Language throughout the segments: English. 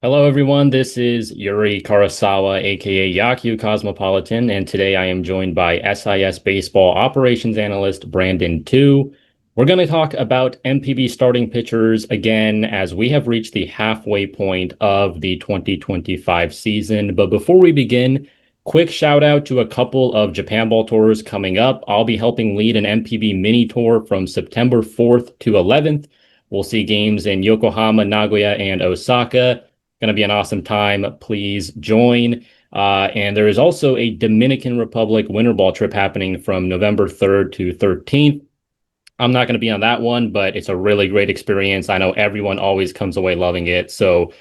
Hello, everyone. This is Yuri Karasawa, aka Yakyu Cosmopolitan, and today I am joined by SIS Baseball Operations Analyst Brandon Tu. We're going to talk about NPB starting pitchers again as we have reached the halfway point of the 2025 season. But before we begin, quick shout out to a couple of Japan Ball tours coming up. I'll be helping lead an NPB mini tour from September 4th to 11th. We'll see games in Yokohama, Nagoya, and Osaka. Going to be an awesome time. Please join. And there is also a Dominican Republic winter ball trip happening from November 3rd to 13th. I'm not going to be on that one, but it's a really great experience. I know everyone always comes away loving it. So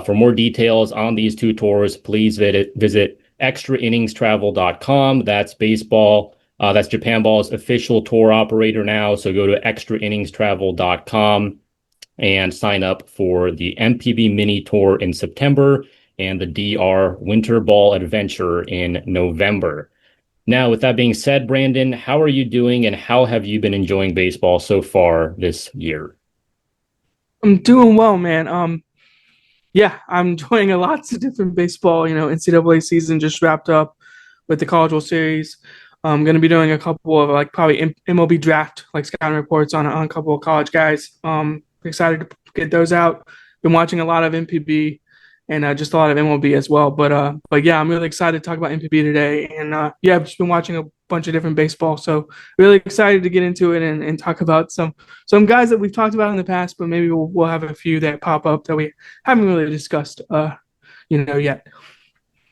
for more details on these two tours, please visit extrainningstravel.com. That's baseball. That's Japan Ball's official tour operator now. So go to extrainningstravel.com and sign up for the NPB Mini Tour in September and the DR Winter Ball Adventure in November. Now, with that being said, Brandon, how are you doing and how have you been enjoying baseball so far this year? I'm doing well, man. Yeah, I'm enjoying a lots of different baseball. NCAA season just wrapped up with the College World Series. I'm gonna be doing a couple of like probably MLB draft, like scouting reports on a couple of college guys. Excited to get those out. Been watching a lot of NPB and just a lot of MLB as well. But yeah, I'm really excited to talk about NPB today. And yeah, I've just been watching a bunch of different baseball, so really excited to get into it and talk about some guys that we've talked about in the past, but maybe we'll have a few that pop up that we haven't really discussed, yet.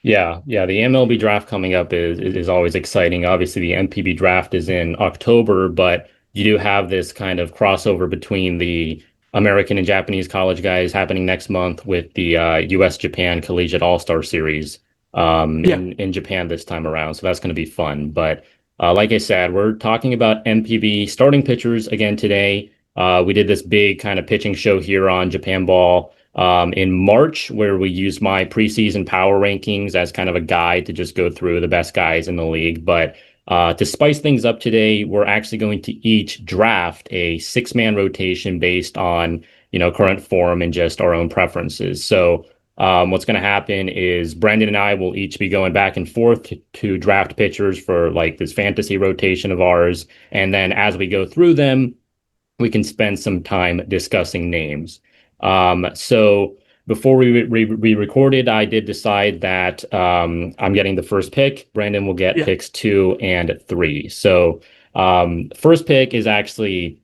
Yeah, the MLB draft coming up is always exciting. Obviously, the NPB draft is in October, but you do have this kind of crossover between the American and Japanese college guys happening next month with the US Japan Collegiate All-Star Series Yeah, in Japan this time around. So that's going to be fun. But like I said, we're talking about NPB starting pitchers again today. We did this big kind of pitching show here on Japan Ball in March, where we used my preseason power rankings as kind of a guide to just go through the best guys in the league. But to spice things up today, we're actually going to each draft a six-man rotation based on, current form and just our own preferences. So what's going to happen is Brendan and I will each be going back and forth to draft pitchers for like this fantasy rotation of ours. And then as we go through them, we can spend some time discussing names. So before we recorded, I did decide that I'm getting the first pick. Brandon will get yeah. picks 2 and 3. So first pick is actually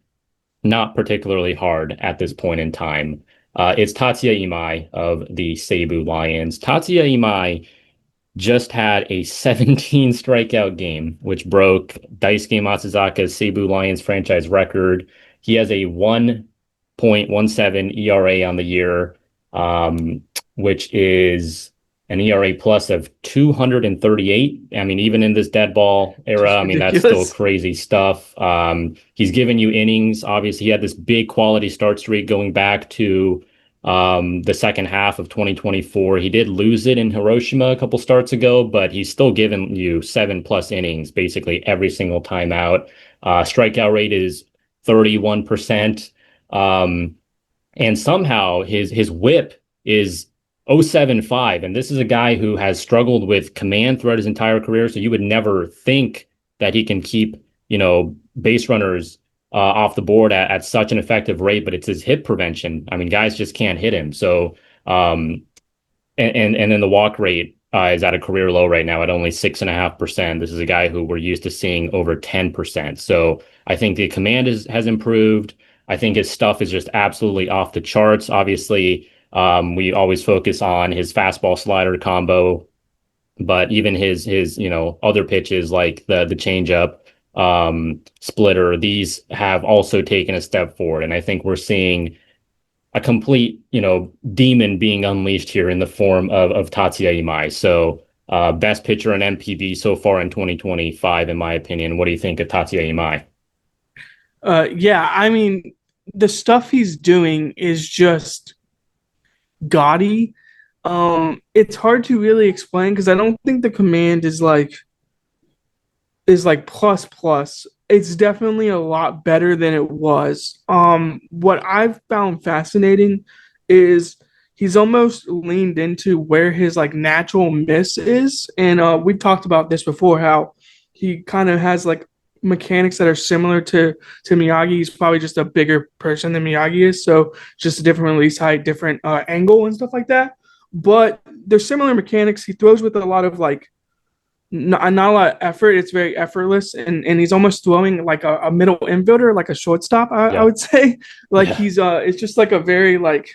not particularly hard at this point in time. It's Tatsuya Imai of the Seibu Lions. Tatsuya Imai just had a 17 strikeout game, which broke Daisuke Matsuzaka's Seibu Lions franchise record. He has a 1.17 ERA on the year, which is an ERA plus of 238. I mean, even in this dead ball era, Just I mean, that's still ridiculous. crazy stuff. He's given you innings. Obviously, he had this big quality start streak going back to the second half of 2024. He did lose it in Hiroshima a couple starts ago, but he's still given you 7+ innings basically every single time out. Strikeout rate is 31%. And somehow his whip is 0.75. And this is a guy who has struggled with command throughout his entire career. So you would never think that he can keep, base runners off the board at such an effective rate, but it's his hit prevention. I mean, guys just can't hit him. So, and then the walk rate is at a career low right now at only 6.5%. This is a guy who we're used to seeing over 10%. So I think the command has improved. I think his stuff is just absolutely off the charts. Obviously, we always focus on his fastball slider combo, but even his other pitches like the changeup, splitter, these have also taken a step forward. And I think we're seeing a complete, demon being unleashed here in the form of Tatsuya Imai. So best pitcher in NPB so far in 2025, in my opinion. What do you think of Tatsuya Imai? Yeah, I mean, the stuff he's doing is just gaudy. It's hard to really explain because I don't think the command is like plus plus. It's definitely a lot better than it was. What I've found fascinating is he's almost leaned into where his like natural miss is. And we've talked about this before, how he kind of has like mechanics that are similar to Miyagi. He's probably just a bigger person than Miyagi is, so just a different release height, different angle and stuff like that. But they're similar mechanics. He throws with a lot of like not a lot of effort. It's very effortless, and he's almost throwing like a middle infielder, like a shortstop. I Yeah. would say, like Yeah. he's it's just like a very like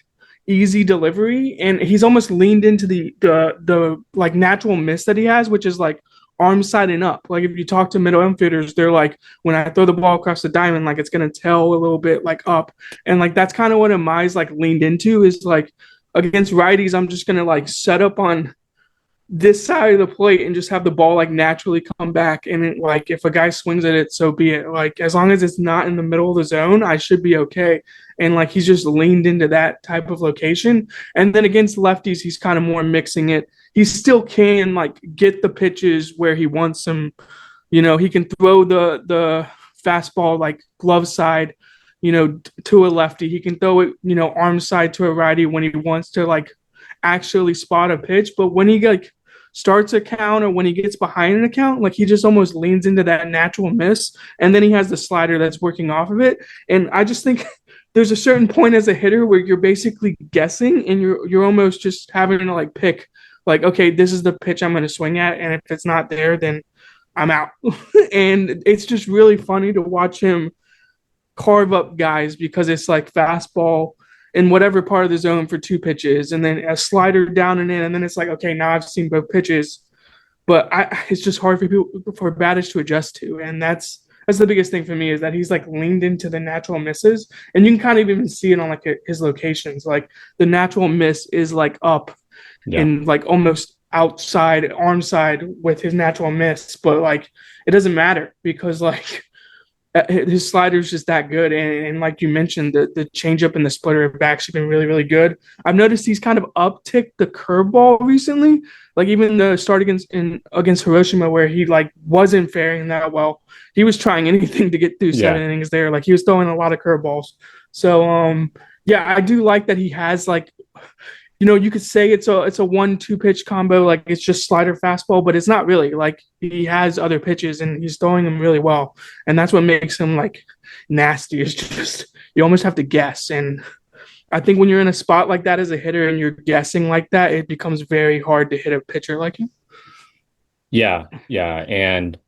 easy delivery, and he's almost leaned into the like natural miss that he has, which is like arm side and up. Like if you talk to middle infielders, they're like, when I throw the ball across the diamond, like it's gonna tail a little bit like up, and like that's kind of what Amai's like leaned into is like against righties, I'm just gonna like set up on this side of the plate and just have the ball like naturally come back. And it, like if a guy swings at it, so be it. Like as long as it's not in the middle of the zone, I should be okay. And like he's just leaned into that type of location. And then against lefties, he's kind of more mixing it. He still can like get the pitches where he wants them. You know, he can throw the fastball like glove side, to a lefty. He can throw it, arm side to a righty when he wants to like actually spot a pitch. But when he like starts a count or when he gets behind an account, like he just almost leans into that natural miss, and then he has the slider that's working off of it. And I just think there's a certain point as a hitter where you're basically guessing and you're almost just having to like pick like, okay, this is the pitch I'm going to swing at, and if it's not there, then I'm out. And it's just really funny to watch him carve up guys because it's like fastball in whatever part of the zone for two pitches, and then a slider down and in, and then it's like, okay, now I've seen both pitches, but it's just hard for people for batters to adjust to, and that's the biggest thing for me is that he's like leaned into the natural misses, and you can kind of even see it on like his locations, like the natural miss is like up Yeah. and like almost outside arm side with his natural miss, but like it doesn't matter because like his slider is just that good. And like you mentioned, the changeup and the splitter have actually been really, really good. I've noticed he's kind of upticked the curveball recently. Like even the start against Hiroshima, where he like wasn't faring that well. He was trying anything to get through seven Yeah. innings there. Like he was throwing a lot of curveballs. So yeah, I do like that he has like, you could say it's a 1-2 pitch combo, like it's just slider fastball, but it's not really. Like he has other pitches and he's throwing them really well, and that's what makes him like nasty. Is just you almost have to guess, and I think when you're in a spot like that as a hitter and you're guessing like that, it becomes very hard to hit a pitcher like him. Yeah. Yeah. And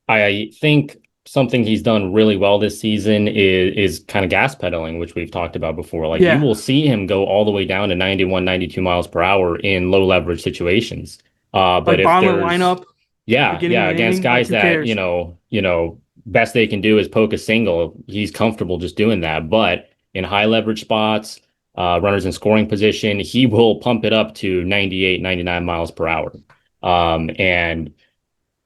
I think something he's done really well this season is kind of gas pedaling, which we've talked about before. Like you Yeah, will see him go all the way down to 91, 92 miles per hour in low leverage situations. But like if bottom of the there's lineup, yeah, beginning yeah, of an against inning, like guys who that, cares? best they can do is poke a single, he's comfortable just doing that. But in high leverage spots, runners in scoring position, he will pump it up to 98, 99 miles per hour. And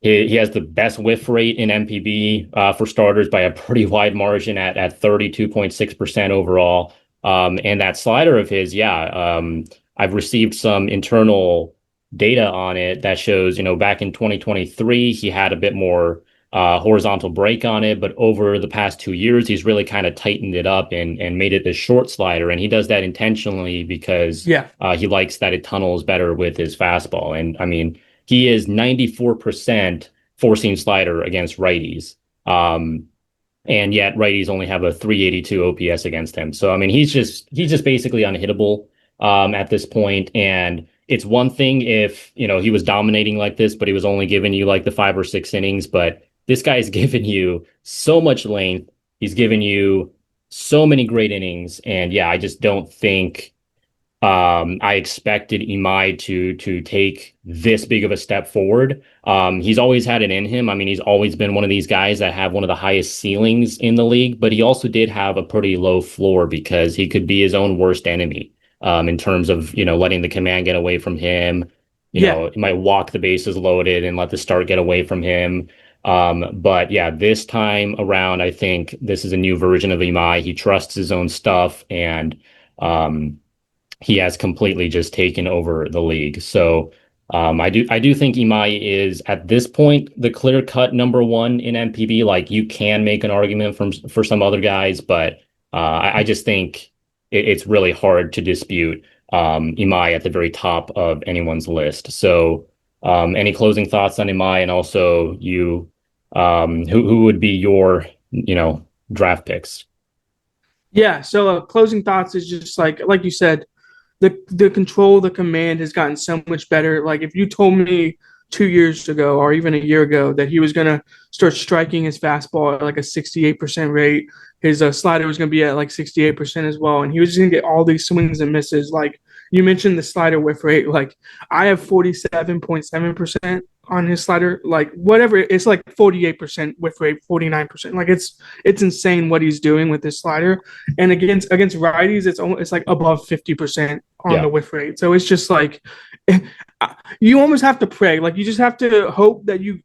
he has the best whiff rate in NPB for starters by a pretty wide margin at 32.6% overall. And that slider of his, yeah, I've received some internal data on it that shows, back in 2023, he had a bit more horizontal break on it, but over the past 2 years, he's really kind of tightened it up and made it this short slider. And he does that intentionally because Yeah, he likes that it tunnels better with his fastball. And I mean, he is 94% four seam slider against righties. And yet righties only have a 382 OPS against him. So I mean, he's just basically unhittable at this point. And it's one thing if he was dominating like this, but he was only giving you like the 5 or 6 innings. But this guy's given you so much length. He's given you so many great innings. And yeah, I just don't think I expected Imai to take this big of a step forward. He's always had it in him. I mean, he's always been one of these guys that have one of the highest ceilings in the league, but he also did have a pretty low floor because he could be his own worst enemy in terms of, letting the command get away from him. yeah, He might walk the bases loaded and let the start get away from him. But yeah, this time around, I think this is a new version of Imai. He trusts his own stuff and um, he has completely just taken over the league. So I do think Imai is at this point the clear cut number one in MPB. Like you can make an argument for some other guys, but I just think it's really hard to dispute Imai at the very top of anyone's list. So, any closing thoughts on Imai, and also you, who would be your, draft picks? Yeah. So closing thoughts is just like you said, the control, the command has gotten so much better. Like if you told me 2 years ago or even a year ago that he was gonna start striking his fastball at like a 68% rate, his slider was gonna be at like 68% as well, and he was just gonna get all these swings and misses. Like you mentioned the slider whiff rate, like I have 47.7% on his slider, like whatever, it's like 48% whiff rate, 49%. Like it's insane what he's doing with this slider. And against righties, it's like above 50% on Yeah, the whiff rate. So it's just like you almost have to pray. Like you just have to hope that you.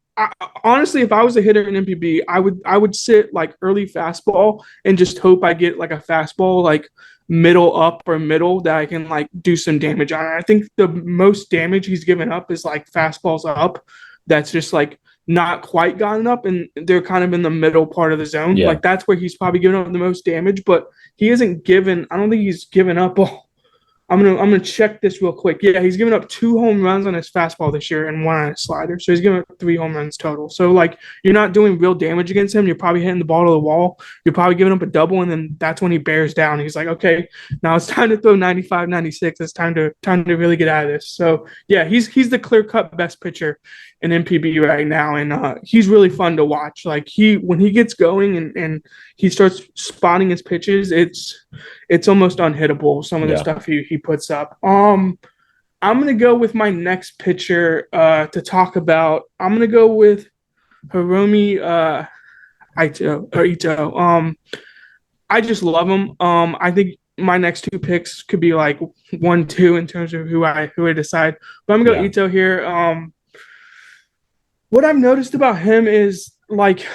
Honestly, if I was a hitter in NPB, I would sit like early fastball and just hope I get like a fastball like middle up or middle that I can like do some damage on. I think the most damage he's given up is like fastballs up. That's just like not quite gotten up, and they're kind of in the middle part of the zone. yeah, Like that's where he's probably given up the most damage, but he isn't given. I don't think he's given up. Oh, I'm gonna check this real quick. Yeah, he's given up 2 home runs on his fastball this year and one on his slider. So he's given up 3 home runs total. So like you're not doing real damage against him. You're probably hitting the ball to the wall. You're probably giving up a double, and then that's when he bears down. He's like, okay, now it's time to throw 95, 96. It's time to really get out of this. So yeah, he's the clear cut best pitcher in NPB right now, and he's really fun to watch. Like when he gets going and he starts spotting his pitches, it's almost unhittable. Some of the yeah. stuff he puts up. I'm gonna go with my next pitcher to talk about. I'm gonna go with Hiromi Itoh. I just love him. I think my next two picks could be like 1, 2 in terms of who I decide. But I'm gonna Yeah. go Itoh here. What I've noticed about him is like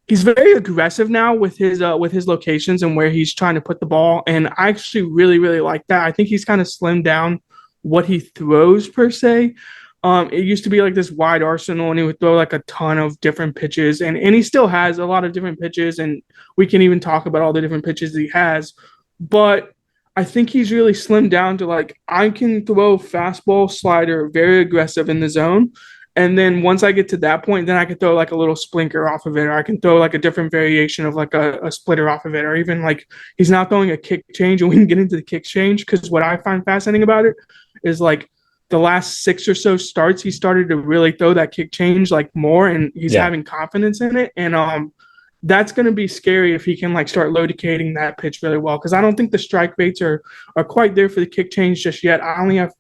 he's very aggressive now with his locations and where he's trying to put the ball, and I actually really like that. I think he's kind of slimmed down what he throws per se. It used to be like this wide arsenal, and he would throw like a ton of different pitches, and he still has a lot of different pitches, and we can even talk about all the different pitches he has. But I think he's really slimmed down to like I can throw fastball, slider, very aggressive in the zone, and then once I get to that point, then I can throw like a little splinker off of it, or I can throw like a different variation of like a splitter off of it, or even like he's now throwing a kick change, and we can get into the kick change because what I find fascinating about it is like the last 6 or so starts, he started to really throw that kick change like more, and he's Yeah. having confidence in it. And that's going to be scary if he can like start locating that pitch really well, because I don't think the strike rates are quite there for the kick change just yet. I only have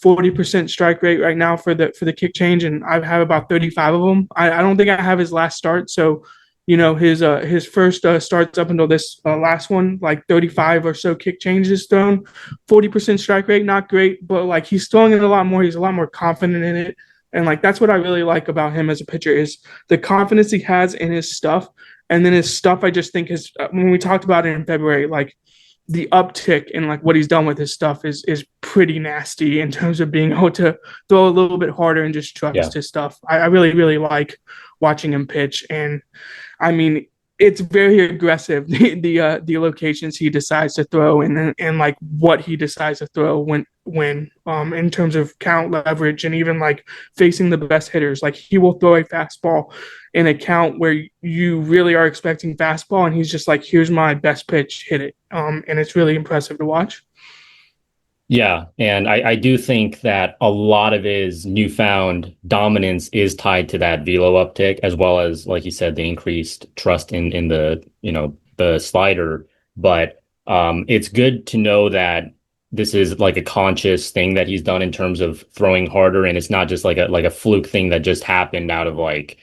40% strike rate right now for the kick change, and I have about 35 of them. I don't think I have his last start, so his first starts up until this last one, like 35 or so kick changes thrown, 40% strike rate, not great, but like he's throwing it a lot more. He's a lot more confident in it, and like that's what I really like about him as a pitcher is the confidence he has in his stuff, and then his stuff. I just think is when we talked about it in February, like the uptick in like what he's done with his stuff is pretty nasty in terms of being able to throw a little bit harder and just Yeah. trust his stuff. I really like watching him pitch, and I mean it's very aggressive the locations he decides to throw and like what he decides to throw when in terms of count leverage and even like facing the best hitters. Like he will throw a fastball in a count where you really are expecting fastball, and he's just like, here's my best pitch, hit it. And it's really impressive to watch. Yeah, and I do think that a lot of his newfound dominance is tied to that velo uptick, as well as, like you said, the increased trust in the the slider. But it's good to know that this is like a conscious thing that he's done in terms of throwing harder, and it's not just like a fluke thing that just happened out of like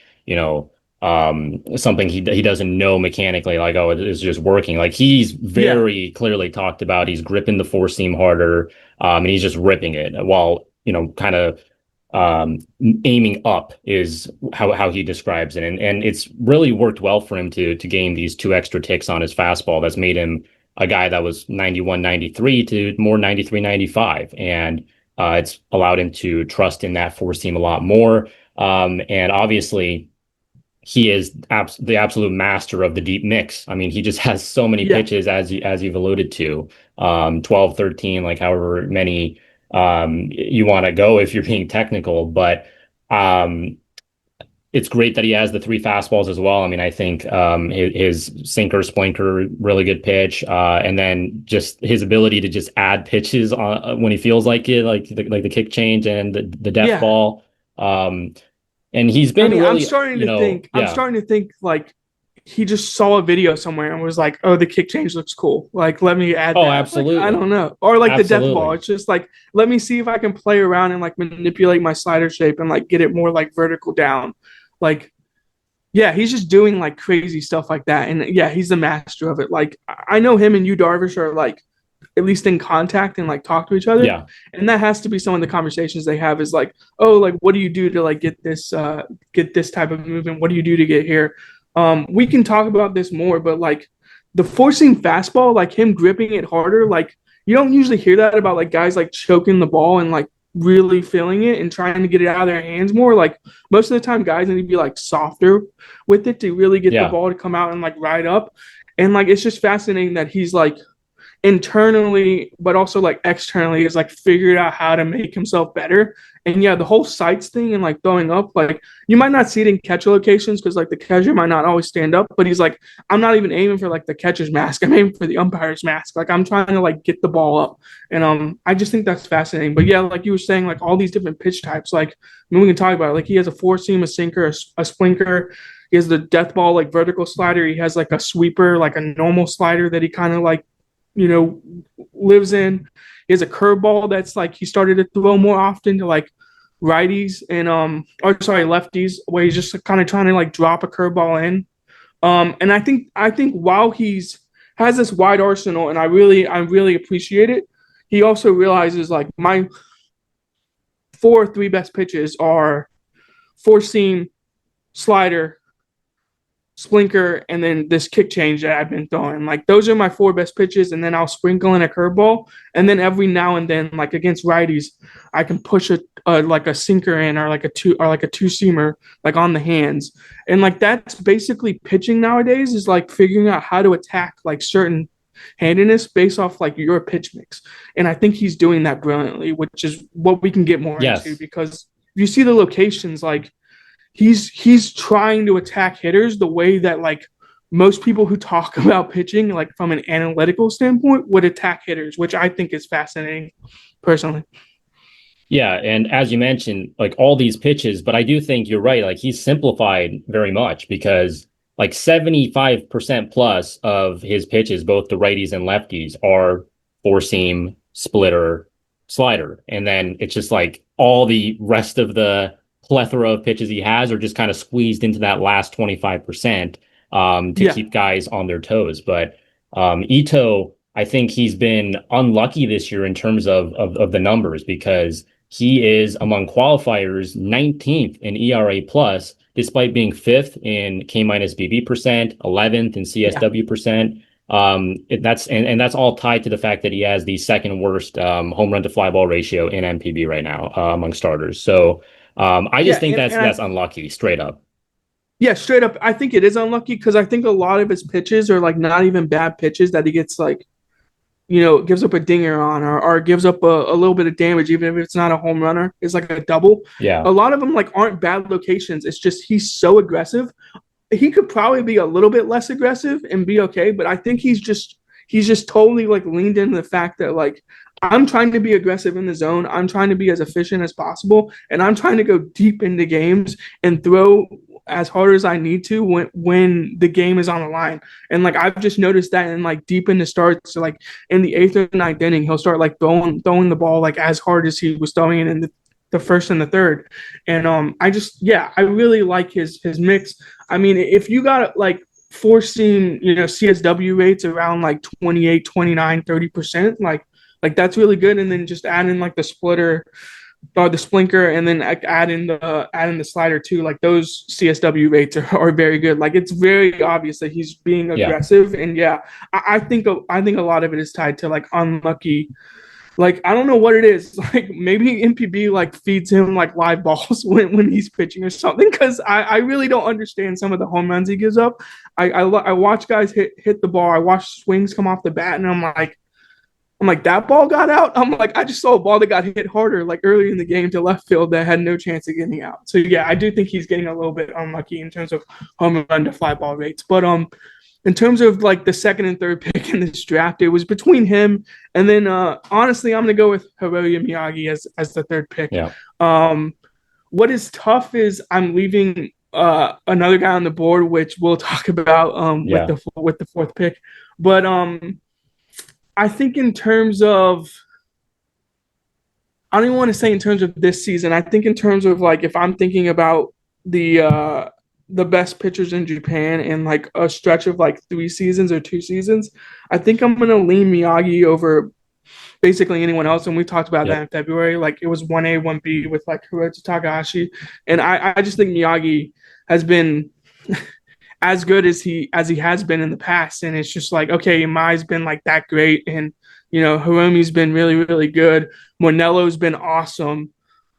something he doesn't know mechanically, like, oh, it's just working. Like he's Yeah, very clearly talked about he's gripping the four seam harder, and he's just ripping it while kind of aiming up is how he describes it, and it's really worked well for him to gain these 2 extra ticks on his fastball. That's made him a guy that was 91, 93 to more 93, 95, and it's allowed him to trust in that four seam a lot more. And obviously he is the absolute master of the deep mix. I mean, he just has so many Yeah. pitches as you've alluded to, 12, 13, like however many you want to go if you're being technical, but um, it's great that he has the three fastballs as well. I mean, I think his sinker, splinker, really good pitch, and then just his ability to just add pitches when he feels like it, like the kick change and the death Yeah. ball. Um, and he's I been mean, really, I'm yeah. starting to think like he just saw a video somewhere and was like, "Oh, the kick change looks cool. Like, let me add Oh, that." Like, I absolutely. don't know. Or like the death ball. Absolutely. It's just like, let me see if I can play around and like manipulate my slider shape and like get it more like vertical down. Like, yeah, he's just doing like crazy stuff like that. And yeah, he's the master of it. Like, I know him and Yu Darvish are like at least in contact and like talk to each other. Yeah. And that has to be some of the conversations they have is like, oh, like what do you do to like get this type of movement? What do you do to get here? We can talk about this more, but like the forcing fastball, like him gripping it harder, like you don't usually hear that about like guys like choking the ball and like really feeling it and trying to get it out of their hands more. Like most of the time guys need to be like softer with it to really get the Yeah. ball to come out and like ride up. And like it's just fascinating that he's like internally but also like externally is like figured out how to make himself better. And yeah, the whole sights thing and like throwing up, like you might not see it in catcher locations because like the catcher might not always stand up, but he's like, I'm not even aiming for like the catcher's mask, I'm aiming for the umpire's mask. Like I'm trying to like get the ball up. And I just think that's fascinating. But yeah, like you were saying, like all these different pitch types, like I mean, we can talk about it. Like he has a four seam, a sinker, a splinker. He has the death ball like vertical slider. He has like a sweeper, like a normal slider that he kind of like lives in. He has a curveball that's like he started to throw more often to like righties and or sorry lefties, where he's just kind of trying to like drop a curveball in. And I think while he's has this wide arsenal, and I really appreciate it. He also realizes like my three best pitches are four seam, slider, splinker, and then this kick change that I've been throwing. Like those are my four best pitches, and then I'll sprinkle in a curveball, and then every now and then, like against righties, I can push a like a sinker in or like a two seamer like on the hands, and like that's basically pitching nowadays is like figuring out how to attack like certain handiness based off like your pitch mix, and I think he's doing that brilliantly, which is what we can get more into Yes. because you see the locations like he's trying to attack hitters the way that like most people who talk about pitching like from an analytical standpoint would attack hitters, which I think is fascinating personally. Yeah, and as you mentioned, like all these pitches, but I do think you're right. Like he's simplified very much because like 75% plus of his pitches, both the righties and lefties, are four seam, splitter, slider. And then it's just like all the rest of the plethora of pitches he has are just kind of squeezed into that last 25% to Yeah. keep guys on their toes. But Ito, I think he's been unlucky this year in terms of the numbers because he is among qualifiers 19th in ERA plus, despite being fifth in K minus BB percent, 11th in Yeah. CSW percent. And that's all tied to the fact that he has the second worst home run to fly ball ratio in NPB right now among starters. So I just Yeah. think And that's unlucky, straight up. yeah, straight up, I think it is unlucky because I think a lot of his pitches are like not even bad pitches that he gets like, gives up a dinger on or gives up a little bit of damage, even if it's not a home runner. It's like a double. Yeah. A lot of them like aren't bad locations. It's just he's so aggressive. He could probably be a little bit less aggressive and be okay, but I think he's just totally like leaned into the fact that like I'm trying to be aggressive in the zone. I'm trying to be as efficient as possible, and I'm trying to go deep into games and throw as hard as I need to when the game is on the line. And like I've just noticed that in like deep into starts, so like in the eighth or ninth inning, he'll start like throwing the ball like as hard as he was throwing it in the first and the third. And I really like his mix. I mean, if you got like four seam, CSW rates around like 28, 29, 30%, like that's really good. And then just add in like the splitter or the splinker, and then add in the slider too. Like those CSW rates are very good. Like it's very obvious that he's being Yeah. aggressive. And yeah, I think a lot of it is tied to like unlucky Like, I don't know what it is. Like, maybe NPB like feeds him like live balls when he's pitching or something. Because I really don't understand some of the home runs he gives up. I watch guys hit the ball. I watch swings come off the bat, and I'm like, that ball got out. I'm like, I just saw a ball that got hit harder like early in the game to left field that had no chance of getting out. So yeah, I do think he's getting a little bit unlucky in terms of home run to fly ball rates. But in terms of like the second and third pick in this draft, it was between him and then honestly, I'm gonna go with Hiroya Miyagi as the third pick. Yeah. Um, what is tough is I'm leaving another guy on the board, which we'll talk about Yeah. with the fourth pick. But I think in terms of I don't even want to say in terms of this season. I think in terms of like if I'm thinking about the best pitchers in Japan in like a stretch of like 3 seasons or 2 seasons, I think I'm gonna lean Miyagi over basically anyone else. And we talked about that Yep. in February. Like it was 1A, 1B with like Hiroto Takahashi. And I just think Miyagi has been as good as he has been in the past. And it's just like, okay, Imai's been like that great, and Hiromi's been really, really good. Moinelo's been awesome.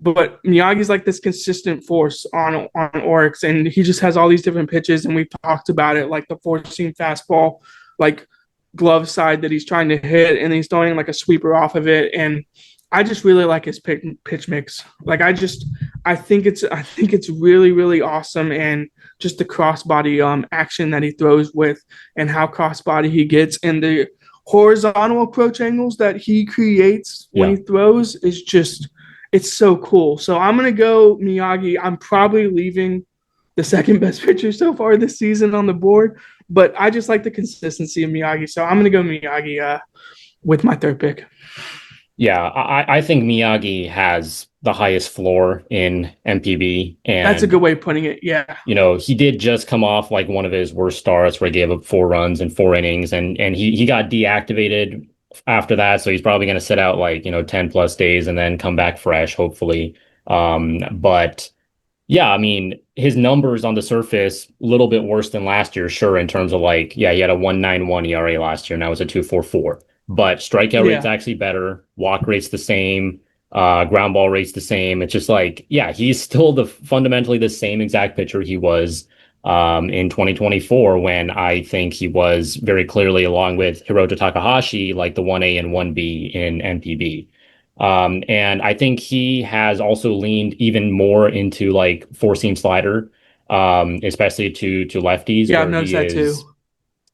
But Miyagi's like this consistent force on Oryx, and he just has all these different pitches, and we've talked about it, like the four-seam fastball, like glove side that he's trying to hit, and he's throwing like a sweeper off of it. And I just really like his pitch mix. Like I think it's really, really awesome, and just the crossbody action that he throws with, and how crossbody he gets, and the horizontal approach angles that he creates when Yeah. he throws is just it's so cool. So I'm gonna go Miyagi. I'm probably leaving the second best pitcher so far this season on the board, but I just like the consistency of Miyagi. So I'm gonna go Miyagi with my third pick. Yeah, I think Miyagi has the highest floor in MPB, That's a good and way of putting it. Yeah. he did just come off like one of his worst starts where he gave up 4 runs in 4 innings, and he got deactivated after that, so he's probably going to sit out like 10 plus days and then come back fresh, hopefully. But yeah, I mean, his numbers on the surface a little bit worse than last year, sure, in terms of like, yeah, he had a 1.91 ERA last year, now it's a 2.44. But strikeout rate's Yeah. actually better, walk rate's the same, ground ball rate's the same. It's just like, yeah, he's still the fundamentally the same exact pitcher he was in 2024, when I think he was very clearly, along with Hiroto Takahashi, like the 1A and 1B in NPB. And I think he has also leaned even more into like four seam slider, especially to lefties, Yeah, I've where noticed that too.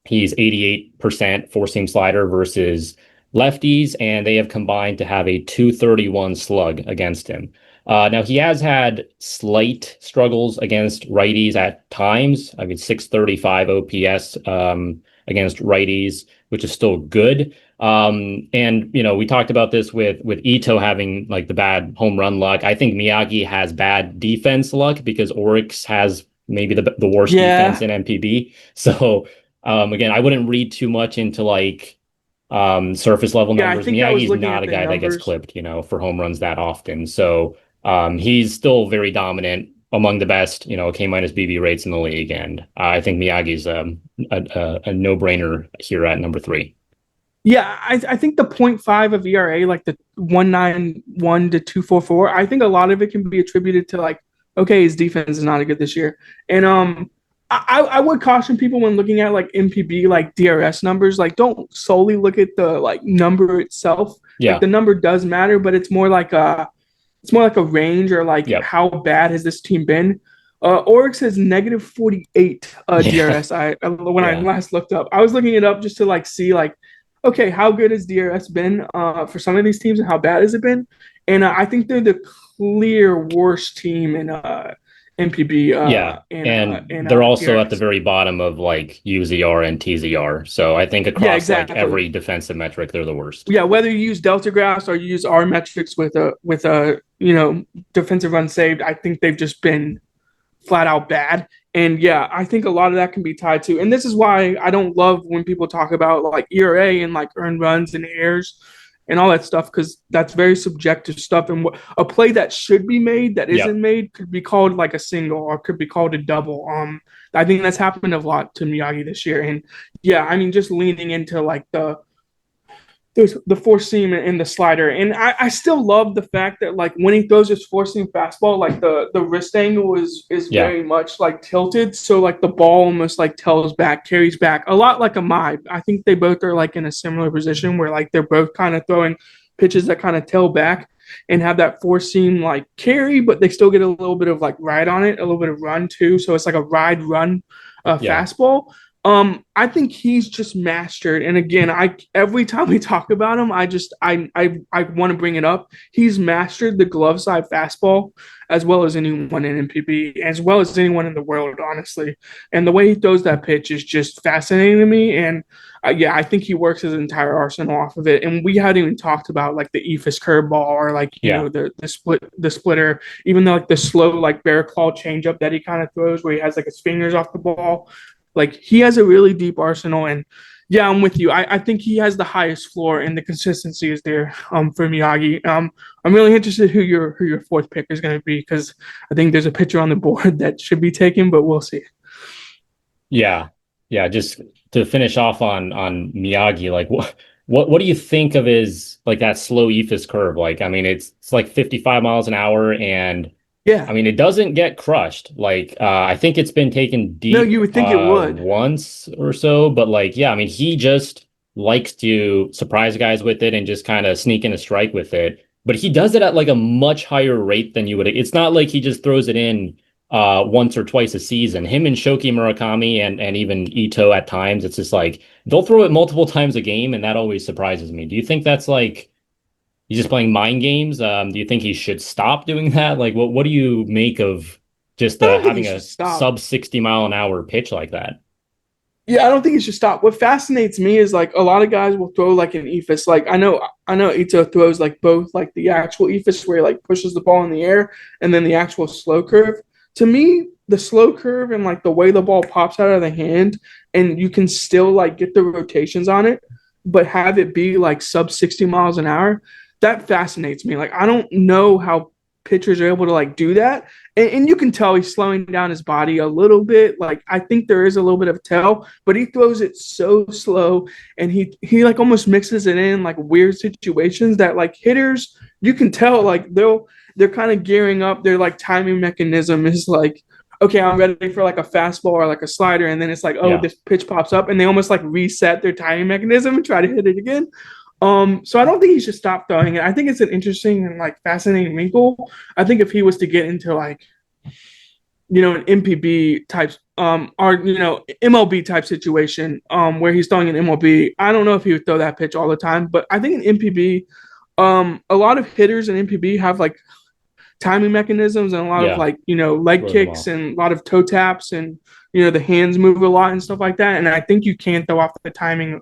he's 88% four seam slider versus lefties, and they have combined to have a 231 slug against him. Now he has had slight struggles against righties at times. I mean, 635 OPS against righties, which is still good. And we talked about this with Ito having like the bad home run luck. I think Miyagi has bad defense luck because Oryx has maybe the worst defense Yeah. in MPB. So again, I wouldn't read too much into like surface level Yeah, I numbers. think I was Miyagi's looking not at a the guy that gets numbers. clipped, for home runs that often. So he's still very dominant, among the best, K minus BB rates in the league. And I think Miyagi's a no-brainer here at number three. Yeah, I think the point 0.5 of ERA, like the 191 to 244, I think a lot of it can be attributed to like, okay, his defense is not good this year. And I would caution people when looking at like MPB, like DRS numbers, like don't solely look at the like number itself. Like Yeah. the number does matter, but it's more like a range, or like Yep. how bad has this team been. Oryx has negative 48 Yeah. DRS. When I Yeah. last looked up, I was looking it up just to like see like, okay, how good has DRS been for some of these teams, and how bad has it been? And I think they're the clear worst team in MPB Yeah. And they're also at the DRS. very bottom of like UZR and TZR. So I think Yeah, across like exactly. every defensive metric, they're the worst. Yeah, whether you use delta graphs or you use R metrics with a defensive run saved, I think they've just been flat out bad. And yeah, I think a lot of that can be tied to, and this is why I don't love when people talk about like ERA and like earned runs and errors and all that stuff, because that's very subjective stuff. And a play that should be made that Yep. isn't made could be called like a single or could be called a double. I think that's happened a lot to Miyagi this year. And yeah, I mean, just leaning into like there's the four seam and the slider. And I still love the fact that like when he throws his four seam fastball, like the wrist angle is Yeah. very much like tilted. So like the ball almost like tells back, carries back a lot like Imai. I think they both are like in a similar position where like they're both kind of throwing pitches that kind of tail back and have that four seam like carry, but they still get a little bit of like ride on it, a little bit of run too. So it's like a ride run Yeah. fastball. I think he's just mastered. And again, I every time we talk about him, I want to bring it up. He's mastered the glove side fastball as well as anyone in NPB, as well as anyone in the world, honestly. And the way he throws that pitch is just fascinating to me. And yeah, I think he works his entire arsenal off of it. And we hadn't even talked about like the eephus curveball or like Yeah. the splitter, even though like the slow like bear claw changeup that he kind of throws where he has like his fingers off the ball. Like he has a really deep arsenal, and yeah, I'm with you. I think he has the highest floor, and the consistency is there. For Miyagi. I'm really interested who your fourth pick is going to be because I think there's a pitcher on the board that should be taken, but we'll see. Yeah. Yeah. Just to finish off on Miyagi, like what do you think of his like that slow eephus curve? Like, I mean, it's like 55 miles an hour, and Yeah, I mean, it doesn't get crushed. Like, I think it's been taken no, deep you would think it would. once or so, but like, yeah, I mean, he just likes to surprise guys with it and just kind of sneak in a strike with it. But he does it at like a much higher rate than you would. It's not like he just throws it in once or twice a season. Him and Shoki Murakami and even Itoh at times, it's just like they'll throw it multiple times a game, and that always surprises me. Do you think that's like he's just playing mind games? Do you think he should stop doing that? Like, what do you make of just I don't think he having should a stop. sub 60 mile an hour pitch like that? Yeah, I don't think he should stop. What fascinates me is like a lot of guys will throw like an eephus. Like I know Ito throws like both like the actual eephus where he like pushes the ball in the air and then the actual slow curve. To me, the slow curve and like the way the ball pops out of the hand and you can still like get the rotations on it, but have it be like sub 60 miles an hour, that fascinates me. Like I don't know how pitchers are able to like do that and you can tell he's slowing down his body a little bit. Like I think there is a little bit of tell, but he throws it so slow, and he like almost mixes it in like weird situations that like hitters you can tell like they're kind of gearing up. Their like timing mechanism is like, okay, I'm ready for like a fastball or like a slider, and then it's like, oh, Yeah. this pitch pops up, and they almost like reset their timing mechanism and try to hit it again. So I don't think he should stop throwing it. I think it's an interesting and like fascinating wrinkle. I think if he was to get into like, an MPB type, or MLB type situation, where he's throwing an MLB, I don't know if he would throw that pitch all the time, but I think in MPB, a lot of hitters in MPB have like timing mechanisms and a lot of Yeah. like leg Throws them kicks off. and a lot of toe taps and the hands move a lot and stuff like that. And I think you can throw off the timing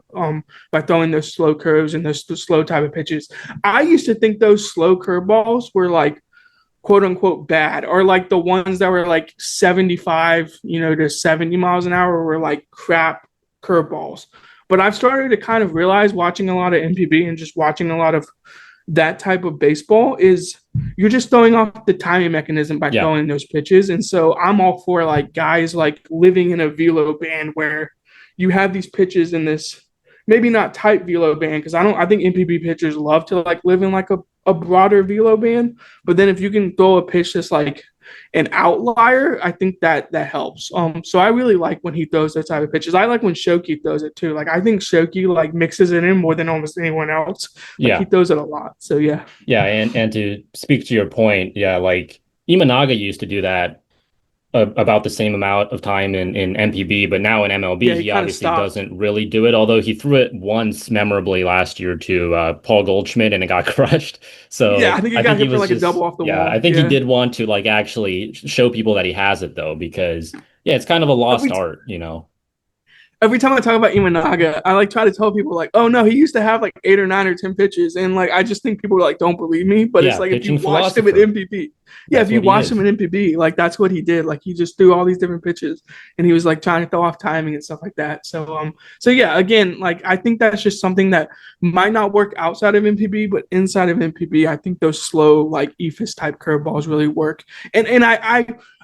by throwing those slow curves and those slow type of pitches. I used to think those slow curveballs were like quote unquote bad, or like the ones that were like 75 to 70 miles an hour were like crap curveballs. But I've started to kind of realize watching a lot of MPB and just watching a lot of that type of baseball is you're just throwing off the timing mechanism by Yeah. throwing those pitches. And so I'm all for like guys like living in a velo band where you have these pitches in this maybe not tight velo band because I think MPB pitchers love to like live in like a broader velo band. But then if you can throw a pitch that's like an outlier, I think that helps. So I really like when he throws those type of pitches. I like when Shoki throws it too. Like I think Shoki like mixes it in more than almost anyone else. Like he Yeah. throws it a lot. So yeah. Yeah. And to speak to your point, yeah, like Imanaga used to do that about the same amount of time in MPB, but now in MLB, Yeah, he he kind of obviously stopped. doesn't really do it. Although he threw it once memorably last year to Paul Goldschmidt and it got crushed. Yeah, I So think he I think got he hit for was like a double just, off the yeah, I wall. think he Yeah. did want to like actually show people that he has it though, because yeah, it's kind of a lost Every art, you know? every time I talk about Imanaga, I like try to tell people like, oh no, he used to have like 8 or 9 or 10 pitches, and like I just think people like don't believe me. But it's Yeah, like if you pitching watched him at philosopher. MPB, yeah, if That's you what he watched him is. at MPB, like that's what he did. Like he just threw all these different pitches, and he was like trying to throw off timing and stuff like that. So yeah, again, like I think that's just something that might not work outside of MPB, but inside of MPB, I think those slow like eephus type curveballs really work. And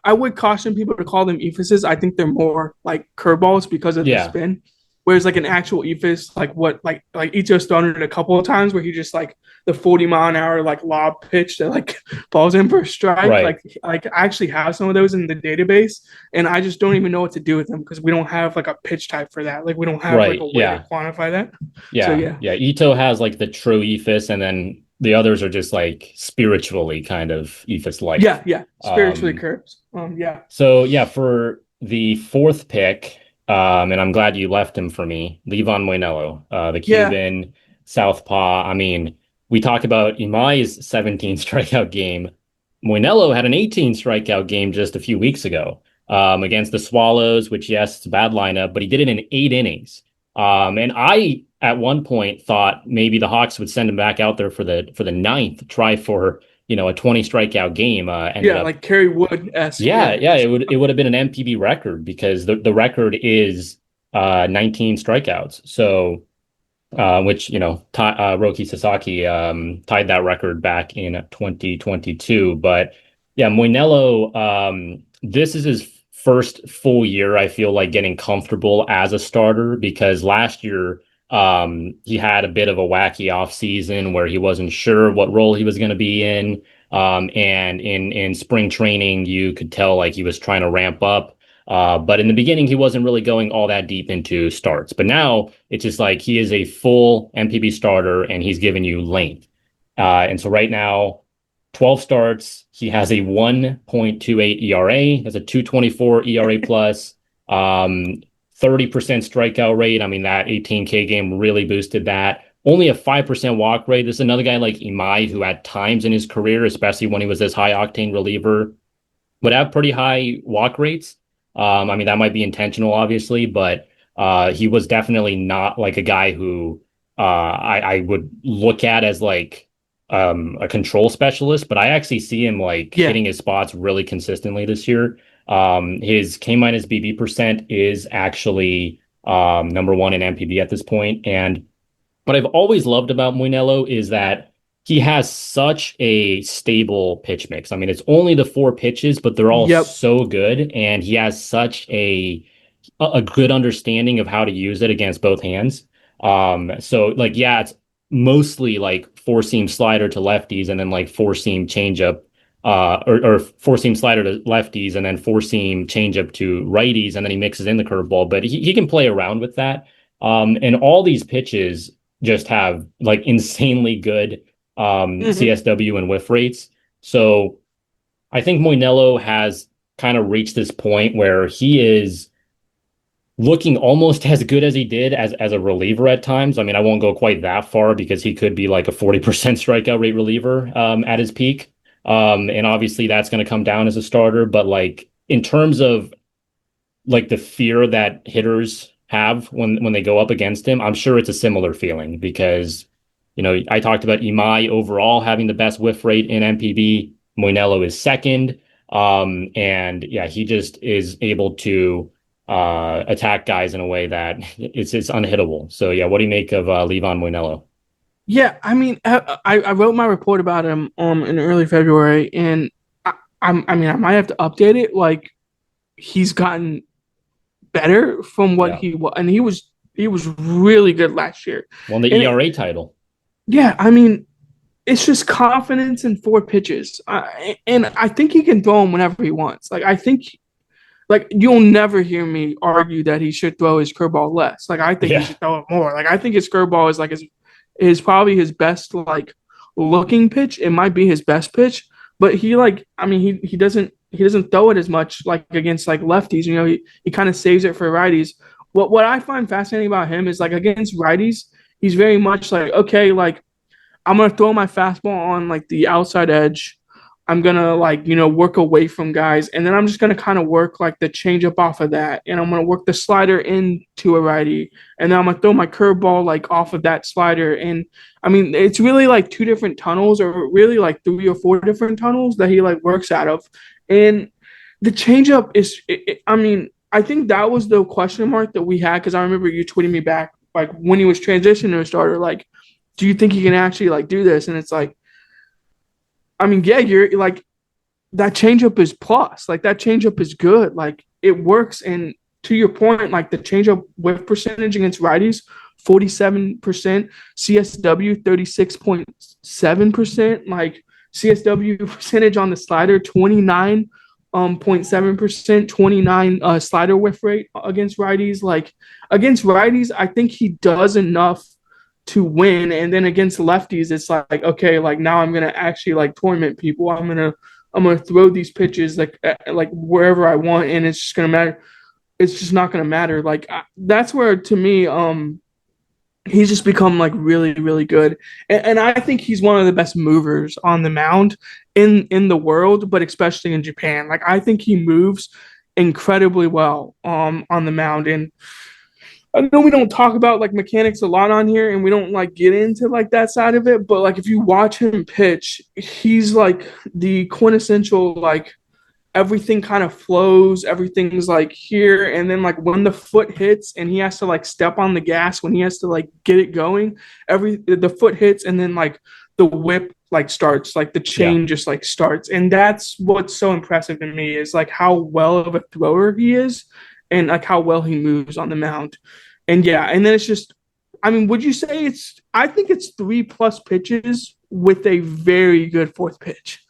I would caution people to call them eephuses. I think they're more like curveballs because of the Yeah. spin Whereas like an actual eephus, like what like Ito's thrown it a couple of times where he just like the 40-mile-an-hour like lob pitch that like falls in for a strike. Right. Like I actually have some of those in the database, and I just don't even know what to do with them because we don't have like a pitch type for that. Like we don't have like Right. a way to Yeah. quantify that. So Yeah. yeah. Yeah. Ito has like the true ephus, and then the others are just like spiritually kind of ephus like. Yeah. Spiritually cursed. Yeah. So yeah, for the fourth pick, and I'm glad you left him for me, Livan Moinelo, the Yeah. Cuban southpaw. I mean, we talked about Imai's 17 strikeout game. Moinelo had an 18 strikeout game just a few weeks ago, against the Swallows, which yes, it's a bad lineup, but he did it in 8 innings. And I at one point thought maybe the Hawks would send him back out there for the ninth, try for a 20 strikeout game. Ended Yeah, up like Kerry Wood-esque. yeah, Yeah. yeah, it would have been an NPB record because the record is 19 strikeouts. So which Roki Sasaki tied that record back in 2022. But yeah, Moinelo, this is his first full year, I feel like, getting comfortable as a starter because last year he had a bit of a wacky off season where he wasn't sure what role he was going to be in. And in spring training, you could tell like he was trying to ramp up. But in the beginning, he wasn't really going all that deep into starts. But now it's just like he is a full MPB starter and he's giving you length. And so right now, 12 starts, he has a 1.28 ERA, has a 2.24 ERA plus, 30% strikeout rate. I mean, that 18K game really boosted that. Only a 5% walk rate. This is another guy like Imai, who at times in his career, especially when he was this high octane reliever, would have pretty high walk rates. I mean, that might be intentional, obviously, but he was definitely not like a guy who I would look at as like a control specialist, but I actually see him like Yeah. hitting his spots really consistently this year. His K minus BB percent is actually number one in MPB at this point. And what I've always loved about Moinelo is that he has such a stable pitch mix. I mean, it's only the four pitches, but they're all Yep. so good, and he has such a good understanding of how to use it against both hands. So like, yeah, it's mostly like four seam slider to lefties, and then like four seam changeup, or four seam slider to lefties, and then four seam changeup to righties, and then he mixes in the curveball. But he can play around with that. And all these pitches just have like insanely good Hmm. CSW and whiff rates. So I think Moinelo has kind of reached this point where he is looking almost as good as he did as a reliever at times. I mean, I won't go quite that far because he could be like a 40% strikeout rate reliever at his peak. And obviously that's going to come down as a starter. But like in terms of like the fear that hitters have when they go up against him, I'm sure it's a similar feeling because, I talked about Imai overall having the best whiff rate in MPB. Moinelo is second. And yeah, he just is able to attack guys in a way that it's unhittable. So yeah, what do you make of Livan Moinelo? Yeah, I mean, I wrote my report about him in early February, and I mean, I might have to update it. Like, he's gotten better from what Yeah, he was, and he was really good last year. won the And ERA title. yeah, I mean, it's just confidence in four pitches, and I think he can throw them whenever he wants. Like, I think like you'll never hear me argue that he should throw his curveball less. Like, I think he Yeah, should throw it more. Like, I think his curveball is like is probably his best like looking pitch. It might be his best pitch, but he like I mean he doesn't throw it as much like against like lefties. He kind of saves it for righties. What I find fascinating about him is like against righties, he's very much like, okay, like I'm gonna throw my fastball on like the outside edge. I'm gonna like work away from guys, and then I'm just gonna kind of work like the changeup off of that, and I'm gonna work the slider into a righty, and then I'm gonna throw my curveball like off of that slider. And I mean, it's really like two different tunnels, or really like three or four different tunnels that he like works out of. And the changeup is, I mean, I think that was the question mark that we had because I remember you tweeting me back like when he was transitioning to a starter, like, do you think he can actually like do this? And it's like, I mean, yeah, you're like that changeup is plus. Like that changeup is good. Like it works, and to your point, like the changeup whiff percentage against righties, 47%, CSW 36.7%, like CSW percentage on the slider, 29.7%, 29 slider whiff rate against righties. Like against righties, I think he does enough to win. And then against lefties, it's like, okay, like now I'm gonna actually like torment people. I'm gonna throw these pitches like wherever I want, and it's just gonna matter. It's just not gonna matter. Like that's where to me, he's just become like really, really good. And I think he's one of the best movers on the mound in the world, but especially in Japan. Like I think he moves incredibly well on the mound. And I know we don't talk about like mechanics a lot on here and we don't like get into like that side of it, but like if you watch him pitch, he's like the quintessential like everything kind of flows, everything's like here, and then like when the foot hits and he has to like step on the gas, when he has to like get it going, every the foot hits and then like the whip like starts, like the Yeah. chain just like starts. And that's what's so impressive to me is like how well of a thrower he is and like how well he moves on the mound. And yeah, and then it's just, I mean, would you say it's, I think it's 3+ pitches with a very good fourth pitch.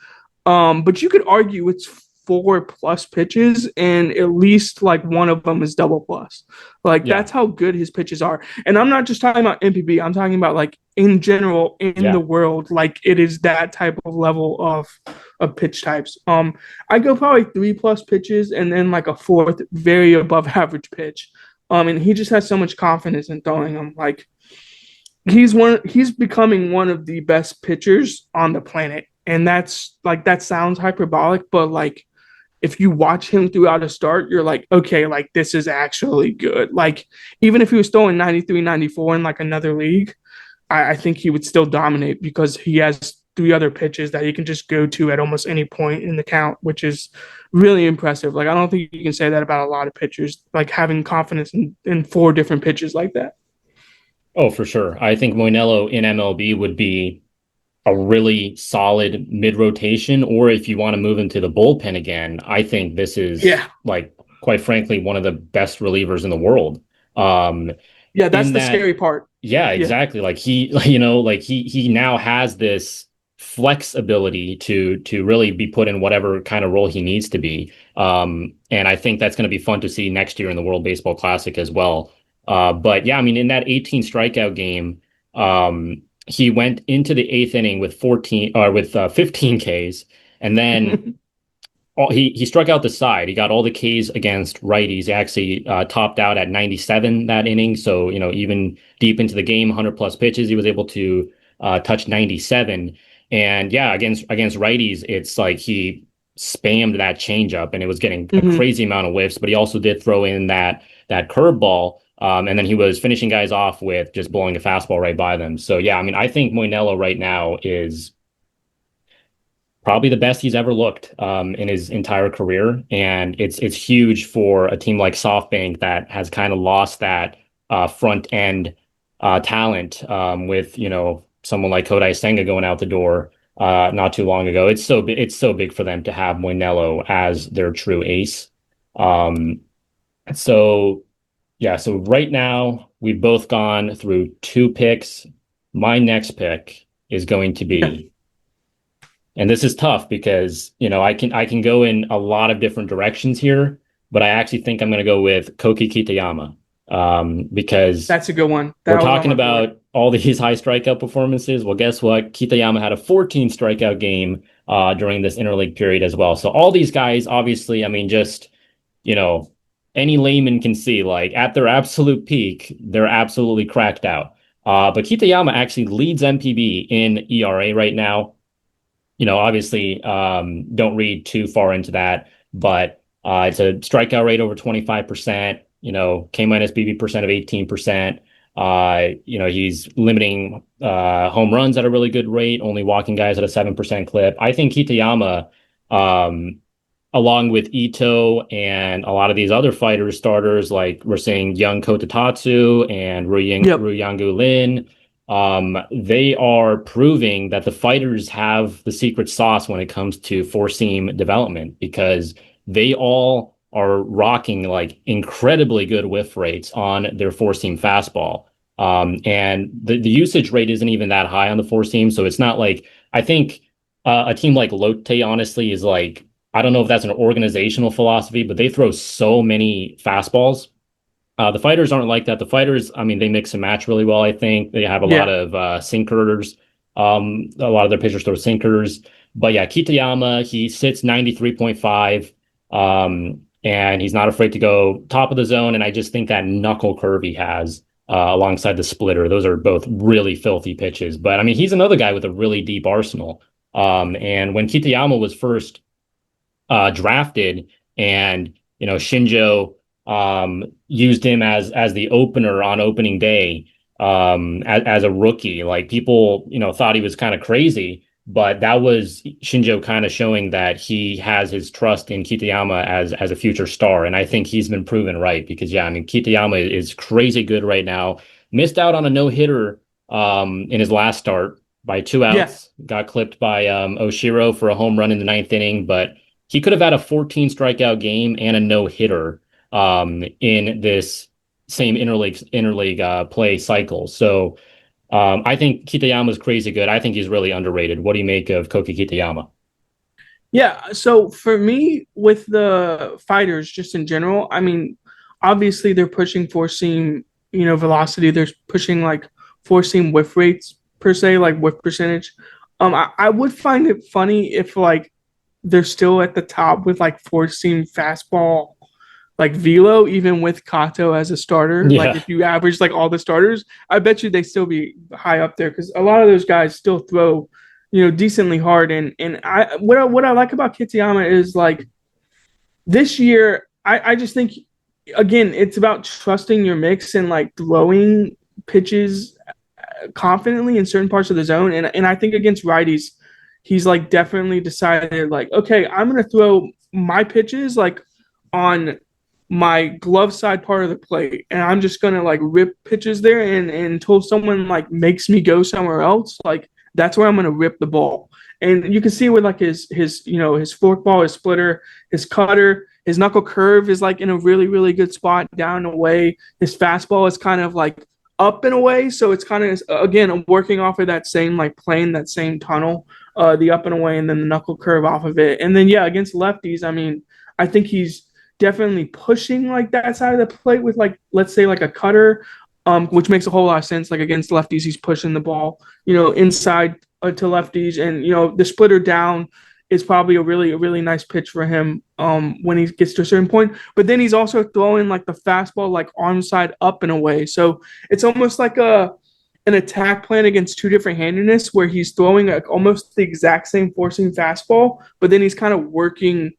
But you could argue it's 4+ pitches and at least like one of them is double plus. Like Yeah. that's how good his pitches are. And I'm not just talking about NPB, I'm talking about like in general in Yeah. the world, like it is that type of level of pitch types. I go probably 3+ pitches and then like a fourth very above average pitch. And he just has so much confidence in throwing them. Like he's becoming one of the best pitchers on the planet. And that's like that sounds hyperbolic, but like if you watch him throughout a start, you're like, okay, like this is actually good. Like even if he was throwing 93, 94 in like another league, I think he would still dominate because he has three other pitches that he can just go to at almost any point in the count, which is really impressive. Like I don't think you can say that about a lot of pitchers, like having confidence in four different pitches like that. Oh, for sure. I think Moinelo in MLB would be a really solid mid rotation, or if you want to move into the bullpen again, I think this is Yeah. like, quite frankly, one of the best relievers in the world. Um, Yeah, that's in the that, scary part. yeah, Yeah. exactly. Like he, like he now has this flex ability to really be put in whatever kind of role he needs to be. And I think that's going to be fun to see next year in the World Baseball Classic as well. But yeah, I mean, in that 18 strikeout game, he went into the eighth inning with 14 or with 15 Ks, and then he struck out the side. He got all the Ks against righties. He actually topped out at 97 that inning. So, even deep into the game, 100 plus pitches, he was able to touch 97. And yeah, against righties, it's like he spammed that changeup and it was getting a Mm-hmm. crazy amount of whiffs, but he also did throw in that curveball. And then he was finishing guys off with just blowing a fastball right by them. So yeah, I mean, I think Moinelo right now is probably the best he's ever looked in his entire career, and it's huge for a team like SoftBank that has kind of lost that front end talent with someone like Kodai Senga going out the door not too long ago. It's so big for them to have Moinelo as their true ace. Um, so yeah, so right now we've both gone through two picks. My next pick is going to Yeah. be, and this is tough because, I can go in a lot of different directions here, but I actually think I'm going to go with Koki Kitayama because That's a good one. we're That was on talking my board. about all these high strikeout performances. Well, guess what? Kitayama had a 14 strikeout game during this interleague period as well. So all these guys, obviously, I mean, just, you know, any layman can see, like at their absolute peak, they're absolutely cracked out. But Kitayama actually leads MPB in ERA right now. Obviously, don't read too far into that, but it's a strikeout rate over 25%, K minus BB percent of 18%. He's limiting home runs at a really good rate, only walking guys at a 7% clip. I think Kitayama, um, along with Ito and a lot of these other fighters, starters, like we're seeing young Kota Tatsu and Yep. Ruyangu Lin, they are proving that the fighters have the secret sauce when it comes to four seam development because they all are rocking like incredibly good whiff rates on their four seam fastball. And the usage rate isn't even that high on the four seam. So it's not like, I think a team like Lotte, honestly, is like, I don't know if that's an organizational philosophy, but they throw so many fastballs. The fighters aren't like that. The fighters, I mean, they mix and match really well. I think they have a lot Yeah. of sinkers. A lot of their pitchers throw sinkers. But yeah, Kitayama, he sits 93.5. And he's not afraid to go top of the zone. And I just think that knuckle curve he has alongside the splitter, those are both really filthy pitches. But I mean, he's another guy with a really deep arsenal. And when Kitayama was first drafted, and Shinjo used him as the opener on opening day, as a rookie. Like, people thought he was kind of crazy, but that was Shinjo kind of showing that he has his trust in Kitayama as a future star, and I think he's been proven right, because yeah, I mean, Kitayama is crazy good right now. Missed out on a no hitter in his last start by two Yeah. outs. Got clipped by Oshiro for a home run in the ninth inning, but he could have had a 14 strikeout game and a no hitter in this same interleague play cycle. So I think Kitayama's crazy good. I think he's really underrated. What do you make of Koki Kitayama? Yeah, so for me, with the fighters, just in general, I mean, obviously they're pushing four seam, velocity. They're pushing like four seam whiff rates per se, like whiff percentage. I would find it funny if like they're still at the top with like four seam fastball, like velo, even with Kato as a starter. Like Yeah, if you average like all the starters, I bet you they still be high up there because a lot of those guys still throw, decently hard. And what I like about Kitayama is like this year, I just think again it's about trusting your mix and like throwing pitches confidently in certain parts of the zone. And I think against righties, he's like definitely decided like, okay, I'm gonna throw my pitches like on my glove side part of the plate, and I'm just gonna like rip pitches there, and until someone like makes me go somewhere else, like that's where I'm gonna rip the ball. And you can see with like his his forkball, his splitter, his cutter, his knuckle curve is like in a really really good spot down and away. His fastball is kind of like up and away, so it's kind of again working off of that same like plane, that same tunnel, the up and away, and then the knuckle curve off of it. And then yeah, against lefties, I mean, I think he's definitely pushing like that side of the plate with like let's say like a cutter, which makes a whole lot of sense. Like against lefties, he's pushing the ball, inside to lefties, and the splitter down is probably a really nice pitch for him when he gets to a certain point. But then he's also throwing like the fastball like arm side up and away, so it's almost like an attack plan against two different handedness where he's throwing like almost the exact same forcing fastball, but then he's kind of working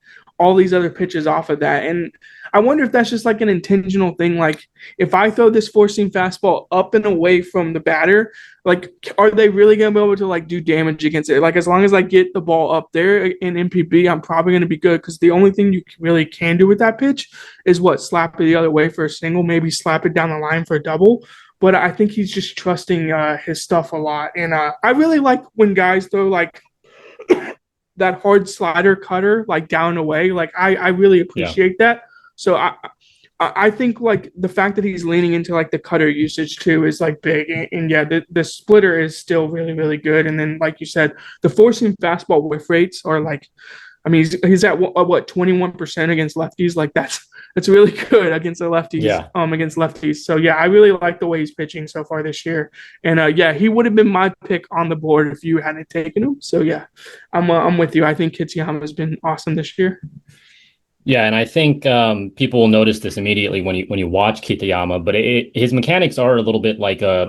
all these other pitches off of that. And I wonder if that's just like an intentional thing. Like if I throw this four seam fastball up and away from the batter, like are they really gonna be able to like do damage against it? Like as long as I get the ball up there in NPB, I'm probably gonna be good because the only thing you really can do with that pitch is what slap it the other way for a single, maybe slap it down the line for a double. But I think he's just trusting his stuff a lot, and I really like when guys throw like that hard slider cutter like down away. Like I really yeah. appreciate that. So I think like the fact that he's leaning into like the cutter usage too is like big. And yeah, the splitter is still really really good. And then like you said, the four seam fastball whiff rates are like, I mean, he's at what 21% against lefties. Like that's really good against the lefties. Yeah. Against lefties. So yeah, I really like the way he's pitching so far this year. And yeah, he would have been my pick on the board if you hadn't taken him. So yeah, I'm with you. I think Kitayama has been awesome this year. Yeah, and I think people will notice this immediately when you watch Kitayama, but his mechanics are a little bit like a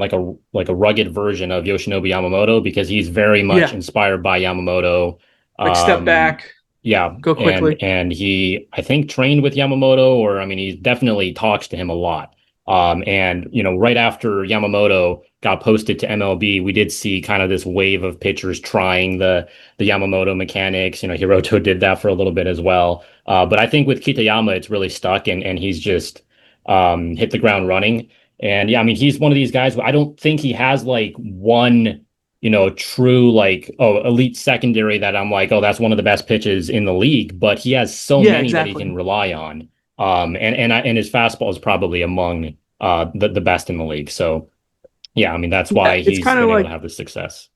rugged version of Yoshinobu Yamamoto, because he's very much Yeah, inspired by Yamamoto. like step Um, back, yeah, go and quickly. and he, I think, trained with Yamamoto, or I mean, he definitely talks to him a lot. And right after Yamamoto got posted to MLB, we did see kind of this wave of pitchers trying the Yamamoto mechanics. Hiroto did that for a little bit as well. But I think with Kitayama, it's really stuck, and he's just hit the ground running. And yeah, I mean, he's one of these guys. I don't think he has like one true like elite secondary that I'm like, oh, that's one of the best pitches in the league, but he has so Yeah, many that he can exactly. rely on. And his fastball is probably among the best in the league. So yeah, I mean that's Yeah, why it's he's kind of been able to like have this success.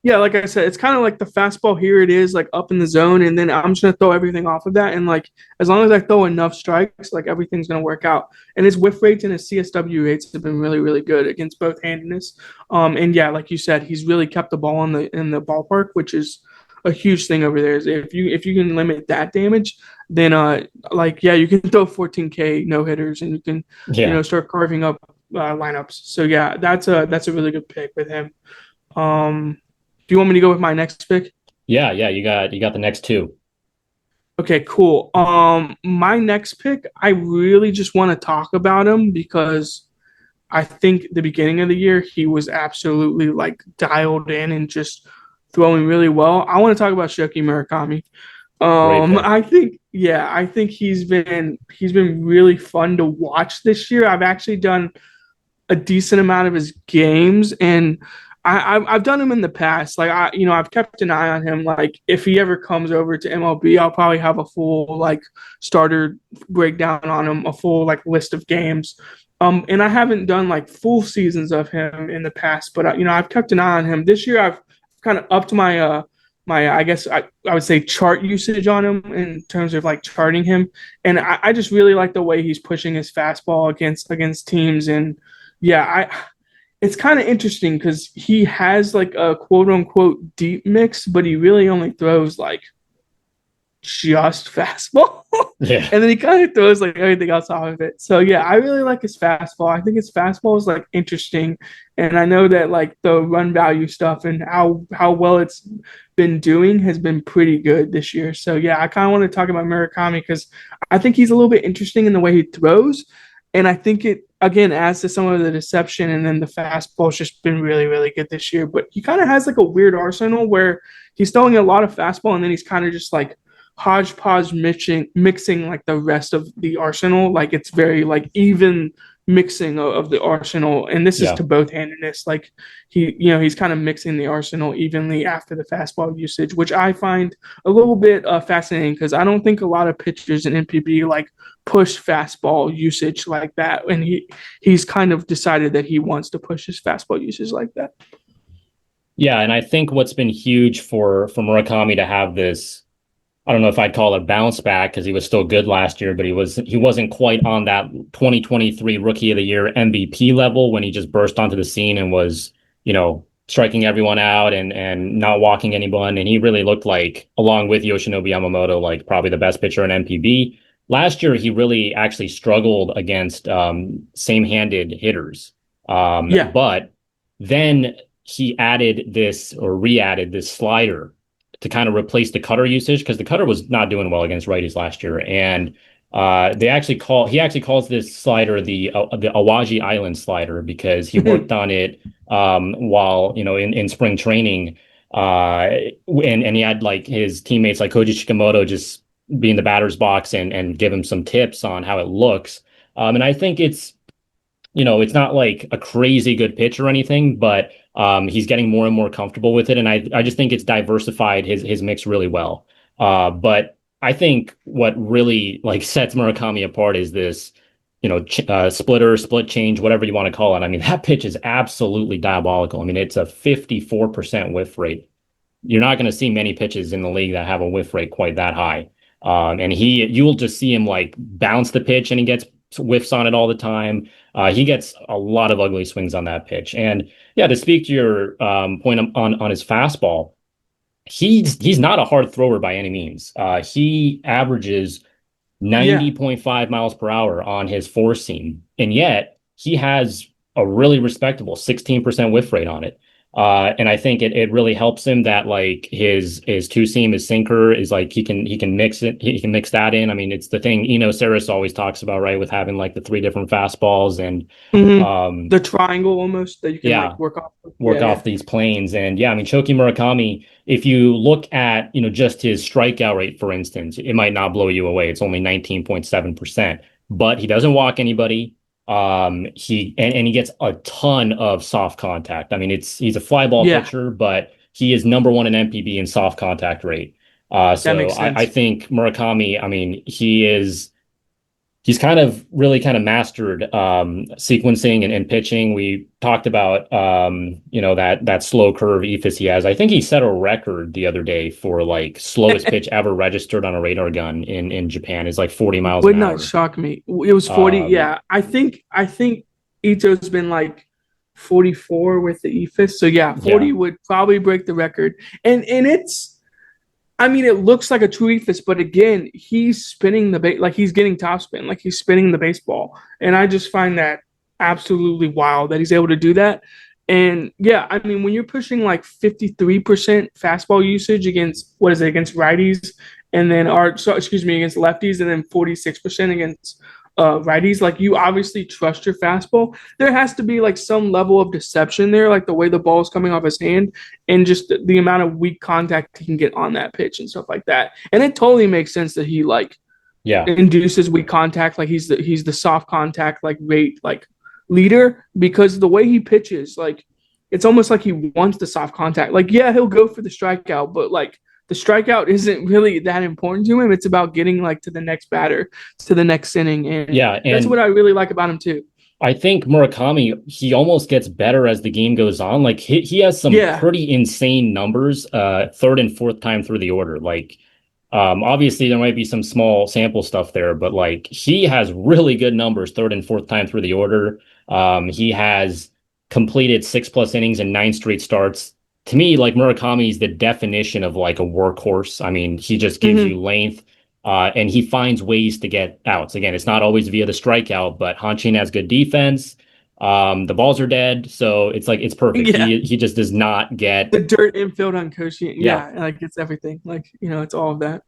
yeah, like I said, it's kind of like the fastball. Here it is, like up in the zone, and then I'm just gonna throw everything off of that. And like as long as I throw enough strikes, like everything's gonna work out. And his whiff rates and his CSW rates have been really, really good against both handedness. And yeah, like you said, he's really kept the ball in the ballpark, which is a huge thing over there. Is if you can limit that damage, then like yeah, you can throw 14K no hitters, and you can Yeah. start carving up lineups. So yeah, that's a really good pick with him. Um, do you want me to go with my next pick? Yeah, yeah, you got the next two. Okay, cool. My next pick, I really just want to talk about him because I think the beginning of the year he was absolutely like dialed in and just throwing really well. I want to talk about Shoki Murakami. Great pick. I think he's been really fun to watch this year. I've actually done a decent amount of his games, and I've done him in the past. Like I've kept an eye on him. Like if he ever comes over to MLB, I'll probably have a full like starter breakdown on him, a full like list of games. And I haven't done like full seasons of him in the past, but I've kept an eye on him. This year I've kind of upped my I guess I would say chart usage on him in terms of like charting him, and I just really like the way he's pushing his fastball against teams. And yeah, it's kind of interesting because he has like a quote unquote deep mix, but he really only throws like just fastball. Yeah. And then he kind of throws like everything else off of it. So yeah, I really like his fastball. I think his fastball is like interesting. And I know that like the run value stuff and how well it's been doing has been pretty good this year. So yeah, I kind of want to talk about Murakami because I think he's a little bit interesting in the way he throws. And I think it again adds to some of the deception, and then the fastball's just been really, really good this year. But he kind of has like a weird arsenal where he's throwing a lot of fastball and then he's kind of just like hodgepodge mixing like the rest of the arsenal. Like it's very like even mixing of the arsenal. And this is Yeah. to both handedness. Like he's kind of mixing the arsenal evenly after the fastball usage, which I find a little bit fascinating because I don't think a lot of pitchers in NPB like push fastball usage like that. And he's kind of decided that he wants to push his fastball usage like that. Yeah, and I think what's been huge for Murakami to have this, I don't know if I'd call it bounce back because he was still good last year, but he wasn't quite on that 2023 Rookie of the Year MVP level when he just burst onto the scene and was, striking everyone out and not walking anyone. And he really looked like, along with Yoshinobu Yamamoto, like probably the best pitcher in NPB. Last year, he really actually struggled against same-handed hitters. Yeah. But then he added this or re-added this slider to kind of replace the cutter usage because the cutter was not doing well against righties last year. And he actually calls this slider the Awaji Island slider because he worked on it while in spring training. And he had like his teammates like Koji Shikamoto just be in the batter's box and give him some tips on how it looks. And I think it's not like a crazy good pitch or anything, but he's getting more and more comfortable with it. And I just think it's diversified his mix really well. But I think what really like sets Murakami apart is this, splitter, split change, whatever you want to call it. I mean, that pitch is absolutely diabolical. I mean, it's a 54% whiff rate. You're not going to see many pitches in the league that have a whiff rate quite that high. And you'll just see him like bounce the pitch and he gets whiffs on it all the time. He gets a lot of ugly swings on that pitch. And yeah, to speak to your point on his fastball, he's not a hard thrower by any means. He averages Yeah. 90.5 miles per hour on his four seam, and yet he has a really respectable 16% whiff rate on it. And I think it really helps him that like his two seam, his sinker is like he can mix it, he can mix that in. I mean, it's the thing Eno Saris always talks about, right? With having like the three different fastballs and Mm-hmm. um The triangle almost that you can yeah, like work off of. work Yeah, off yeah. these planes. And yeah, I mean, Shoki Murakami, if you look at, just his strikeout rate, for instance, it might not blow you away. It's only 19.7%, but he doesn't walk anybody. He gets a ton of soft contact. I mean, he's a fly ball Yeah, pitcher, but he is number one in NPB in soft contact rate. that So makes I sense. think Murakami, I mean, he's kind of really kind of mastered sequencing and pitching. We talked about that slow curve ephus he has. I think he set a record the other day for like slowest pitch ever registered on a radar gun in Japan is like 40 miles an Would not hour. shock me. It was 40. Um, Yeah, I think Ito's been like 44 with the ephus. So yeah, yeah, 40 would probably break the record. And it's, I mean, it looks like a true ephus, but again, he's spinning the base, like he's getting topspin, like he's spinning the baseball. And I just find that absolutely wild that he's able to do that. And yeah, I mean, when you're pushing like 53% fastball usage against, what is it, against righties, and then, or so, excuse me, against lefties, and then 46% against righties, like you obviously trust your fastball. There has to be like some level of deception there, like the way the ball is coming off his hand and just the amount of weak contact he can get on that pitch and stuff like that. And it totally makes sense that he like yeah, induces weak contact, like he's the soft contact like rate like leader, because the way he pitches, like it's almost like he wants the soft contact. Like yeah, he'll go for the strikeout, but like the strikeout isn't really that important to him. It's about getting like to the next batter, to the next inning, and yeah. that's what And I really like about him too. I think Murakami, he almost gets better as the game goes on. Like he has some Yeah. pretty insane numbers, third and fourth time through the order. Like, obviously there might be some small sample stuff there, but like he has really good numbers third and fourth time through the order. He has completed 6+ innings and 9 straight starts. To me, like Murakami is the definition of like a workhorse. I mean, he just gives Mm-hmm. you length. And he finds ways to get outs. Again, it's not always via the strikeout, but Hanchin has good defense. The balls are dead, so it's like it's perfect. Yeah. He just does not get. The dirt infield on coaching. Yeah, Yeah, like it's everything. Like, it's all of that.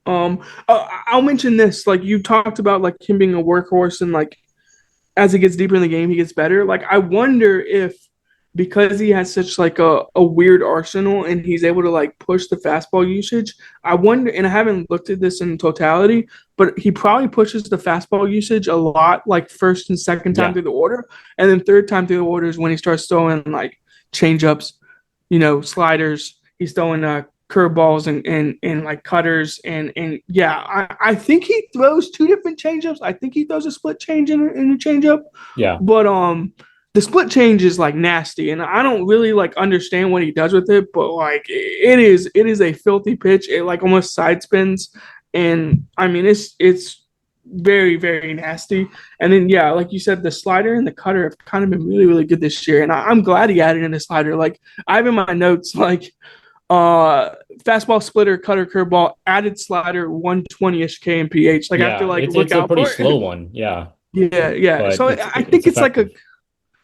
I'll mention this. Like you talked about like him being a workhorse, and like as he gets deeper in the game, he gets better. Like I wonder if, because he has such like a weird arsenal and he's able to like push the fastball usage, I wonder, and I haven't looked at this in totality, but he probably pushes the fastball usage a lot, like first and second time yeah, through the order, and then third time through the order is when he starts throwing like changeups, sliders. He's throwing curveballs and like cutters, and yeah, I think he throws two different changeups. I think he throws a split change in a changeup, yeah, but the split change is like nasty, and I don't really like understand what he does with it. But like it is a filthy pitch. It like almost side spins, and I mean it's very very nasty. And then yeah, like you said, the slider and the cutter have kind of been really really good this year, and I'm glad he added in the slider. Like I have in my notes like fastball, splitter, cutter, curveball, added slider, 120ish kmph. Like I have to yeah. like It's look a out pretty for slow it. one. Yeah, Yeah, yeah. but So I think it's it's like a effective.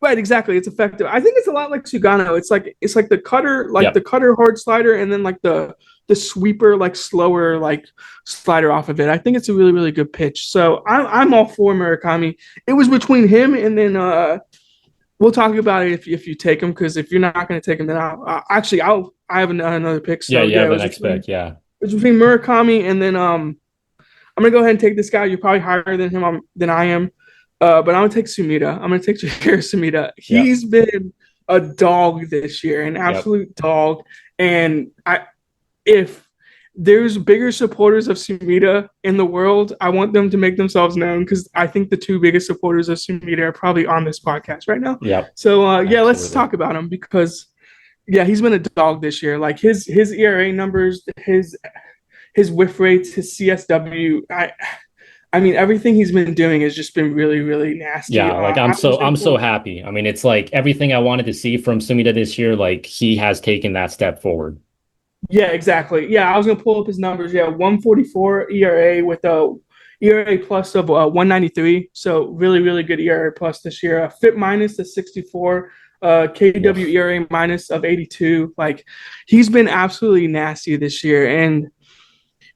right, exactly. It's effective. I think it's a lot like Sugano. It's like the cutter, like the Yep. cutter hard slider, and then like the sweeper, like slower, like slider off of it. I think it's a really really good pitch. So I'm all for Murakami. It was between him and then we'll talk about it if you take him, because if you're not going to take him, then I have another pick. Yeah, So you yeah, have the next pick. Yeah, it was between Murakami and then I'm gonna go ahead and take this guy. You're probably higher than him than I am, but I'm gonna take Sumida. I'm gonna take Chihiro Sumida. yep, He's been a dog this year, an yep. absolute dog. And if there's bigger supporters of Sumida in the world, I want them to make themselves known, because I think the two biggest supporters of Sumida are probably on this podcast right now. Yep, So yeah, let's absolutely. talk about him, because yeah, he's been a dog this year. Like his ERA numbers, his whiff rates, his CSW. I mean, everything he's been doing has just been really, really nasty. Yeah, like I was I'm so able, happy. I mean, it's like everything I wanted to see from Sumida this year, like he has taken that step forward. yeah, exactly. Yeah, I was gonna pull up his numbers. Yeah, 144 ERA with a ERA plus of 193. So really, really good ERA plus this year. FIP minus to 64. KW Woof. ERA minus of 82. Like he's been absolutely nasty this year, and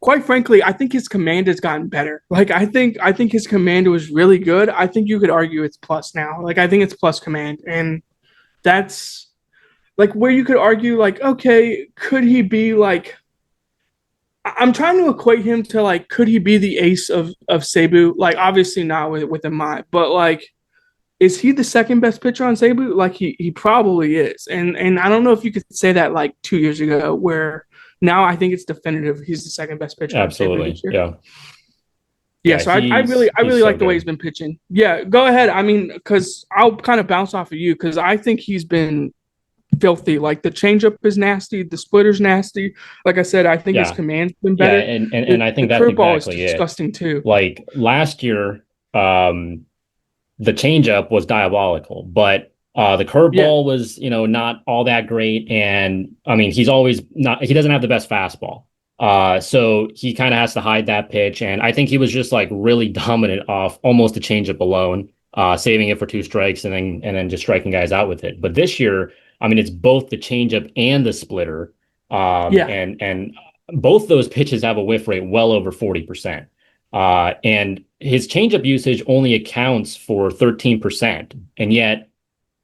quite frankly, I think his command has gotten better. Like I think his command was really good. I think you could argue it's plus now. Like I think it's plus command, and that's like where you could argue like, okay, could he be like, I'm trying to equate him to like, could he be the ace of Cebu? Like obviously not with Imai, but like is he the second best pitcher on Seibu? Like he probably is. And I don't know if you could say that like 2 years ago, where now I think it's definitive he's the second best pitcher on Seibu Absolutely. this year. Yeah. Yeah, Yeah, so I really I he's really so like the way he's good. been pitching. Yeah, go ahead. I mean, because I'll kind of bounce off of you because I think he's been filthy. Like the changeup is nasty, the splitter's nasty. Like I said, I think his Yeah. command's been Yeah, better. and The I think that's curveball is exactly it. disgusting too. Like last year, the changeup was diabolical, but the Yeah, curveball was, not all that great. And I mean, he doesn't have the best fastball. So he kind of has to hide that pitch. And I think he was just like really dominant off almost a changeup alone, saving it for two strikes and then just striking guys out with it. But this year, I mean, it's both the changeup and the splitter. yeah. And both those pitches have a whiff rate well over 40%. And his changeup usage only accounts for 13%, and yet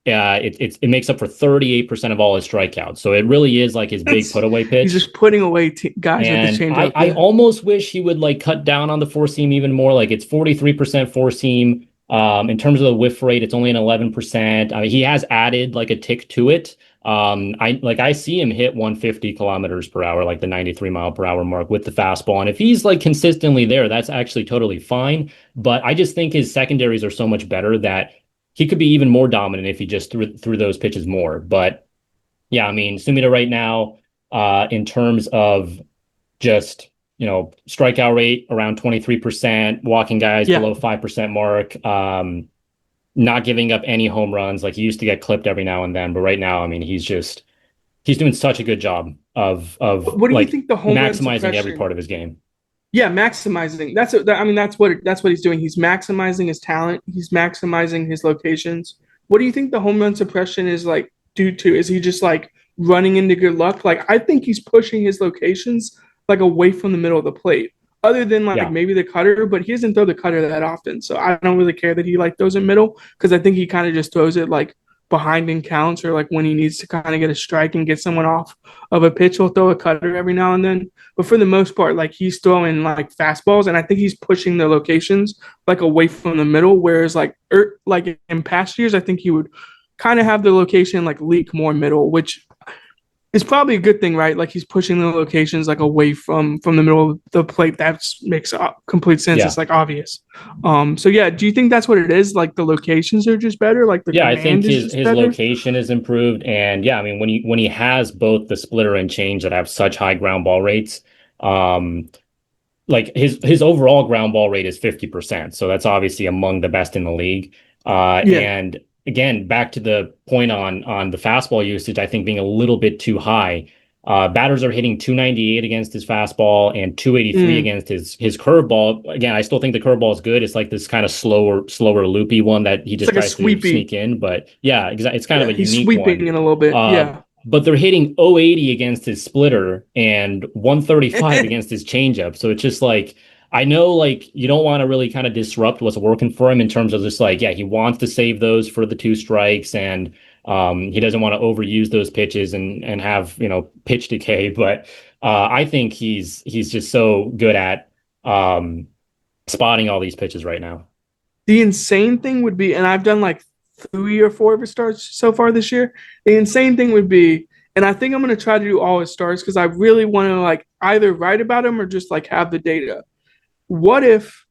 it makes up for 38% of all his strikeouts. So it really is like his big That's putaway he's pitch. just putting away guys with his And I, changeup. I Yeah, almost wish he would like cut down on the four seam even more. Like it's 43% four seam. In terms of the whiff rate, it's only an 11%. I mean, he has added like a tick to it. I see him hit 150 kilometers per hour, like the 93 mile per hour mark with the fastball. And if he's like consistently there, that's actually totally fine. But I just think his secondaries are so much better that he could be even more dominant if he just threw those pitches more. But yeah, I mean, Sumida right now, in terms of just strikeout rate around 23%, walking guys yeah. below 5% mark, not giving up any home runs. Like he used to get clipped every now and then, but right now, I mean, he's doing such a good job of What do you like think the home run maximizing every suppression? part of his game. Yeah, maximizing. I mean, that's what he's doing. He's maximizing his talent. He's maximizing his locations. What do you think the home run suppression is like due to? Is he just like running into good luck? Like I think he's pushing his locations like away from the middle of the plate. Other than like Yeah. maybe the cutter, but he doesn't throw the cutter that often. So I don't really care that he like throws it middle because I think he kind of just throws it like behind in counts or like when he needs to kind of get a strike and get someone off of a pitch, he'll throw a cutter every now and then. But for the most part, like he's throwing like fastballs, and I think he's pushing the locations like away from the middle. Whereas like in past years, I think he would kind of have the location like leak more middle, which is probably a good thing, right? Like he's pushing the locations like away from the middle of the plate. That makes complete sense. Yeah. It's like obvious. So yeah, do you think that's what it is? Like the locations are just better, like the Yeah, I think command is his just his better. location is improved, and yeah, I mean when he has both the splitter and change that have such high ground ball rates, um, like his overall ground ball rate is 50%, so that's obviously among the best in the league. Yeah. And again, back to the point on the fastball usage, I think being a little bit too high. Batters are hitting 298 against his fastball and 283 Mm. against his curveball. Again, I still think the curveball is good. It's like this kind of slower, loopy one that he It's just like a tries to sweepy. sneak in. But yeah, exactly. It's kind of Yeah, a he's unique sweeping one. in a little bit. Uh, Yeah. but they're hitting 080 against his splitter and 135 against his changeup. So it's just like I know like you don't want to really kind of disrupt what's working for him in terms of just like, yeah, he wants to save those for the two strikes and he doesn't want to overuse those pitches and have, pitch decay. But I think he's just so good at um, spotting all these pitches right now. The insane thing would be, and I've done like 3 or 4 of his starts so far this year. The insane thing would be, and I think I'm gonna try to do all his starts because I really want to like either write about him or just like have the data. What if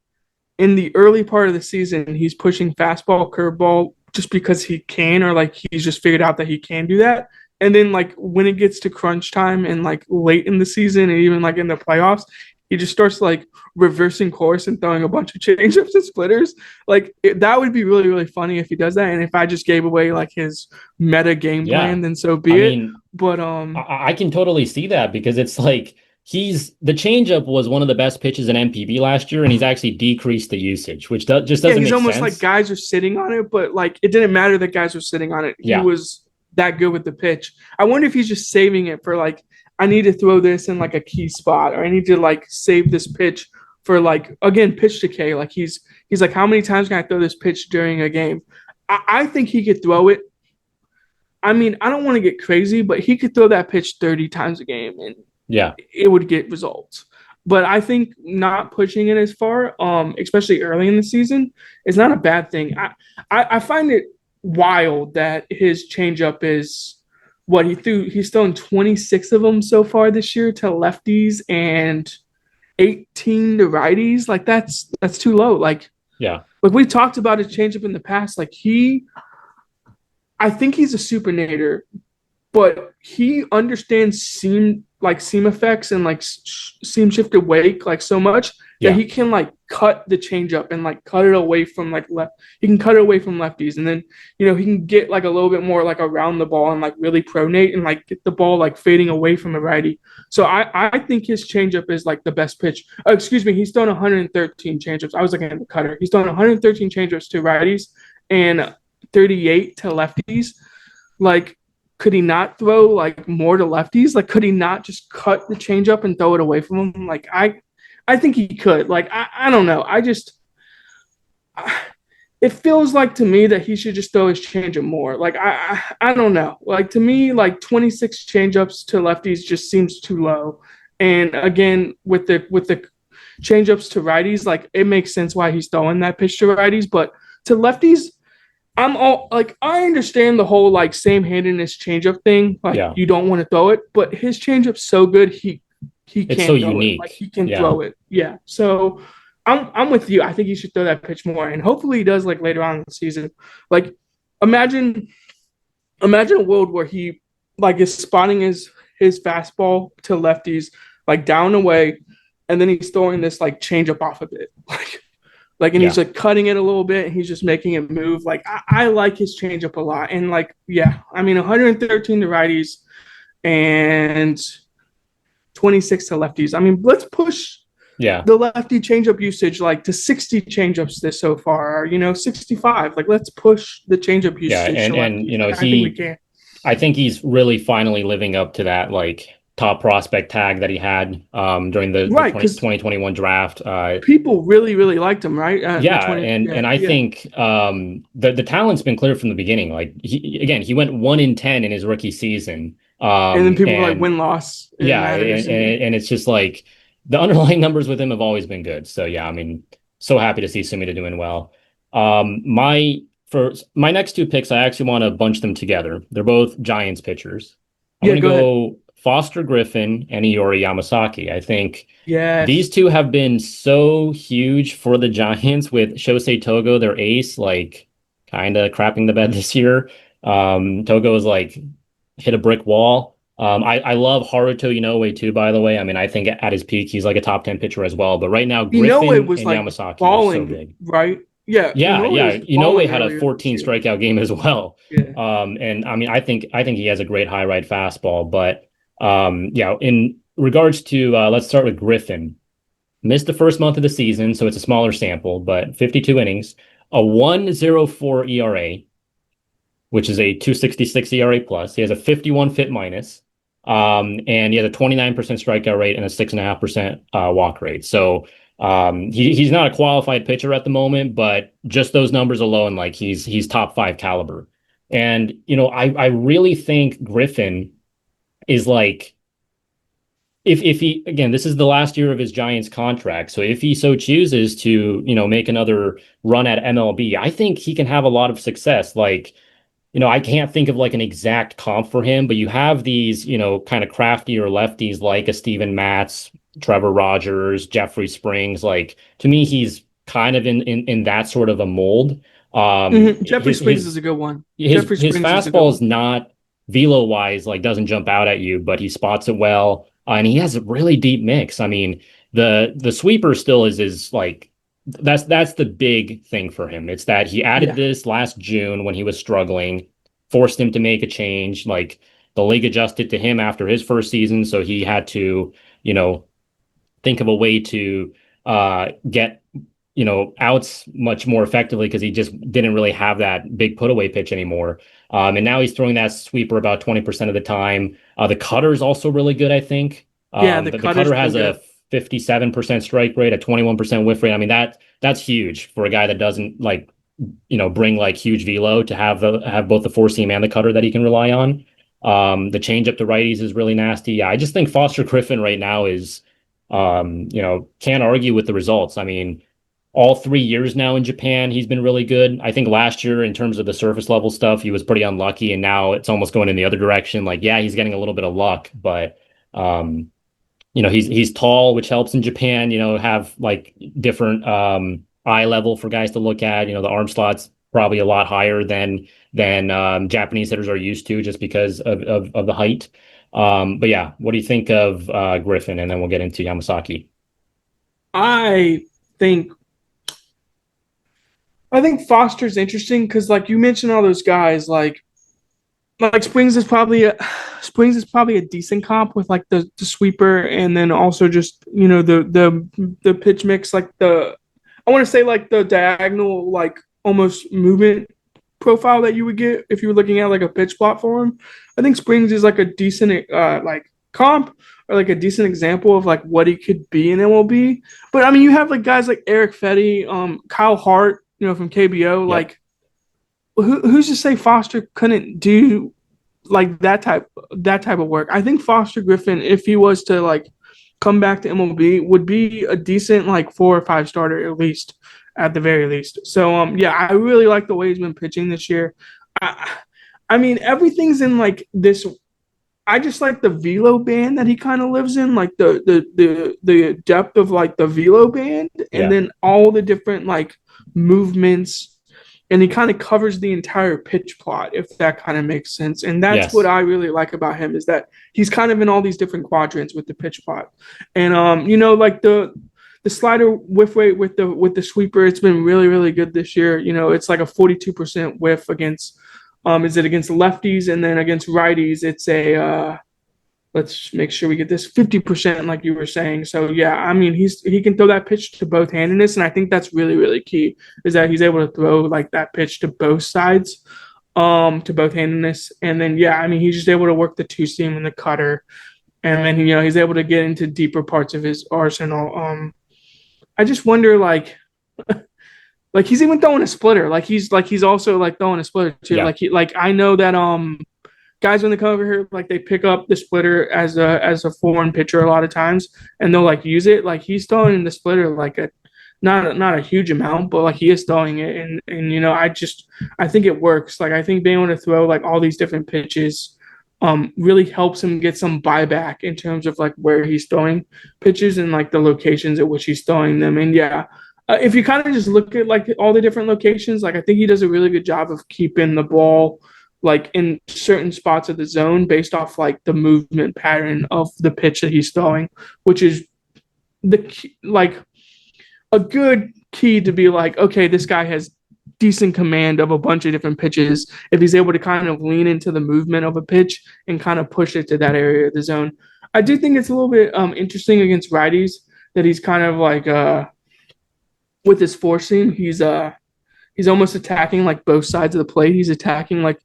in the early part of the season he's pushing fastball, curveball just because he can, or like he's just figured out that he can do that. And then like when it gets to crunch time and like late in the season and even like in the playoffs, he just starts like reversing course and throwing a bunch of changeups and splitters. That would be really, really funny if he does that. And if I just gave away like his meta game Yeah. plan, then so I be it. mean, But I can totally see that because it's like the changeup was one of the best pitches in NPB last year, and he's actually decreased the usage, which just yeah, doesn't he's make almost like sense. guys are sitting on it, but like it didn't matter that guys were sitting on it. He Yeah, was that good with the pitch. I wonder if he's just saving it for like I need to throw this in like a key spot, or I need to like save this pitch for like again pitch decay. Like he's like, how many times can I throw this pitch during a game? I think he could throw it. I mean, I don't want to get crazy, but he could throw that pitch 30 times a game and yeah, it would get results. but I think not pushing it as far, especially early in the season, is not a bad thing. I find it wild that his changeup is what he threw. He's thrown 26 of them so far this year to lefties and 18 to righties. Like that's too low. Yeah. Like we talked about his changeup in the past. I think he's a supernator, but he understands seam effects and seam shifted wake like so much that Yeah. he can like cut the changeup and like cut it away from like left. He can cut it away from lefties, and then he can get like a little bit more like around the ball and like really pronate and like get the ball like fading away from the righty. So I think his changeup is like the best pitch. Excuse me, he's thrown 113 changeups. I was looking at the cutter. He's thrown 113 changeups to righties and 38 to lefties. Like, could he not throw like more to lefties? Like, could he not just cut the changeup and throw it away from him? Like, I think he could. Like, I don't know. It feels like to me that he should just throw his changeup more. Like, I don't know. Like to me, like 26 changeups to lefties just seems too low. And again, with the changeups to righties, like it makes sense why he's throwing that pitch to righties, but to lefties, I'm all like, I understand the whole like same handedness changeup thing. Like Yeah. you don't want to throw it, but his changeup's so good he It's can't so throw it. unique. Like he can Yeah. throw it. Yeah. So I'm with you. I think he should throw that pitch more, and hopefully he does like later on in the season. Like imagine imagine a world where he like is spotting his fastball to lefties like down away, and then he's throwing this like changeup off of it. Like, and Yeah. he's like cutting it a little bit, and he's just making it move. Like, I like his changeup a lot. And like, yeah, I mean, 113 to righties and 26 to lefties. I mean, let's push Yeah. the lefty changeup usage like to 60 changeups this so far, 65. Like, let's push the changeup Yeah. usage to And lefties. Like, I think we can. I think he's really finally living up to that like top prospect tag that he had during the Right, because 2021 draft. people really, really liked him, right? Yeah, 20, and I yeah. think the talent's been clear from the beginning. Like he went 1 in 10 in his rookie season. And then people were like And win loss. It yeah, matters. and it's just like the underlying numbers with him have always been good. So yeah, I mean, so happy to see Sumida doing well. My for my next two picks, I actually want to bunch them together. They're both Giants pitchers. I'm Yeah, gonna go ahead. go Foster Griffin and Iori Yamasaki. I think these Yes. two have been so huge for the Giants with Shosei Togo, their ace, like kind of crapping the bed this year. Togo is like hit a brick wall. I love Haruto Inoue too, by the way. I mean, I think at his peak, he's like a top 10 pitcher as well. But right now, It Griffin was and like Yamasaki are so balling, big. right? Yeah, Yeah, Was yeah. Inoue balling had a earlier this 14 year. strikeout game as well. Yeah. And I mean, I think he has a great high right fastball. But yeah, in regards to let's start with Griffin. Missed the first month of the season, so it's a smaller sample, but 52 innings, a 1.04 ERA, which is a 2.66 ERA plus. He has a 51 fit minus, and he has a 29% strikeout rate and a 6.5% walk rate. So he's not a qualified pitcher at the moment, but just those numbers alone, like he's top five caliber. And I really think Griffin is like if he again, this is the last year of his Giants contract. So if he so chooses to, make another run at MLB, I think he can have a lot of success. Like, I can't think of like an exact comp for him, but you have these, kind of craftier lefties like a Steven Matz, Trevor Rogers, Jeffrey Springs. Like to me, he's kind of in that sort of a mold. Jeffrey His Springs his is a good one. his Jeffrey his Springs is a good fastball is one. not velo wise, like doesn't jump out at you, but he spots it well, and he has a really deep mix. I mean, the sweeper still is like that's the big thing for him. It's that he added Yeah. this last June when he was struggling, forced him to make a change. Like the league adjusted to him after his first season, so he had to, you know, think of a way to get outs much more effectively because he just didn't really have that big put away pitch anymore. And now he's throwing that sweeper about 20% of the time. The cutter is also really good, I think. Yeah, the The cutter's cutter been has a good. 57% strike rate, a 21% whiff rate. I mean, that's huge for a guy that doesn't like, bring like huge velo to have both the four seam and the cutter that he can rely on. The changeup to righties is really nasty. Yeah, I just think Foster Griffin right now is Can't argue with the results. I mean, all 3 years now in Japan, he's been really good. I think last year, in terms of the surface level stuff, he was pretty unlucky, and now it's almost going in the other direction. Like, yeah, he's getting a little bit of luck, but um, he's tall, which helps in Japan. Have like different eye level for guys to look at. The arm slots probably a lot higher than Japanese hitters are used to, just because of the height. But yeah, what do you think of Griffin? And then we'll get into Yamasaki. I think I think Foster's interesting because, like you mentioned, all those guys like Springs is probably a decent comp with like the sweeper, and then also just the pitch mix, like the I want to say like the diagonal, like almost movement profile that you would get if you were looking at like a pitch plot for him. I think Springs is like a decent like comp, or like a decent example of like what he could be in MLB. But I mean, you have like guys like Eric Fetty, Kyle Hart, from KBO. Yep. Like, who's to say Foster couldn't do like that type of work? I think Foster Griffin, if he was to like come back to MLB, would be a decent like 4 or 5 starter at least, at the very least. So yeah, I really like the way he's been pitching this year. I, I mean, everything's in like this. I just like the velo band that he kind of lives in, like the depth of like the velo band, and Yeah. then all the different like movements, and he kind of covers the entire pitch plot, if that kind of makes sense. And that's what Yes. I really like about him, is that he's kind of in all these different quadrants with the pitch plot. And like the slider whiff rate with the sweeper, it's been really really good this year. It's like a 42% whiff against is it against lefties, and then against righties it's a let's make sure we get this 50%, like you were saying. So yeah, I mean, he can throw that pitch to both handedness, and I think that's really really key, is that he's able to throw like that pitch to both sides, to both handedness. And then yeah, I mean, he's just able to work the two seam and the cutter, and then he's able to get into deeper parts of his arsenal. I just wonder, like he's even throwing a splitter. Like he's also like throwing a splitter too. Yeah. Like I know that guys when they come over here, like they pick up the splitter as a foreign pitcher a lot of times, and they'll like use it. Like he's throwing the splitter like a not a huge amount, but like he is throwing it, and I think it works. Like I think being able to throw like all these different pitches really helps him get some buyback in terms of like where he's throwing pitches and like the locations at which he's throwing them. And yeah, if you kind of just look at like all the different locations, like I think he does a really good job of keeping the ball like in certain spots of the zone based off like the movement pattern of the pitch that he's throwing, which is like a good key to be like, okay, this guy has decent command of a bunch of different pitches if he's able to kind of lean into the movement of a pitch and kind of push it to that area of the zone. I do think it's a little bit interesting against righties that he's kind of like with his four seam, he's almost attacking like both sides of the plate. He's attacking like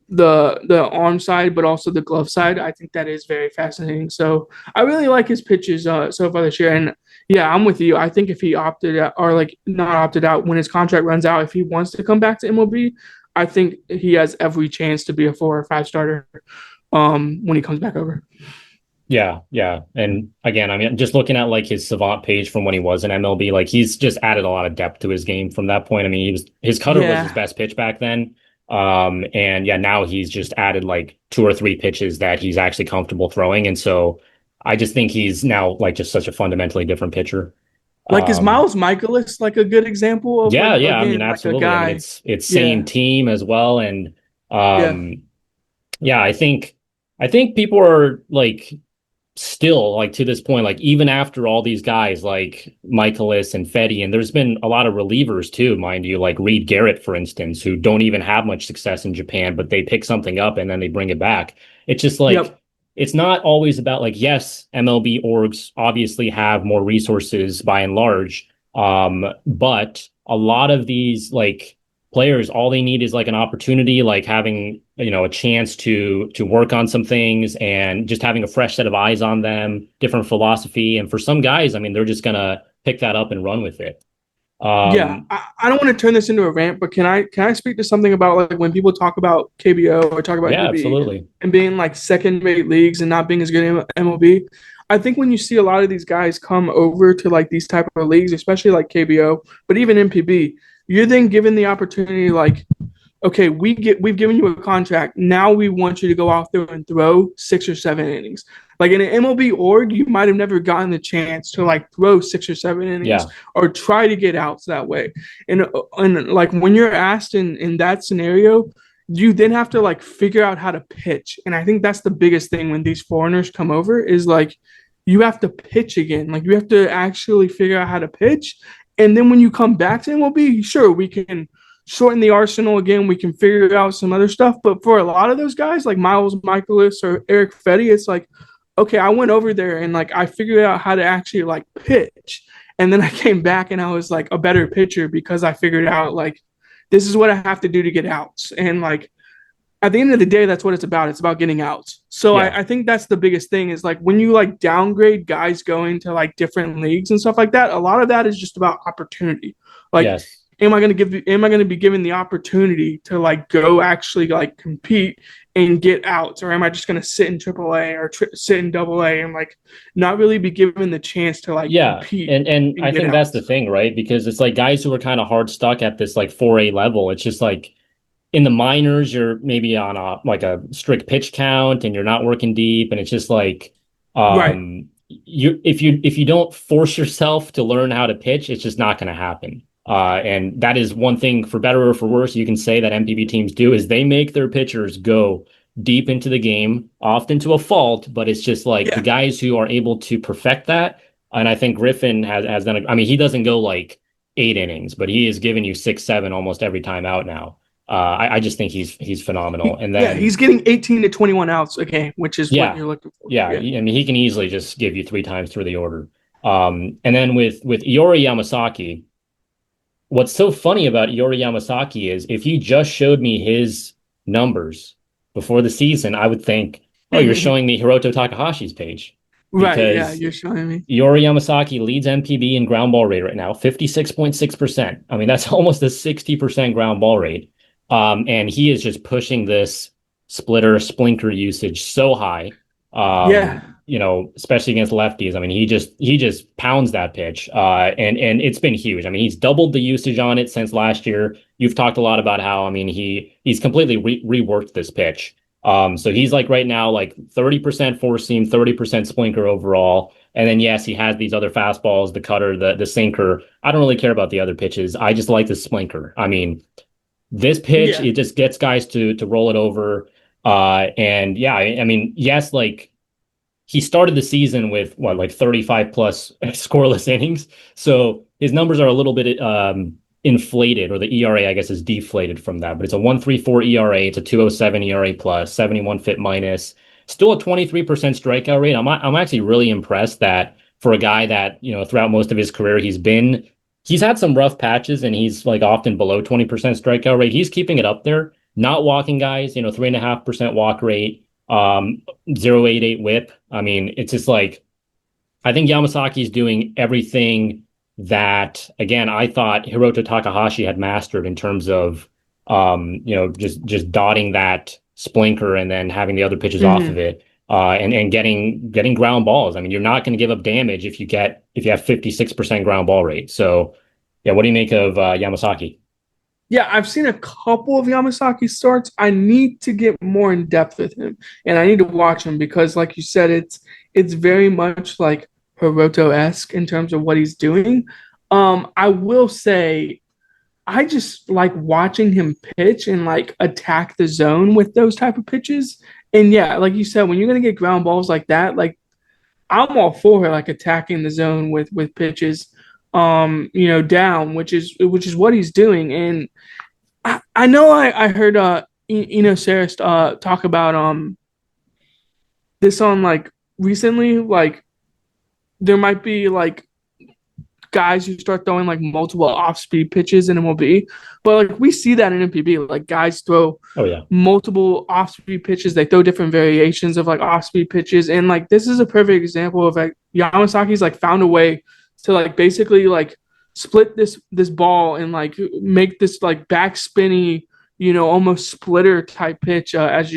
the arm side, but also the glove side. I think that is very fascinating. So I really like his pitches so far this year. And yeah, I'm with you. I think if he opted out, or like not opted out, when his contract runs out, if he wants to come back to MLB, I think he has every chance to be a 4 or 5 starter when he comes back over. Yeah, yeah. And again, I mean, just looking at like his Savant page from when he was in MLB, like he's just added a lot of depth to his game from that point. I mean, his cutter was his Yeah. best pitch back then. And yeah, now he's just added like 2 or 3 pitches that he's actually comfortable throwing. And so I just think he's now like just such a fundamentally different pitcher. Like, is Um, Miles Michaelis like a good example of like, yeah, yeah. I mean, again, like a absolutely. I mean, guy? it's same Yeah. team as well. And Yeah. yeah, I think people are like still like to this point, like even after all these guys like Michaelis and Fetty, and there's been a lot of relievers too, mind you, like Reed Garrett, for instance, who don't even have much success in Japan, but they pick something up and then they bring it back. It's just like Yep. it's not always about like, yes, MLB orgs obviously have more resources by and large, but a lot of these like players, all they need is like an opportunity, like having a chance to work on some things and just having a fresh set of eyes on them, different philosophy. And for some guys, I mean, they're just gonna pick that up and run with it. Yeah, um I don't want to turn this into a rant, but can I speak to something about like when people talk about KBO or talk about yeah, NPB absolutely. and being like second rate leagues and not being as good in MLB? I think when you see a lot of these guys come over to like these type of leagues, especially like KBO, but even NPB, you're then given the opportunity like, okay, we've given you a contract. Now we want you to go out there and throw 6 or 7 innings. Like in an MLB org, you might have never gotten the chance to like throw 6 or 7 innings Yeah. or try to get outs that way. And like when you're asked in that scenario, you then have to like figure out how to pitch. And I think that's the biggest thing when these foreigners come over is like you have to pitch again. Like you have to actually figure out how to pitch. And then when you come back to MLB, sure, we can shorten the arsenal again. We can figure out some other stuff. But for a lot of those guys, like Miles Michaelis or Eric Fetty, it's like, okay, I went over there and like I figured out how to actually like pitch. And then I came back and I was like a better pitcher because I figured out like this is what I have to do to get outs. And like at the end of the day, that's what it's about. It's about getting outs. So Yeah. I think that's the biggest thing is like when you like downgrade guys going to like different leagues and stuff like that, a lot of that is just about opportunity. Like Yes. am I going to be given the opportunity to like go actually like compete and get outs, or am I just going to sit in AAA or sit in AA and like not really be given the chance to like Yeah. compete And and I get think that's the outs? thing, right? Because it's like guys who are kind of hard stuck at this like 4A level. It's just like in the minors, you're maybe on a strict pitch count and you're not working deep. And it's just like Right. if you don't force yourself to learn how to pitch, it's just not going to happen. And that is one thing, for better or for worse, you can say that MPB teams do is they make their pitchers go deep into the game, often to a fault, but it's just like the Yeah. guys who are able to perfect that. And I think Griffin has done it. I mean, he doesn't go like 8 innings, but he is giving you 6, 7 almost every time out now. I just think he's phenomenal. And Yeah, then he's getting 18 to 21 outs a game, which is what yeah, you're looking for. yeah, Yeah. I mean he can easily just give you 3 times through the order. And then with Iori Yamasaki, what's so funny about Iori Yamasaki is if you just showed me his numbers before the season, I would think, oh, you're showing me Hiroto Takahashi's page Right. Yeah, because you're showing me. Iori Yamasaki leads MPB in ground ball rate right now, 56.6%. I mean, that's almost a 60% ground ball rate. And he is just pushing this splitter splinter usage so high. Yeah. Especially against lefties. I mean, he just pounds that pitch. And it's been huge. I mean, he's doubled the usage on it since last year. You've talked a lot about how, I mean, he's completely reworked this pitch. So he's like right now, like 30% four seam, 30% splinter overall. And then, yes, he has these other fastballs, the cutter, the sinker. I don't really care about the other pitches. I just like the splinter. I mean, this pitch, Yeah. it just gets guys to roll it over. And yeah, I mean, yes, like he started the season with what, like 35 plus scoreless innings. So his numbers are a little bit inflated, or the ERA, I guess, is deflated from that. But it's a 1.34 ERA, it's a 2.07 ERA plus, 71 FIP minus, still a 23% strikeout rate. I'm actually really impressed that for a guy that, throughout most of his career, he's had some rough patches and he's like often below 20% strikeout rate. He's keeping it up there, not walking guys, 3.5% walk rate, 0.88 whip. I mean, it's just like, I think Yamasaki's doing everything that, again, I thought Hiroto Takahashi had mastered in terms of, just dotting that splinker and then having the other pitches off of Hmm. it, and getting ground balls. I mean, you're not going to give up damage if you have 56% ground ball rate. So, yeah, what do you make of Yamasaki? Yeah, I've seen a couple of Yamasaki starts. I need to get more in depth with him, and I need to watch him because, like you said, it's very much like Hiroto-esque in terms of what he's doing. I will say I just like watching him pitch and like attack the zone with those type of pitches. And yeah, like you said, when you're gonna get ground balls like that, like I'm all for like attacking the zone with pitches, down, which is what he's doing. And I know I heard Saris talk about this on like recently, like there might be like guys who start throwing like multiple off speed pitches in MLB, but like we see that in NPB, like guys throw Oh yeah. multiple off speed pitches, they throw different variations of like off speed pitches, and like this is a perfect example of like Yamasaki's like found a way to like basically like split this ball and like make this like back spinny, almost splitter type pitch, as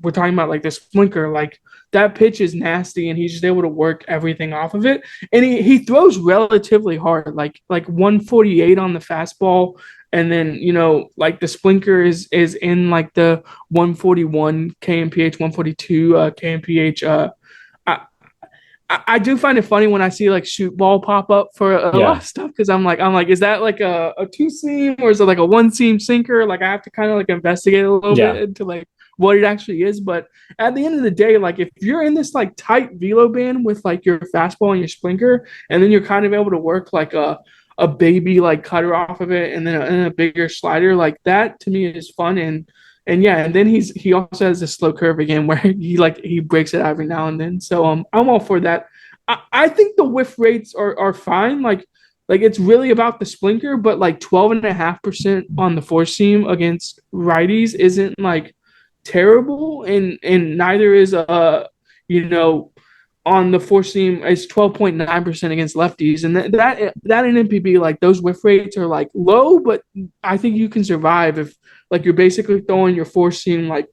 we're talking about like this flinker, like that pitch is nasty, and he's just able to work everything off of it. And he throws relatively hard, like 148 on the fastball, and then like the splinter is in like the 141 kmph, 142 kmph. I do find it funny when I see like shoot ball pop up for a lot Yeah. of stuff, because I'm like, is that like a two seam, or is it like a one seam sinker? Like I have to kind of like investigate a little bit Yeah. into like what it actually is. But at the end of the day, like if you're in this like tight velo band with like your fastball and your splinter, and then you're kind of able to work like a baby like cutter off of it, and then a bigger slider, like that to me is fun. And yeah, and then he also has this slow curve again where he breaks it every now and then. So I'm all for that. I think the whiff rates are fine. Like it's really about the splinter, but like 12.5% on the four seam against righties isn't like terrible, and neither is you know on the four seam is 12.9% against lefties, and that in NPB, like those whiff rates are like low, but I think you can survive if like you're basically throwing your four seam like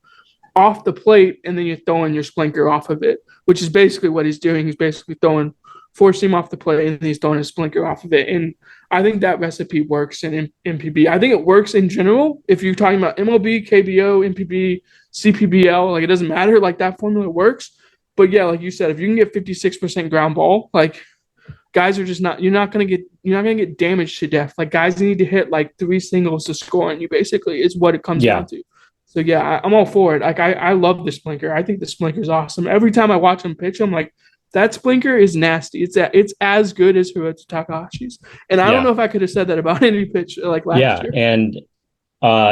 off the plate, and then you're throwing your splinter off of it, which is basically what he's doing. He's basically throwing four seam off the plate, and he's throwing a splinter off of it. And I think that recipe works in NPB. I think it works in general. If you're talking about MLB, KBO, NPB, CPBL, like it doesn't matter. Like that formula works. But yeah, like you said, if you can get 56% ground ball, like guys are just not you're not gonna get damaged to death. Like guys need to hit like three singles to score on you, basically, is what it comes Yeah. down to. So yeah, I'm all for it. Like I love the splinter. I think the splinter is awesome. Every time I watch him pitch, I'm like, that splinter is nasty. It's as good as Hiroto Takahashi's. And I don't Yeah. know if I could have said that about any pitch like last Yeah. year. And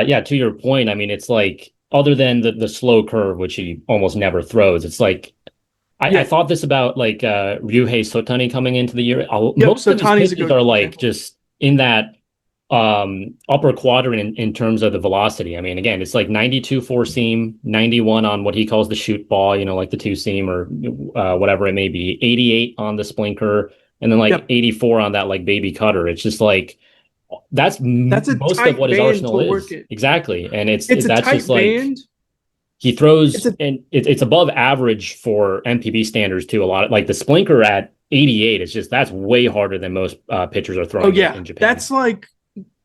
yeah, to your point, I mean, it's like other than the slow curve, which he almost never throws, it's like I Yeah. thought this about like Ryuhei Sotani coming into the year. Yep. Most So of his Tani's a pitches good are like example. just in that upper quadrant in terms of the velocity. I mean, again, it's like 92 four seam, 91 on what he calls the shoot ball, like the two seam or whatever it may be, 88 on the splinter, and then like Yep. 84 on that like baby cutter. It's just like that's That's a most of tight what his band to arsenal work is. it. Exactly. And It's a that's just tight like band. he It's throws, a and it's above average for MPB standards too. A lot like the splinter at 88 is just that's way harder than most pitchers are oh throwing it yeah. in Japan.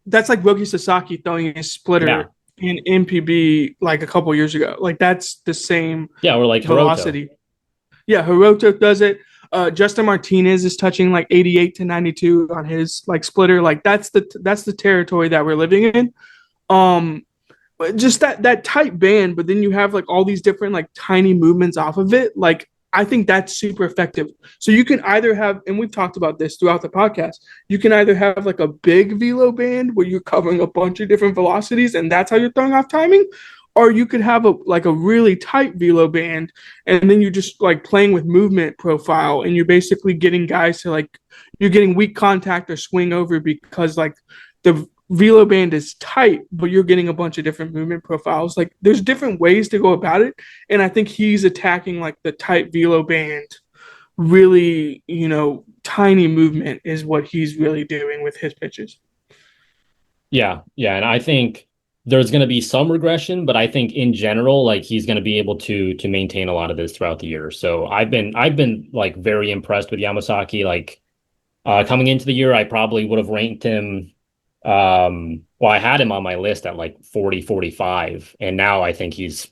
That's like Roki Sasaki throwing a Yeah. splitter in NPB like a couple years ago. Like that's the same Yeah, or like Hiroto. velocity. Yeah, Hiroto does it. Justin Martinez is touching like 88 to 92 on his like splitter. Like that's the territory that we're living in. Um, just that tight band, but then you have like all these different like tiny movements off of it. Like I think that's super effective. So you can either have, and we've talked about this throughout the podcast, you can either have like a big velo band where you're covering a bunch of different velocities, and that's how you're throwing off timing, or you could have a really tight velo band, and then you're just like playing with movement profile, and you're basically getting guys to like you're getting weak contact or swing over because like the velo band is tight, but you're getting a bunch of different movement profiles. Like there's different ways to go about it, and I think he's attacking like the tight velo band. Really, tiny movement is what he's really doing with his pitches. Yeah, yeah, and I think there's going to be some regression, but I think in general, like he's going to be able to maintain a lot of this throughout the year. So I've been like very impressed with Yamasaki. Like coming into the year, I probably would have ranked him. Well, I had him on my list at like 40, 45, and now I think he's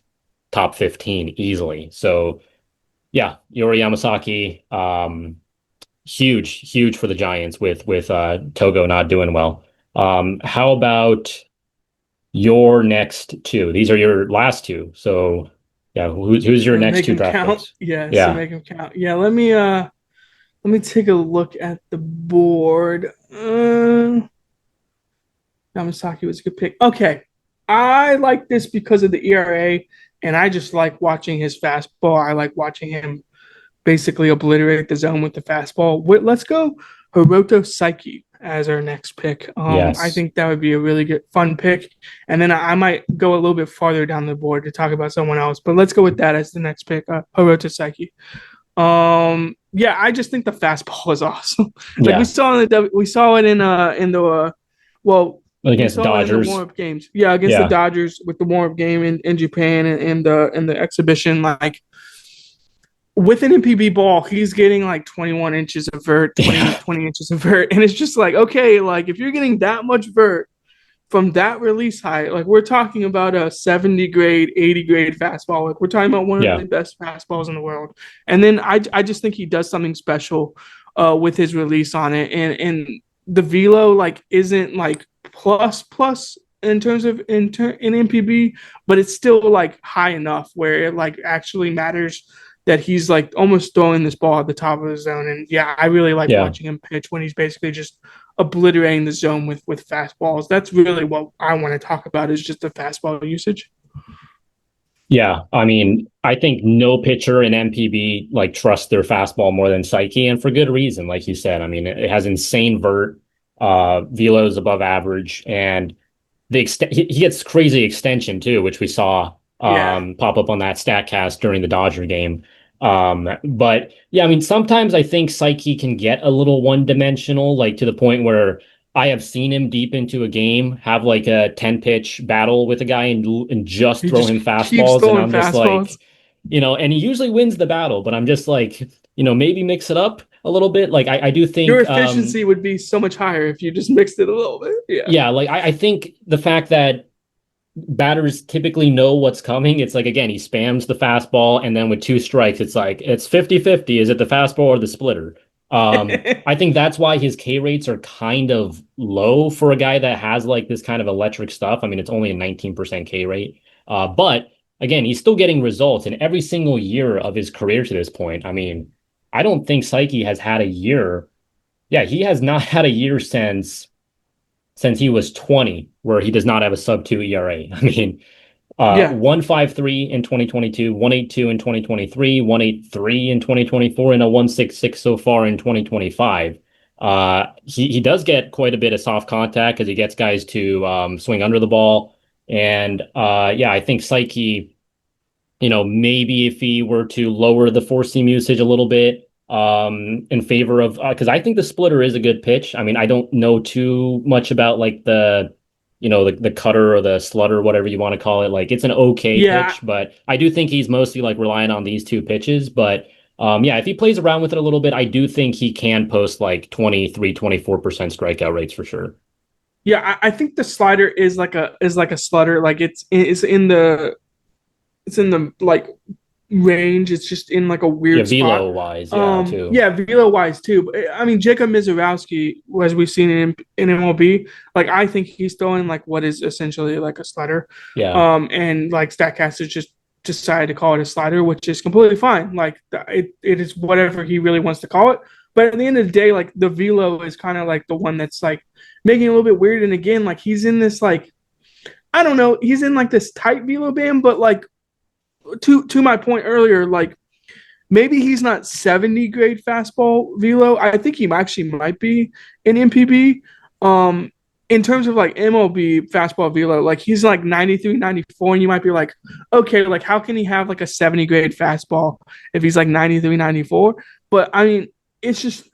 top 15 easily. So yeah, Iori Yamasaki, huge for the Giants with Togo not doing well. How about your next two? These are your last two. So yeah, who's your So next make two him draft count. picks? Yeah, so Yeah. make him count. Yeah, let me take a look at the board. Yamasaki was a good pick. Okay. I like this because of the ERA, and I just like watching his fastball. I like watching him basically obliterate the zone with the fastball. Let's go Hiroto Saiki as our next pick. I Yes. think that would be a really good, fun pick. And then I might go a little bit farther down the board to talk about someone else. But let's go with that as the next pick, Hiroto Saiki. Yeah, I just think the fastball is awesome. Like we Yeah. saw we saw it in the well, we Against saw it in the Dodgers. warm up games. Yeah, against the Yeah. Dodgers with the warm up game in Japan and the exhibition. Like with an NPB ball, he's getting like 21 inches of vert, Yeah. 20 inches of vert. And it's just like, okay, like if you're getting that much vert from that release height, like we're talking about a 70 grade, 80 grade fastball. Like we're talking about one of Yeah. the best fastballs in the world. And then I just think he does something special with his release on it. And the velo like isn't like plus in terms of in NPB, but it's still like high enough where it like actually matters that he's like almost throwing this ball at the top of the zone. And yeah, I really like Yeah. watching him pitch when he's basically just obliterating the zone with fastballs. That's really what I want to talk about is just the fastball usage. Yeah. I mean, I think no pitcher in MPB like trusts their fastball more than Saiki, and for good reason, like you said. I mean, it has insane vert, velo's above average, and he gets crazy extension too, which we saw Yeah. pop up on that Statcast during the Dodger game. But yeah, I mean, sometimes I think Psyche can get a little one-dimensional, like to the point where I have seen him deep into a game have like a 10 pitch battle with a guy and just He throw just him keeps fastballs, and throwing I'm just fastballs. like, and he usually wins the battle, but I'm just like, maybe mix it up a little bit. Like I do Your think efficiency would be so much higher if you just mixed it a little bit. Yeah. yeah, like I think the fact that batters typically know what's coming. It's like, again, he spams the fastball, and then with two strikes, it's like it's 50-50. Is it the fastball or the splitter? I think that's why his K rates are kind of low for a guy that has like this kind of electric stuff. I mean, it's only a 19% K rate. But again, he's still getting results in every single year of his career to this point. I mean, I don't think Psyche has had a year. Yeah, he has not had a year since he was 20, where he does not have a sub 2 ERA. I mean, Yeah. 153 in 2022, 182 in 2023, 183 in 2024, and a 166 so far in 2025. He does get quite a bit of soft contact because he gets guys to swing under the ball. And yeah, I think Psyche, maybe if he were to lower the four seam usage a little bit in favor of because I think the splitter is a good pitch. I mean, I don't know too much about like the cutter or the slutter, whatever you want to call it. Like it's an okay Yeah. pitch, but I do think he's mostly like relying on these two pitches. But yeah, if he plays around with it a little bit, I do think he can post like 23-24% strikeout rates for sure. Yeah. I think the slider is like a slutter. Like it's in the like range. It's just in like a Yeah, weird spot. velo wise, yeah, too. Yeah, velo wise too. But I mean, Jacob Mizorowski, as we've seen in MLB, like I think he's throwing like what is essentially like a slider. Yeah. And like Statcasters just decided to call it a slider, which is completely fine. Like it is whatever he really wants to call it. But at the end of the day, like the velo is kind of like the one that's like making it a little bit weird. And again, like he's in this like I don't know, he's in like this tight velo band, but like to my point earlier, like maybe he's not 70 grade fastball velo. I think he actually might be in NPB. In terms of like MLB fastball velo, like he's like 93, 94, and you might be like, okay, like how can he have like a 70 grade fastball if he's like 93, 94? But I mean, it's just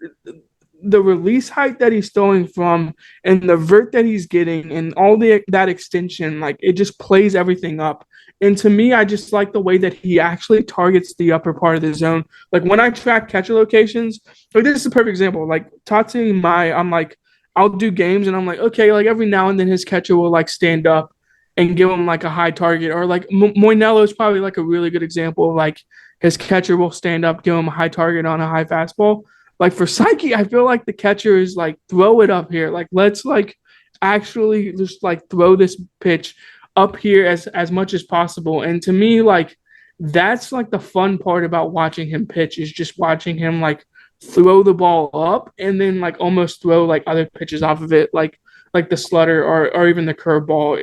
the release height that he's throwing from and the vert that he's getting and all that extension, like it just plays everything up. And to me, I just like the way that he actually targets the upper part of the zone. Like when I track catcher locations, like this is a perfect example. Like Tatsuya Imai, I'm like, I'll do games and I'm like, okay, like every now and then his catcher will like stand up and give him like a high target. Or like Moinelo is probably like a really good example of like his catcher will stand up, give him a high target on a high fastball. Like for Psyche, I feel like the catcher is like, throw it up here. Like let's like actually just like throw this pitch up here as much as possible. And to me, like that's like the fun part about watching him pitch is just watching him like throw the ball up and then like almost throw like other pitches off of it, like the slutter or even the curveball.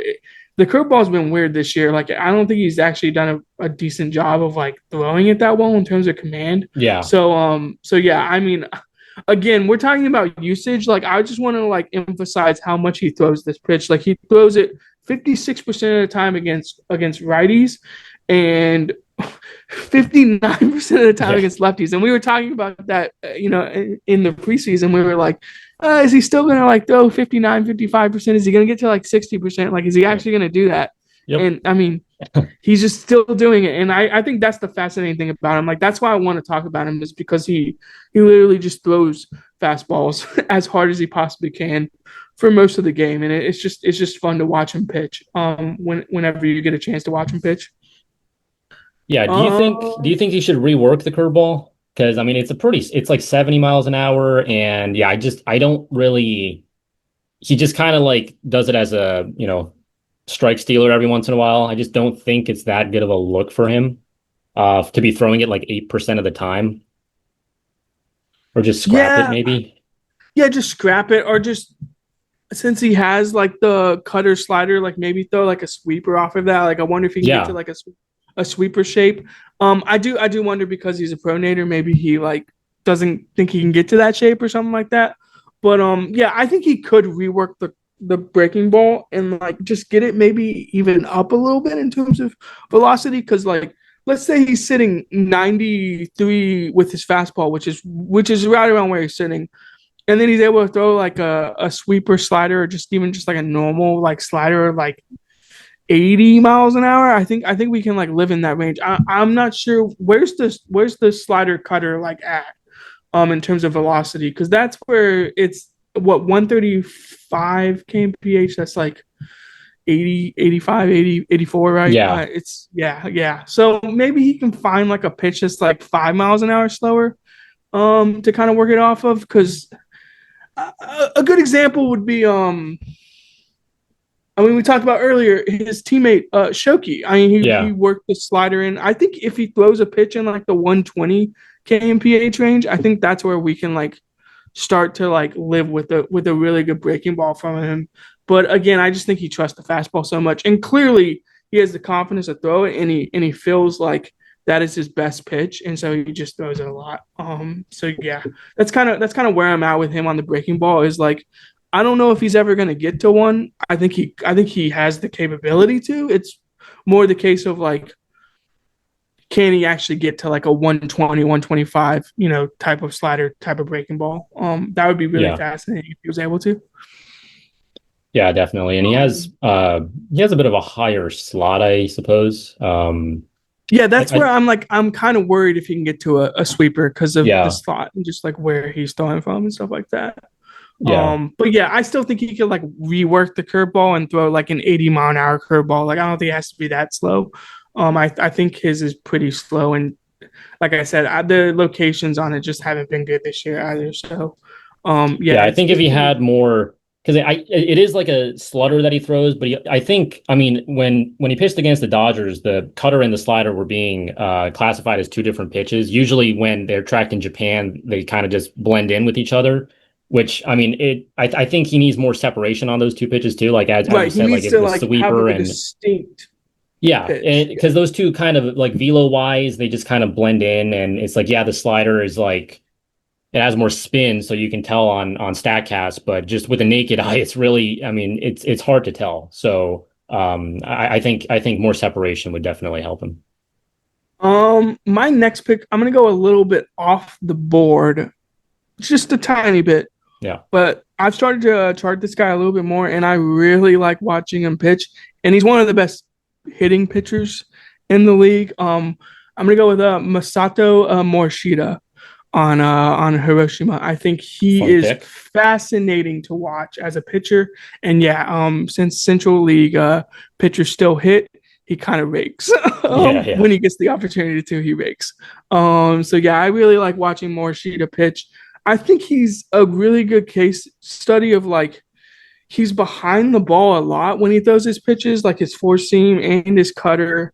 The curveball's been weird this year. Like I don't think he's actually done a decent job of like throwing it that well in terms of command. Yeah. So yeah, I mean, again, we're talking about usage. Like I just want to like emphasize how much he throws this pitch. Like he throws it 56% of the time against righties and 59% of the time Yeah. against lefties. And we were talking about that, in the preseason. We were like, is he still going to like throw 59, 55%? Is he going to get to like 60%? Like, is he Yep. actually going to do that? Yep. And I mean, he's just still doing it. And I think that's the fascinating thing about him. Like that's why I want to talk about him is because he literally just throws fastballs as hard as he possibly can for most of the game. And it's just fun to watch him pitch. Whenever you get a chance to watch him pitch. Yeah, do Uh, you think he should rework the curveball? Because I mean, it's like 70 miles an hour, and yeah, I don't really. He just kind of like does it as a strike stealer every once in a while. I just don't think it's that good of a look for him, to be throwing it like 8% of the time, or just scrap it yeah, maybe. yeah, just scrap it or just since he has like the cutter slider, like maybe throw like a sweeper off of that. Like I wonder if he can get to Yeah, like a sweeper shape. I do wonder because he's a pronator, maybe he like doesn't think he can get to that shape or something like that. But yeah, I think he could rework the breaking ball and like just get it maybe even up a little bit in terms of velocity. Because like let's say he's sitting 93 with his fastball, which is right around where he's sitting and then he's able to throw like a sweeper slider or just even just like a normal like slider like 80 miles an hour. I think we can like live in that range. I'm not sure where's the slider cutter like at in terms of velocity because that's where it's what 135 kmph. That's like 80 85 80 84, right? yeah, It's yeah. So maybe he can find like a pitch that's like 5 miles an hour slower to kind of work it off of because a good example would be I mean we talked about earlier his teammate Shoki. I mean he yeah, worked the slider in. I think if he throws a pitch in like the 120 kmph range, I think that's where we can like start to like live with a really good breaking ball from him. But again, I just think he trusts the fastball so much, and clearly he has the confidence to throw it, and he feels like that is his best pitch, and so he just throws it a lot. So yeah, that's kind of where I'm at with him on the breaking ball. Is like I don't know if he's ever going to get to one. I think he has the capability to. It's more the case of like can he actually get to like a 120, 125, type of slider, type of breaking ball? That would be really yeah, fascinating if he was able to. yeah, definitely. And Um, he has a bit of a higher slot, I suppose. yeah, I, that's where I I'm kind of worried if he can get to a sweeper because of the yeah, slot and just like where he's throwing from and stuff like that. yeah. But yeah, I still think he could like rework the curveball and throw like an 80-mile-an-hour curveball. Like I don't think it has to be that slow. I think his is pretty slow, and like I said, the locations on it just haven't been good this year either. So, yeah, Yeah, I it's think if it's he gonna had more, because it is like a slutter that he throws, but I think, I mean, when he pitched against the Dodgers, the cutter and the slider were being classified as two different pitches. Usually, when they're tracked in Japan, they kind of just blend in with each other. Which I mean, I think he needs more separation on those two pitches too. Like as you right. He said, like needs if to the like have sweeper like a and distinct yeah, pitch. and Yeah. because those two kind of like velo wise, they just kind of blend in, and it's like yeah, the slider is like it has more spin, so you can tell on Statcast, but just with the naked eye, it's really, I mean, it's hard to tell. So I think more separation would definitely help him. My next pick, I'm gonna go a little bit off the board, just a tiny bit, Yeah, but I've started to chart this guy a little bit more, and I really like watching him pitch. And he's one of the best hitting pitchers in the league. I'm gonna go with Masato Morishita on Hiroshima. I think he fun is pick. fascinating to watch as a pitcher. And yeah, since Central League pitchers still hit, he kind of rakes. Yeah, yeah, When he gets the opportunity to, he rakes. So yeah, I really like watching Morishita pitch. I think he's a really good case study of like he's behind the ball a lot when he throws his pitches, like his four seam and his cutter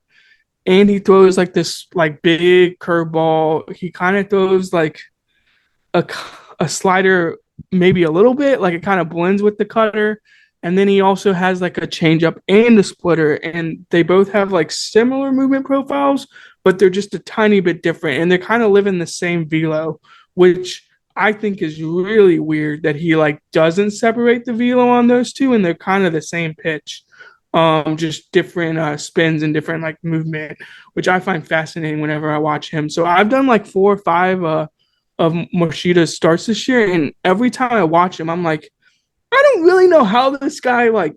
and he throws like this like big curveball. He kind of throws like a, a slider maybe a little bit, like it kind of blends with the cutter. And then he also has like a changeup and a splitter, and they both have like similar movement profiles, but they're just a tiny bit different, and they're kind of living the same velo, which I think is really weird that he like doesn't separate the velo on those two, and they're kind of the same pitch, just different spins and different like movement, which I find fascinating whenever I watch him. So I've done like 4 or 5 of Morishita's starts this year, and every time I watch him, I'm like, I don't really know how this guy like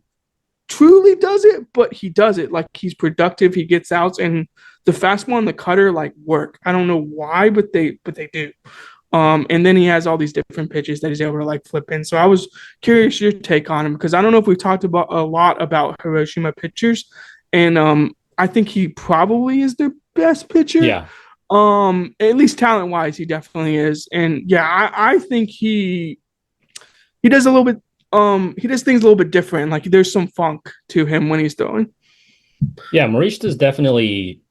truly does it, but he does it. Like he's productive, he gets outs, and the fastball and the cutter like work. I don't know why, but they do. And then he has all these different pitches that he's able to like flip in. So I was curious your take on him because I don't know if we've talked about a lot about Hiroshima pitchers, and I think he probably is their best pitcher. Yeah. At least talent wise, he definitely is. And yeah, I think he does a little bit. He does things a little bit different. Like there's some funk to him when he's throwing. Yeah, Morishita is definitely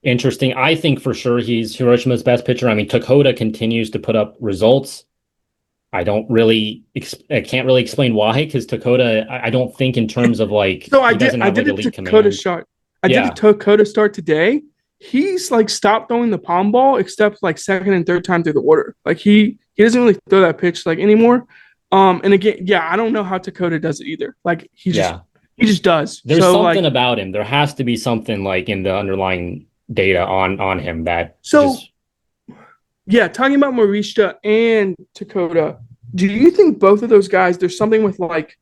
interesting. I think for sure he's Hiroshima's best pitcher. I mean, Takota continues to put up results. I can't really explain why, because Takota, I don't think in terms of like So he doesn't have like a elite Dakota command. start. I did Yeah, a Dakota start today. He's like stopped throwing the palm ball except like second and third time through the order. Like he doesn't really throw that pitch like anymore. And again, yeah, I don't know how Dakota does it either. Like yeah. he just does. There's So something like about him. There has to be something like in the underlying data on him that so just yeah, talking about Morishita and Dakota, do you think both of those guys, there's something with like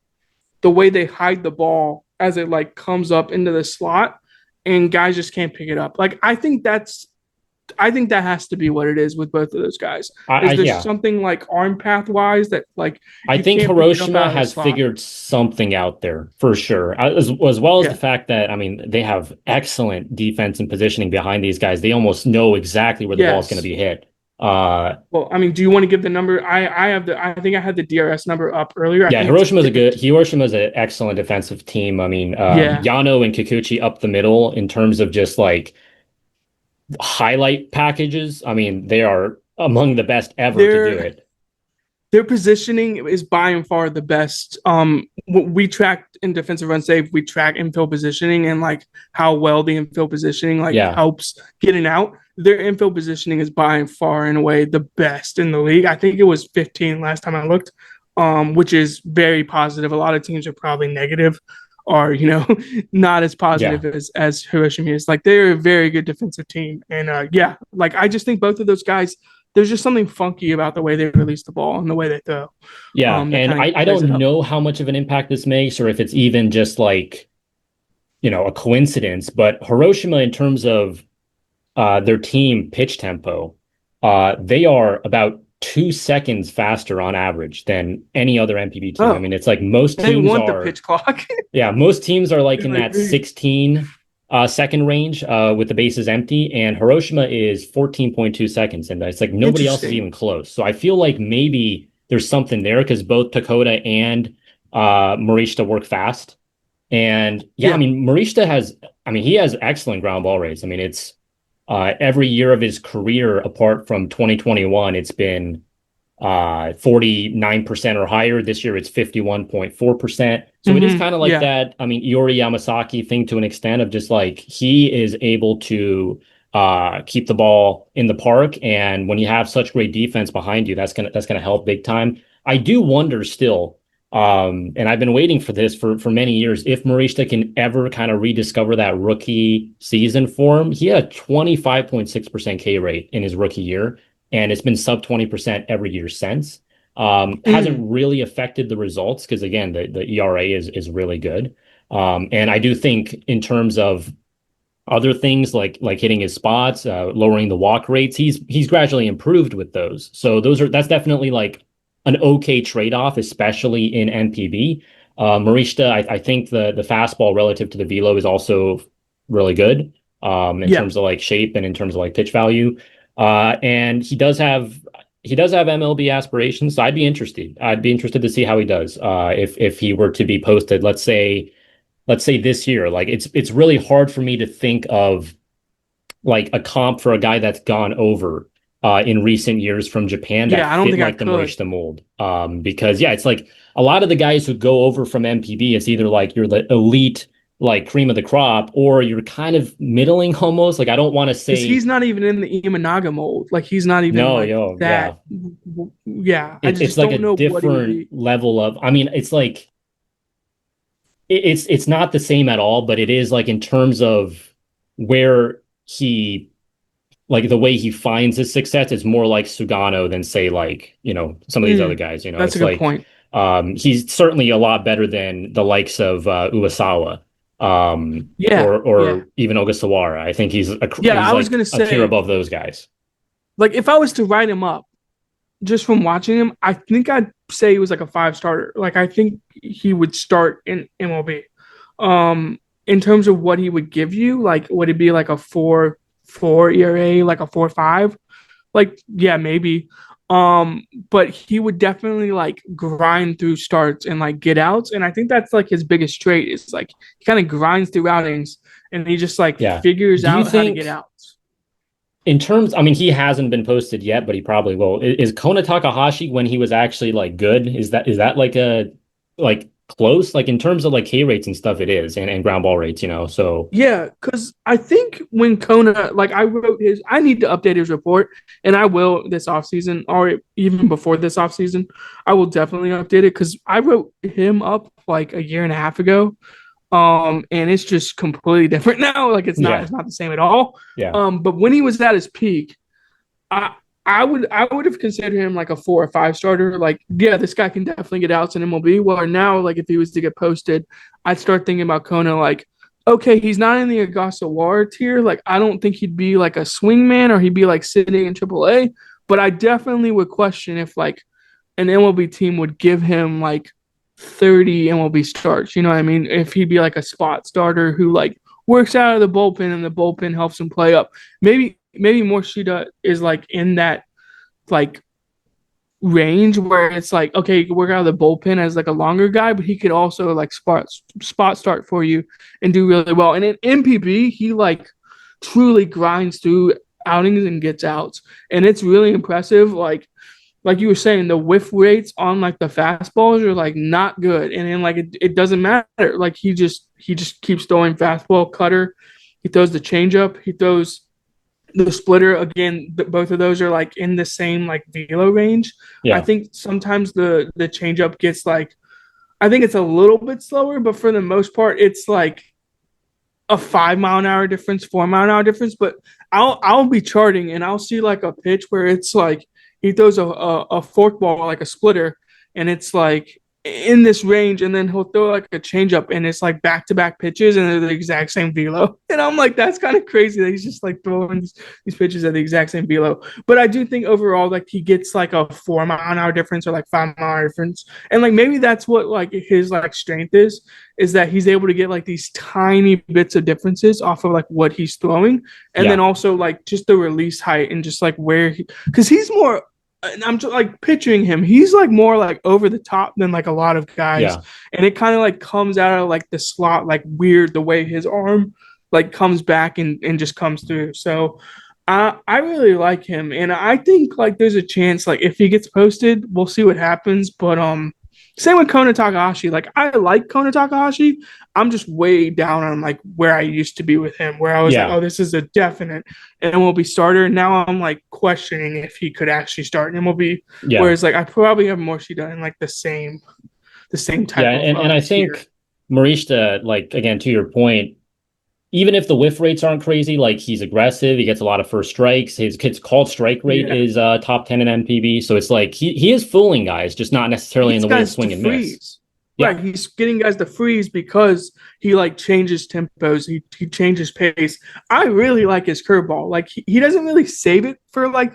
the way they hide the ball as it like comes up into the slot and guys just can't pick it up? Like I think that has to be what it is with both of those guys. Is there yeah. something like arm path wise that like I you think can't pick it up Hiroshima out of the has slot? figured something out there for sure, as well as the Yeah. fact that I mean they have excellent defense and positioning behind these guys. They almost know exactly where the ball is going to Yes. be hit. Uh, Well, I mean, do you want to give the number? I have the I think I had the DRS number up earlier. I yeah, think it's Hiroshima's an excellent defensive team. I mean, yeah. Yano and Kikuchi up the middle in terms of just like highlight packages. I mean, they are among the best ever to do They're it. their positioning is by and far the best. We track in defensive run save, we track infield positioning and like how well the infield positioning like Yeah, helps getting out. Their infield positioning is by and far in a way the best in the league. I think it was 15 last time I looked, which is very positive. A lot of teams are probably negative or not as yeah. positive as Hiroshima is. Like they're a very good defensive team, and yeah, like I just think both of those guys there's just something funky about the way they release the ball and the way they throw. Yeah, That and kind I of plays it don't up. know how much of an impact this makes or if it's even just like, a coincidence, but Hiroshima in terms of their team pitch tempo, they are about 2 seconds faster on average than any other MPB team. I Oh, mean, it's like most they teams want the are, pitch clock. yeah, most teams are like in I that agree. 16 second range with the bases empty, and Hiroshima is 14.2 seconds, and it's like nobody else is Interesting. even close. So I feel like maybe there's something there because both Takota and Morishita work fast. And yeah, I Yeah. mean, he has excellent ground ball rates. I mean, it's every year of his career, apart from 2021, it's been 49% or higher. This year it's 51.4%. So it is kind of like Yeah. that. I mean, Iori Yamasaki thing to an extent of just like he is able to keep the ball in the park. And when you have such great defense behind you, that's gonna help big time. I do wonder still, and I've been waiting for this for many years, if Morishita can ever kind of rediscover that rookie season form. He had a 25.6% K rate in his rookie year and it's been sub 20% every year since. Hasn't Mm. really affected the results because again, the ERA is really good. And I do think in terms of other things like hitting his spots, lowering the walk rates, he's gradually improved with those. So that's definitely like an okay trade-off, especially in NPB. Morishita, I think the fastball relative to the velo is also really good in Yeah. terms of like shape and in terms of like pitch value. And he does have MLB aspirations, so I'd be interested. I'd be interested to see how he does if he were to be posted, let's say this year. Like it's really hard for me to think of like a comp for a guy that's gone over in recent years from Japan that Yeah. I don't fit think I like the could. Morishita mold. Because yeah, it's like a lot of the guys who go over from MPB, it's either like you're the elite, like cream of the crop, or you're kind of middling almost. Like I don't want to Because say he's not even in the Imanaga mold. Like he's not even no, like yo, yeah. that. Yeah. I It's just like a don't know what he would different be. level of. I mean, it's like it's not the same at all, but it is like in terms of where he like the way he finds his success, it's more like Sugano than say like, some of these other Mm. guys. That's a It's good like point. He's certainly a lot better than the likes of Uwasawa, Yeah, yeah, or even Ogasawara. I think yeah. he's I was like gonna a tier say, above those guys. like, if I was to write him up just from watching him, I think I'd say he was like a five starter. Like, I think he would start in MLB. In terms of what he would give you, like, would it be like a 4.4 ERA, like a 4.5? Like, yeah, maybe. But he would definitely like grind through starts and like get outs. And I think that's like his biggest trait is like he kind of grinds through outings and he just like Yeah. figures Do you out how to get think outs. in terms, I mean, he hasn't been posted yet, but he probably will. Is Kona Takahashi when he was actually like good? Is that like a like close? Like in terms of like K rates and stuff, it is, and ground ball rates, So Yeah, because I think when Kona, like I wrote his, I need to update his report, and I will this offseason, or even before this offseason, I will definitely update it because I wrote him up like a year and a half ago. And it's just completely different now. Like yeah, it's not the same at all. yeah, But when he was at his peak, I I would have considered him like a 4 or 5 starter. Like, yeah, this guy can definitely get outs in MLB. Well, now, like if he was to get posted, I'd start thinking about Kona like, okay, he's not in the Ogasawara tier. Like, I don't think he'd be like a swingman or he'd be like sitting in AAA. But I definitely would question if like an MLB team would give him like 30 MLB starts. You know what I mean? If he'd be like a spot starter who like works out of the bullpen and the bullpen helps him play up. Maybe Morishita is like in that like range where it's like okay, he could work out of the bullpen as like a longer guy, but he could also like spot start for you and do really well. And in NPB, he like truly grinds through outings and gets outs, and it's really impressive. Like you were saying, the whiff rates on like the fastballs are like not good, and then like it doesn't matter. Like he just keeps throwing fastball, cutter. He throws the changeup. He throws the splitter again. Both of those are like in the same like velo range. I yeah, think sometimes the changeup gets like I think it's a little bit slower, but for the most part, it's like a 5 mile an hour difference, 4 mile an hour difference. But I'll be charting and I'll see like a pitch where it's like he throws a fork ball like a splitter, and it's like in this range, and then he'll throw like a changeup, and it's like back to back pitches, and they're the exact same velo. And I'm like, that's kind of crazy that he's just like throwing these pitches at the exact same velo. But I do think overall, like he gets like a 4 mile an hour difference or like 5 mile an hour difference, and like maybe that's what like his like strength is that he's able to get like these tiny bits of differences off of like what he's throwing, and then yeah, also like just the release height and just like where he, because he's more. And I'm just like picturing him. He's like more like over the top than like a lot of guys, yeah. and it kind of like comes out of like the slot like weird the way his arm like comes back and just comes through. So I really like him, and I think like there's a chance like if he gets posted, we'll see what happens. But same with Kona Takahashi. Like I like Kona Takahashi. I'm just way down on like where I used to be with him, where I was like, Yeah. oh, this is a definite MLB starter. Now I'm like questioning if he could actually start an MLB. Yeah. Whereas like I probably have Morishita in like the same Yeah. type of And I tier. think Morishita, like again, to your point, even if the whiff rates aren't crazy, like he's aggressive, he gets a lot of first strikes. His called strike rate Yeah. is top 10 in MPB. So it's like he is fooling guys, just not necessarily in He's the way of guys to swing and miss. freeze. Yeah. Right, he's getting guys to freeze because he like changes tempos, he changes pace. I really like his curveball. Like he doesn't really save it for like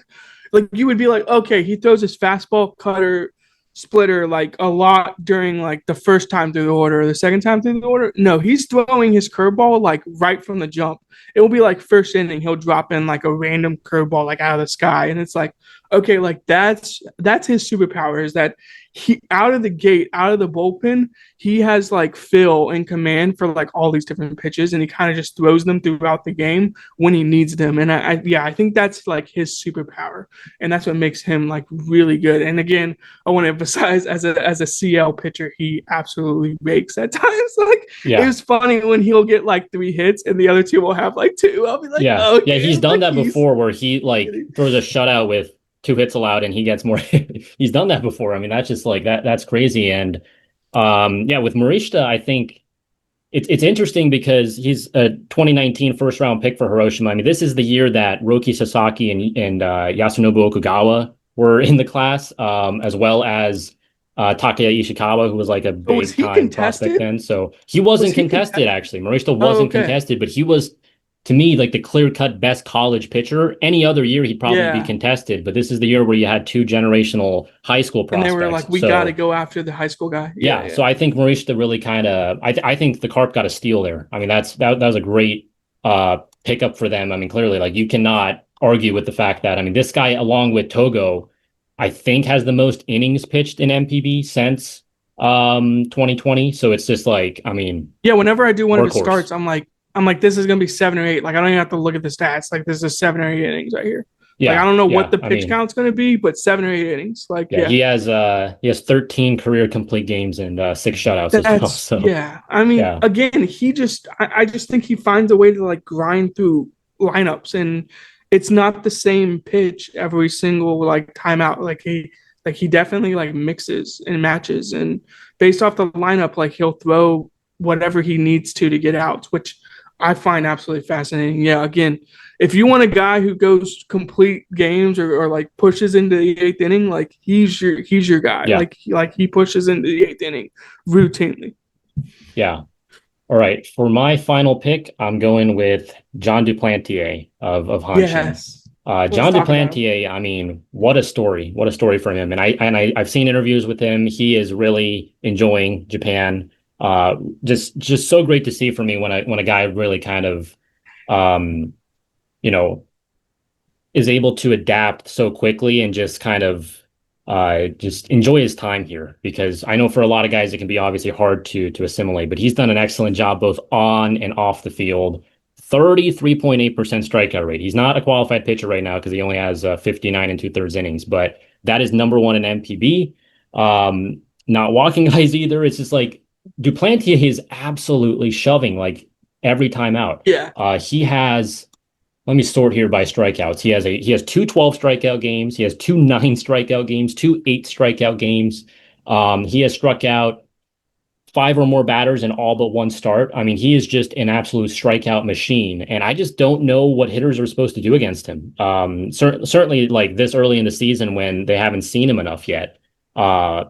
you would be like, okay, he throws his fastball, cutter, splitter like a lot during like the first time through the order or the second time through the order. No, he's throwing his curveball like right from the jump. It will be like first inning, he'll drop in like a random curveball like out of the sky, and it's like, okay, like that's his superpower is that he out of the gate, out of the bullpen, he has like feel and command for like all these different pitches, and he kind of just throws them throughout the game when he needs them. And yeah, I think that's like his superpower, and that's what makes him like really good. And again, I want to emphasize as a CL pitcher, he absolutely rakes at times. Like it Yeah. was funny when he'll get like 3 hits and the other two will have like two. I'll be like, Yeah. oh, Yeah. okay, He's done like that he's before where he like getting. throws a shutout with 2 hits allowed and he gets more. He's done that before. I mean, that's just like that's crazy. And yeah, with Morishita, I think it's interesting because he's a 2019 first round pick for Hiroshima. I mean, this is the year that Roki Sasaki and Yasunobu Okugawa were in the class, as well as Takeya Ishikawa, who was like a Oh, was big he time prospect contested? then. So he Was wasn't he contested, contested? actually. Morishita Oh, wasn't okay. contested, but he was, to me, like the clear-cut best college pitcher. Any other year, he'd probably be Yeah. contested, but this is the year where you had two generational high school And they were prospects. like, we got to So go after the high school guy. Yeah, yeah, so yeah. I think Morishita really kind of, I think the Carp got a steal there. I mean, that was a great pickup for them. I mean, clearly, like you cannot argue with the fact that, I mean, this guy, along with Togo, I think has the most innings pitched in MPB since 2020. So it's just like, I mean, Yeah, whenever I do one of his workhorse. starts, I'm like, this is gonna be 7 or 8. Like I don't even have to look at the stats. Like this is 7 or 8 innings right here. Like I Yeah, don't know what yeah. the I pitch mean, count's gonna be, but 7 or 8 innings. Like yeah, yeah, he has 13 career complete games and six shutouts as well. that's So yeah. I mean, yeah. again, I just think he finds a way to like grind through lineups, and it's not the same pitch every single like timeout. Like he definitely like mixes and matches, and based off the lineup, like he'll throw whatever he needs to get outs, which I find absolutely fascinating. Yeah, again, if you want a guy who goes complete games or like pushes into the eighth inning, like he's your guy. Yeah. Like he pushes into the eighth inning routinely. Yeah. All right. For my final pick, I'm going with Jon Duplantier of Hanshin. Yes. Let's Jon talk about him. Duplantier, I mean, what a story. What a story for him. And I've seen interviews with him. He is really enjoying Japan. Just so great to see for me when a guy really kind of um, you know, is able to adapt so quickly and just kind of just enjoy his time here, because I know for a lot of guys it can be obviously hard to assimilate, but he's done an excellent job both on and off the field. 33.8% strikeout rate. He's not a qualified pitcher right now because he only has 59 and two-thirds innings, but that is number one in MPB. Not walking guys either. It's just like Duplantier is absolutely shoving like every time out. Yeah. He has, let me sort here by strikeouts. He has two 12 strikeout games. He has two 9 strikeout games, two 8 strikeout games. He has struck out 5 or more batters in all but one start. I mean, he is just an absolute strikeout machine, and I just don't know what hitters are supposed to do against him. Certainly, like this early in the season when they haven't seen him enough yet. Uh,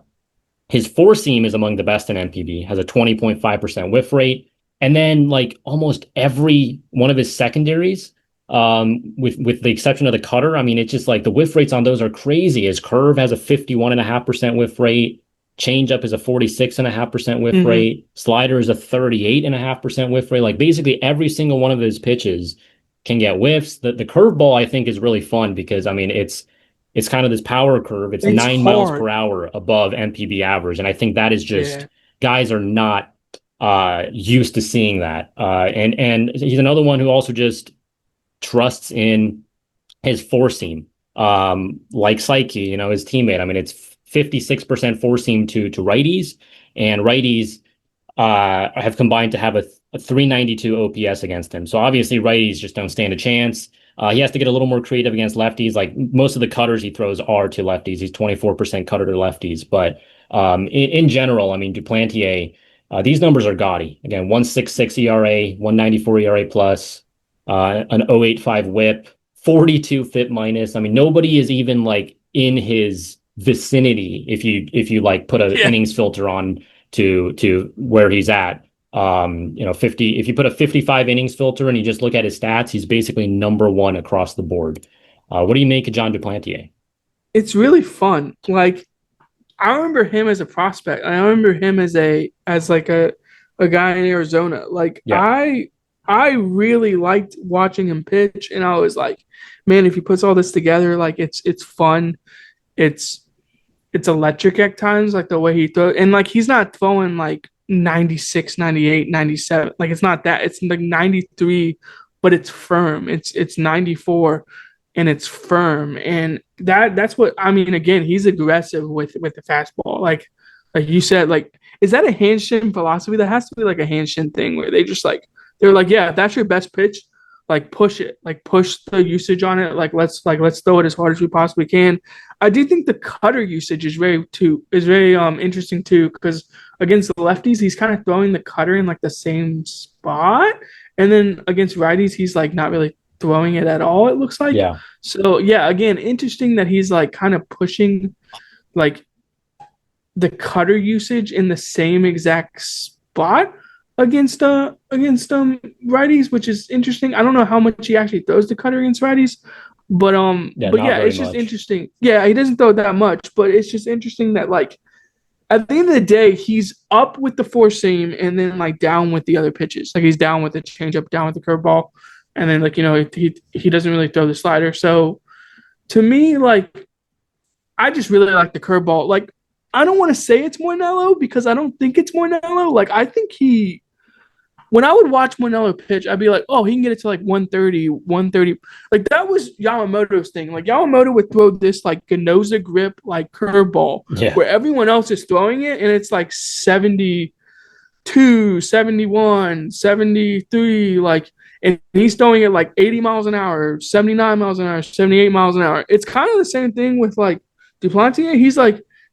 his four seam is among the best in MPB, has a 20.5% whiff rate. And then like almost every one of his secondaries, with the exception of the cutter, I mean, it's just like the whiff rates on those are crazy. His curve has a 51.5% whiff rate. Changeup is a 46.5% whiff Mm-hmm. rate. Slider is a 38.5% whiff rate. Like basically every single one of his pitches can get whiffs. The curveball I think is really fun because I mean it's kind of this power curve. It's It's 9 miles per hard. hour above MPB average. And I think that is just Yeah. guys are not used to seeing that. And he's another one who also just trusts in his four seam. Like Saiki, his teammate. I mean, it's 56% four seam to righties, and righties have combined to have a 392 OPS against him. So obviously righties just don't stand a chance. He has to get a little more creative against lefties. Like most of the cutters he throws are to lefties. He's 24% cutter to lefties. But in general, I mean, Duplantier, these numbers are gaudy. Again, 166 ERA, 194 ERA plus, an 085 whip, 42 FIP minus. I mean, nobody is even like in his vicinity if you like put an Yeah. innings filter on to where he's at. 50, if you put a 55 innings filter and you just look at his stats, he's basically number one across the board. What do you make of Jon Duplantier? It's really fun. Like I remember him as a prospect. I remember him as like a guy in Arizona. Like Yeah, I really liked watching him pitch, and I was like, man, if he puts all this together, like it's fun. It's it's electric at times, like the way he throws. And like he's not throwing like 96, 98, 97. Like it's not that. It's like 93, but it's firm. It's 94 and it's firm. And that's what I mean. Again, he's aggressive with the fastball. Like you said, like is that a handshin philosophy? That has to be like a handshin thing where they're like, yeah, if that's your best pitch, like push it, like push the usage on it. Let's throw it as hard as we possibly can. I do think the cutter usage is very interesting too, because against the lefties, he's kind of throwing the cutter in like the same spot. And then against righties, he's like not really throwing it at all, it looks like. yeah, So yeah, again, interesting that he's like kind of pushing like the cutter usage in the same exact spot against righties, which is interesting. I don't know how much he actually throws the cutter against righties, Yeah, but not yeah, very it's just much. interesting. Yeah, he doesn't throw it that much, but it's just interesting that like at the end of the day, he's up with the four seam and then like down with the other pitches. Like he's down with the changeup, down with the curveball, and then like he doesn't really throw the slider. So to me, like I just really like the curveball. Like I don't want to say it's Moinelo because I don't think it's Moinelo. Like I think he when I would watch Moinelo pitch, I'd be like, oh, he can get it to like 130, 130. Like that was Yamamoto's thing. Like Yamamoto would throw this like Ganoza grip like curveball Yeah. where everyone else is throwing it and it's like 72, 71, 73, like and he's throwing it like 80 miles an hour, 79 miles an hour, 78 miles an hour. It's kind of the same thing with like Duplantier.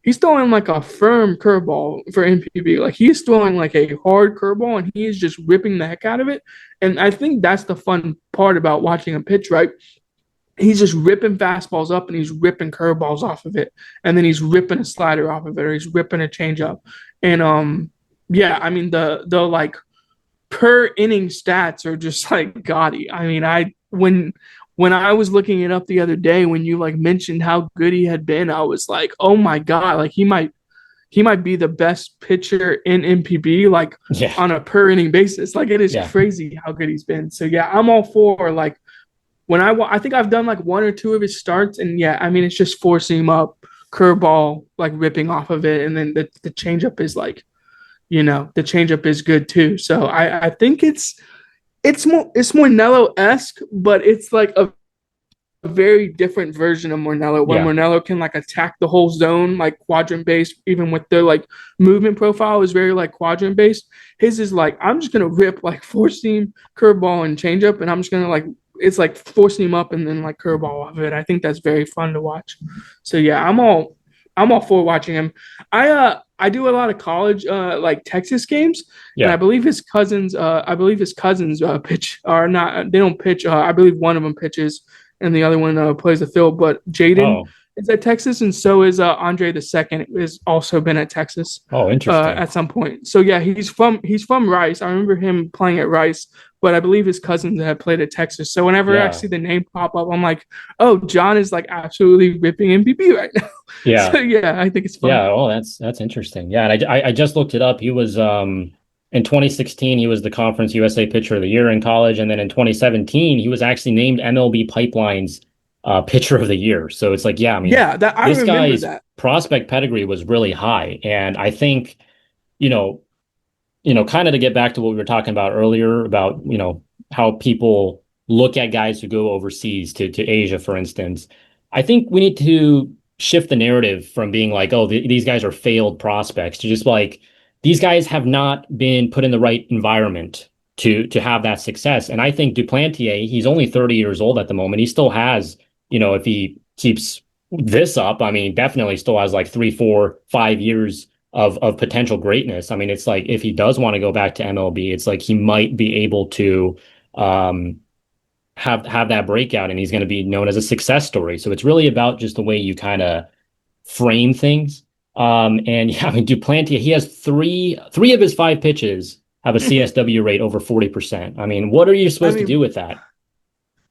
He's throwing like a firm curveball for NPB. Like he's throwing like a hard curveball and he is just ripping the heck out of it. And I think that's the fun part about watching him pitch, right? He's just ripping fastballs up and he's ripping curveballs off of it. And then he's ripping a slider off of it or he's ripping a changeup. And yeah, I mean the like per inning stats are just like gaudy. I mean, when I was looking it up the other day, when you like mentioned how good he had been, I was like, oh my god, like he might be the best pitcher in NPB, like Yeah. on a per inning basis. Like it is Yeah. crazy how good he's been. So yeah, I'm all for like when I think I've done like one or two of his starts, and yeah, I mean it's just forcing him up, curveball like ripping off of it, and then the changeup is like the changeup is good too. So I think it's more Nello-esque, but it's like a very different version of Moinelo, where Yeah. Moinelo can like attack the whole zone, like quadrant based, even with the like movement profile is very like quadrant based. His is like, I'm just gonna rip like four seam, curveball, and changeup, and I'm just gonna like it's like forcing him up and then like curveball off of it. I think that's very fun to watch. So yeah, I'm all for watching him. I do a lot of college like Texas games, and Yeah. I believe his cousins pitch are not they don't pitch. I believe one of them pitches and the other one plays the field. But Jaden Oh. is at Texas, and so is Andre the second has also been at Texas Oh, interesting. at some point. So yeah, he's from Rice. I remember him playing at Rice, but I believe his cousins had played at Texas. So whenever I Yeah. see the name pop up, I'm like, oh, John is like absolutely ripping MPB right now. Yeah. So yeah, I think it's fun. Yeah. Oh, that's interesting. Yeah, and I just looked it up. He was in 2016 he was the Conference USA Pitcher of the Year in college, and then in 2017 he was actually named MLB Pipeline's Pitcher of the Year. So it's like, yeah, I mean, Yeah, that I this remember guy's that. prospect pedigree was really high, and I think, you know, kind of to get back to what we were talking about earlier about, how people look at guys who go overseas to Asia, for instance. I think we need to shift the narrative from being like, oh, these guys are failed prospects to just like, these guys have not been put in the right environment to have that success. And I think Duplantier, he's only 30 years old at the moment. He still has, if he keeps this up, I mean, definitely still has like 3, 4, 5 years of potential greatness. I mean, it's like if he does want to go back to MLB, it's like he might be able to um, have that breakout, and he's going to be known as a success story. So it's really about just the way you kind of frame things. And yeah, I mean, Duplantier, he has three of his 5 pitches have a CSW rate over 40%. I mean, what are you I supposed to do mean, with that?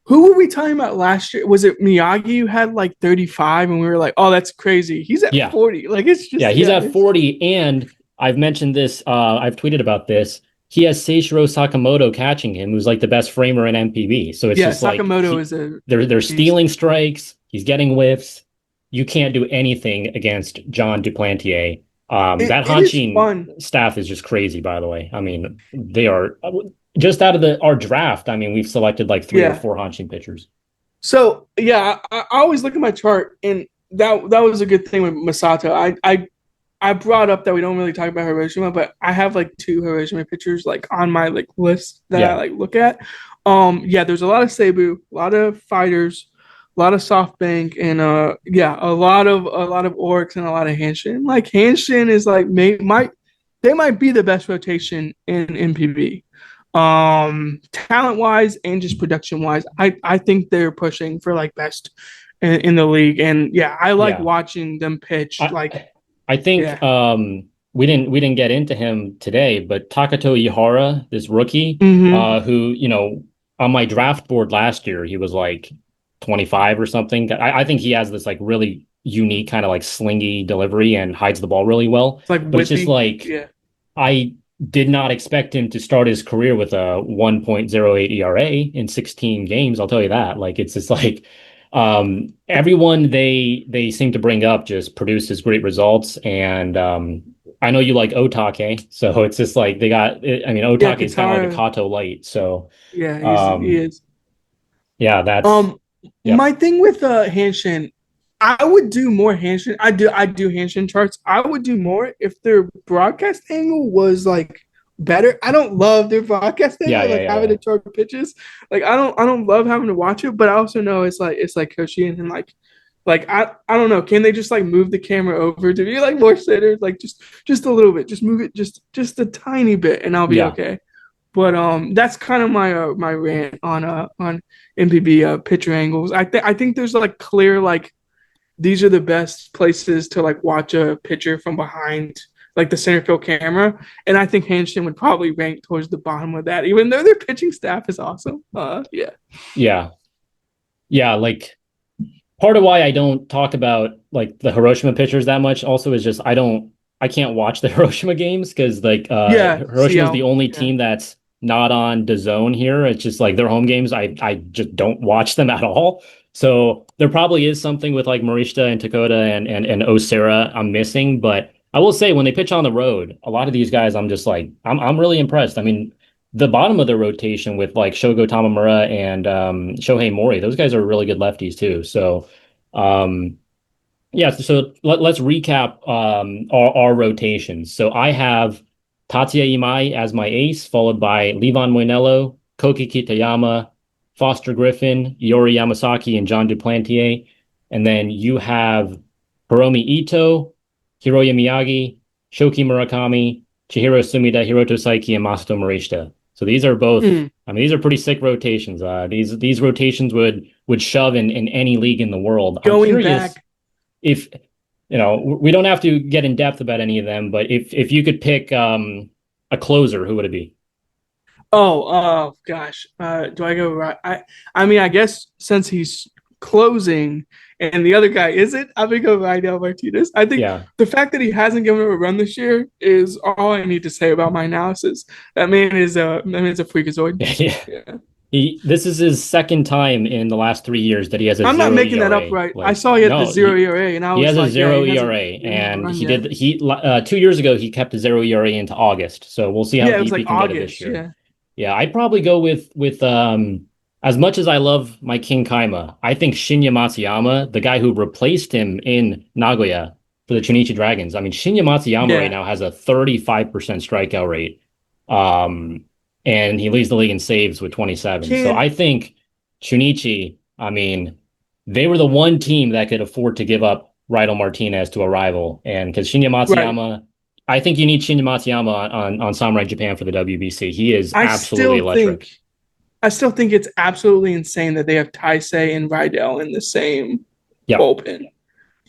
who were we talking about last year? Was it Miyagi who had like 35 and we were like, oh, that's crazy. He's at Yeah. 40. Like it's Yeah, just he's yeah, at 40, and I've mentioned this, I've tweeted about this. He has Seishiro Sakamoto catching him, who's like the best framer in MPB. So it's yeah, just like Sakamoto is a they're beast. stealing strikes, he's getting whiffs. You can't do anything against Jon Duplantier. That It is Hanshin fun. staff is just crazy, by the way. I mean, they are just out of our draft. I mean, we've selected like 3 or 4 Yeah. Hanshin pitchers. So yeah, I always look at my chart, and that was a good thing with Masato. I brought up that we don't really talk about Hiroshima, but I have like two Hiroshima pitchers like on my like list that I Yeah, like look at. Yeah, there's a lot of Seibu, a lot of fighters, a lot of SoftBank, and yeah, a lot of Oryx and a lot of Hanshin. Like Hanshin is like they might be the best rotation in MPB. Talent wise and just production wise, I think they're pushing for like best in the league. And yeah, I like yeah. watching them pitch. I Like I think Yeah. we didn't get into him today, but Takato Ihara, this rookie, Hmm. who, on my draft board last year, he was like 25 or something. I think he has this like really unique kind of like slingy delivery and hides the ball really well. It's like But it's just whippy. like Yeah. I did not expect him to start his career with a 1.08 ERA in 16 games. I'll tell you that. Like it's just like everyone they seem to bring up just produces great results. And I know you like Otake, so it's just like they got. I mean, Yeah. Otake is kind of like a Katara. Kato light. So Yeah. He um, is. yeah, that's Um, yep, my thing with Hanshin, I would do more Hanshin. I do Hanshin charts. I would do more if their broadcast angle was like better. I don't love their broadcast yeah, angle, yeah, like yeah, having yeah, to chart pitches. Like I don't love having to watch it, but I also know it's like Koshian and like I don't know. Can they just like move the camera over to be like more centered? Like just a little bit. Just move it just a tiny bit and I'll be yeah. okay. But that's kind of my rant on NPB pitcher angles. I think there's like clear like these are the best places to like watch a pitcher from behind like the center field camera, and I think Hanshin would probably rank towards the bottom of that, even though their pitching staff is awesome. Yeah, Yeah. Yeah, like part of why I don't talk about like the Hiroshima pitchers that much also is just I can't watch the Hiroshima games because like yeah, Hiroshima is the CL, only yeah, team that's not on DAZN here. It's just like their home games I just don't watch them at all. So there probably is something with like Morishita and Takota and Osera I'm missing, but I will say when they pitch on the road, a lot of these guys I'm just like I'm really impressed. I mean, the bottom of the rotation with like Shogo Tamamura and Shohei Mori, those guys are really good lefties too. So um, yeah, so let's recap our rotations. So I have Tatsuya Imai as my ace, followed by Livan Moinelo, Koki Kitayama, Foster Griffin, Iori Yamasaki, and Jon Duplantier. And then you have Hiromi Itoh, Hiroya Miyagi, Shoki Murakami, Chihiro Sumida, Hiroto Saiki, and Masato Morishita. So these are both, mm. I mean, these are pretty sick rotations. These rotations would shove in any league in the world. I'm Going curious back. if we don't have to get in depth about any of them, but if you could pick a closer, who would it be? Oh gosh. Do I go right? I mean, I guess since he's closing and the other guy isn't, I'm gonna go Rydell Martinez. I think Yeah. the fact that he hasn't given him a run this year is all I need to say about my analysis. That man is a freakazoid. Yeah. Yeah. This is his second time in the last 3 years that he has a I'm not zero making that up ERA. right. I Like, saw he had the no, zero ERA, and I he was has a like, yeah, zero he hasn't ERA, given him a and run he yet. did he 2 years ago he kept a zero ERA into August. So we'll see how Yeah, it was deep he like can get it this August. year. Yeah. Yeah, I'd probably go with as much as I love my King Kaima, I think Shinya Matsuyama, the guy who replaced him in Nagoya for the Chunichi Dragons. I mean, Shinya Matsuyama right Yeah. now has a 35% strikeout rate. Um, and he leads the league in saves with 27. So Can't I think Chunichi, I mean, they were the one team that could afford to give up Rydell Martinez to a rival. And because Shinya right. Matsuyama, I think you need Shinya Matsuyama on Samurai Japan for the WBC. He is I absolutely still think electric. I still think it's absolutely insane that they have Taisei and Rydell in the same Yep. bullpen.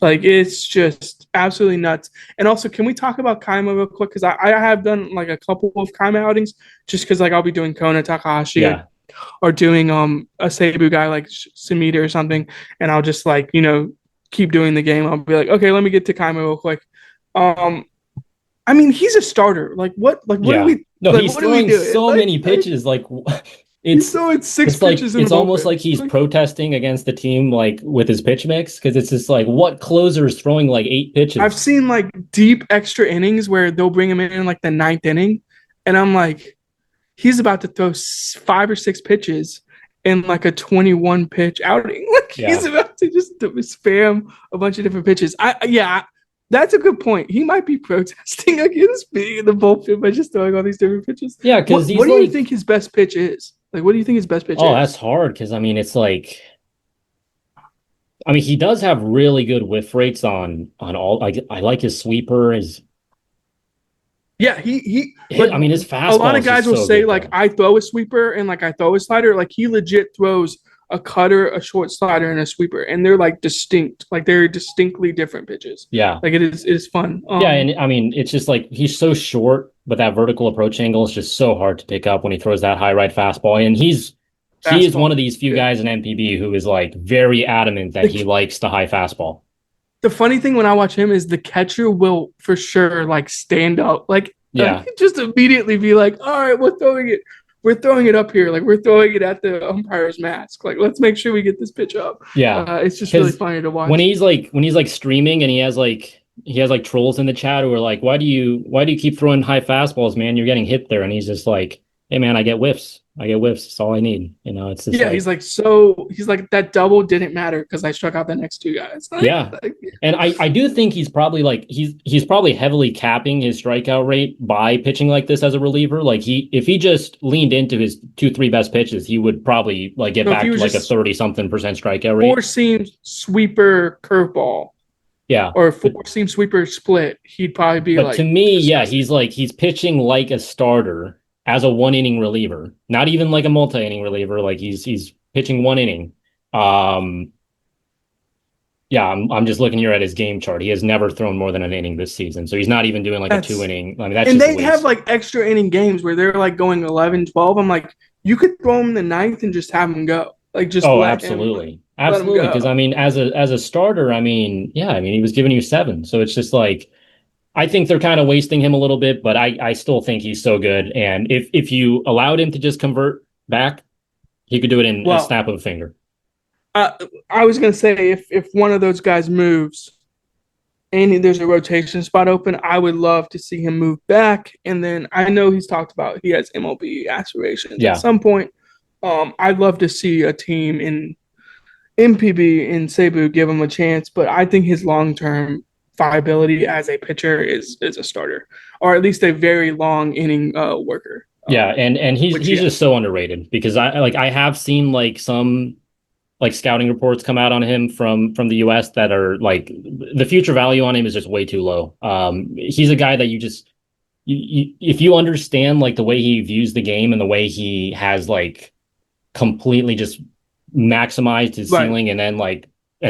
Like it's just absolutely nuts. And also, can we talk about Kaima real quick? Because I have done like a couple of Kaima outings, just because like I'll be doing Kona Takahashi Yeah. or doing a Seibu guy like Sumida or something, and I'll just like keep doing the game. I'll be like, okay, let me get to Kaima real quick. Um, I mean, he's a starter. What do Yeah. we No, he's what are we throwing doing? so many pitches. Like He's it's throwing six it's like pitches in the it's almost bullpen. like he's Like, protesting against the team like with his pitch mix because it's just like what closer is throwing like 8 pitches? I've seen like deep extra innings where they'll bring him in like the ninth inning, and I'm like, he's about to throw 5 or 6 pitches in like a 21 pitch outing. Like he's Yeah. about to just spam a bunch of different pitches. That's a good point. He might be protesting against being in the bullpen by just throwing all these different pitches. Yeah, because What he's do you think like, his best pitch is? Like, what do you think his best pitch oh, that's is? hard because I mean it's like I mean he does have really good whiff rates on all like I like his sweeper, his Yeah, he I mean his a lot fastball of is guys just will so say good like though. I throw a sweeper and like I throw a slider. Like he legit throws a cutter, a short slider, and a sweeper, and they're like distinct, like they're distinctly different pitches. Yeah. Like it is fun. Yeah, and I mean, it's just like he's so short, but that vertical approach angle is just so hard to pick up when he throws that high right fastball. And he is one of these few guys in NPB who is like very adamant that he likes the high fastball. The funny thing when I watch him is the catcher will for sure like stand up, like just immediately be like, all right, we're throwing it up here, like we're throwing it at the umpire's mask, like let's make sure we get this pitch up. It's just really funny to watch when he's like streaming and he has like trolls in the chat who are like, why do you keep throwing high fastballs, man? You're getting hit there. And he's just like, hey man, I get whiffs. That's all I need. You know, it's just he's like that double didn't matter because I struck out the next two guys. And I do think he's probably like he's probably heavily capping his strikeout rate by pitching like this as a reliever. Like if he just leaned into his 2-3 best pitches, he would probably like get back to like a 30-something% strikeout rate. 4-seam sweeper curveball. Yeah. Or 4-seam sweeper split, he'd probably be but to me, he's pitching like a starter as a 1-inning reliever, not even like a multi-inning reliever. Like he's pitching 1 inning. I'm just looking here at his game chart. He has never thrown more than an inning this season. So he's not even doing like a 2-inning. I mean, that's and they have like extra inning games where they're like going 11, 12. I'm like, you could throw him in the ninth and just have him go. Like just absolutely. Absolutely. Because I mean, as a starter, I mean, he was giving you 7. So it's just like, I think they're kind of wasting him a little bit, but I still think he's so good. And if you allowed him to just convert back, he could do it in a snap of a finger. I was going to say, if one of those guys moves and there's a rotation spot open, I would love to see him move back. And then I know he's talked about he has MLB aspirations at some point. I'd love to see a team in NPB in Cebu give him a chance, but I think his long-term viability as a pitcher is a starter, or at least a very long inning worker. And he's just so underrated because I have seen like some like scouting reports come out on him from the US that are like the future value on him is just way too low. He's a guy that if you understand like the way he views the game and the way he has like completely just maximized his ceiling and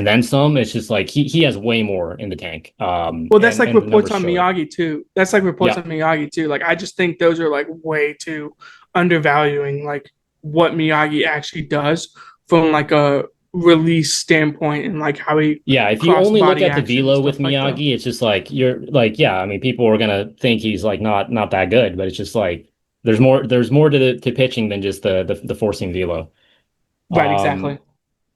then some, it's just like he has way more in the tank. That's like reports on Miyagi too. That's like reports on Miyagi too. Like I just think those are like way too undervaluing like what Miyagi actually does from like a release standpoint and like how he if you only look at the velo with Miyagi, it's just like you're like I mean people are gonna think he's like not that good, but it's just like there's more to pitching than just the forcing velo. Right, exactly.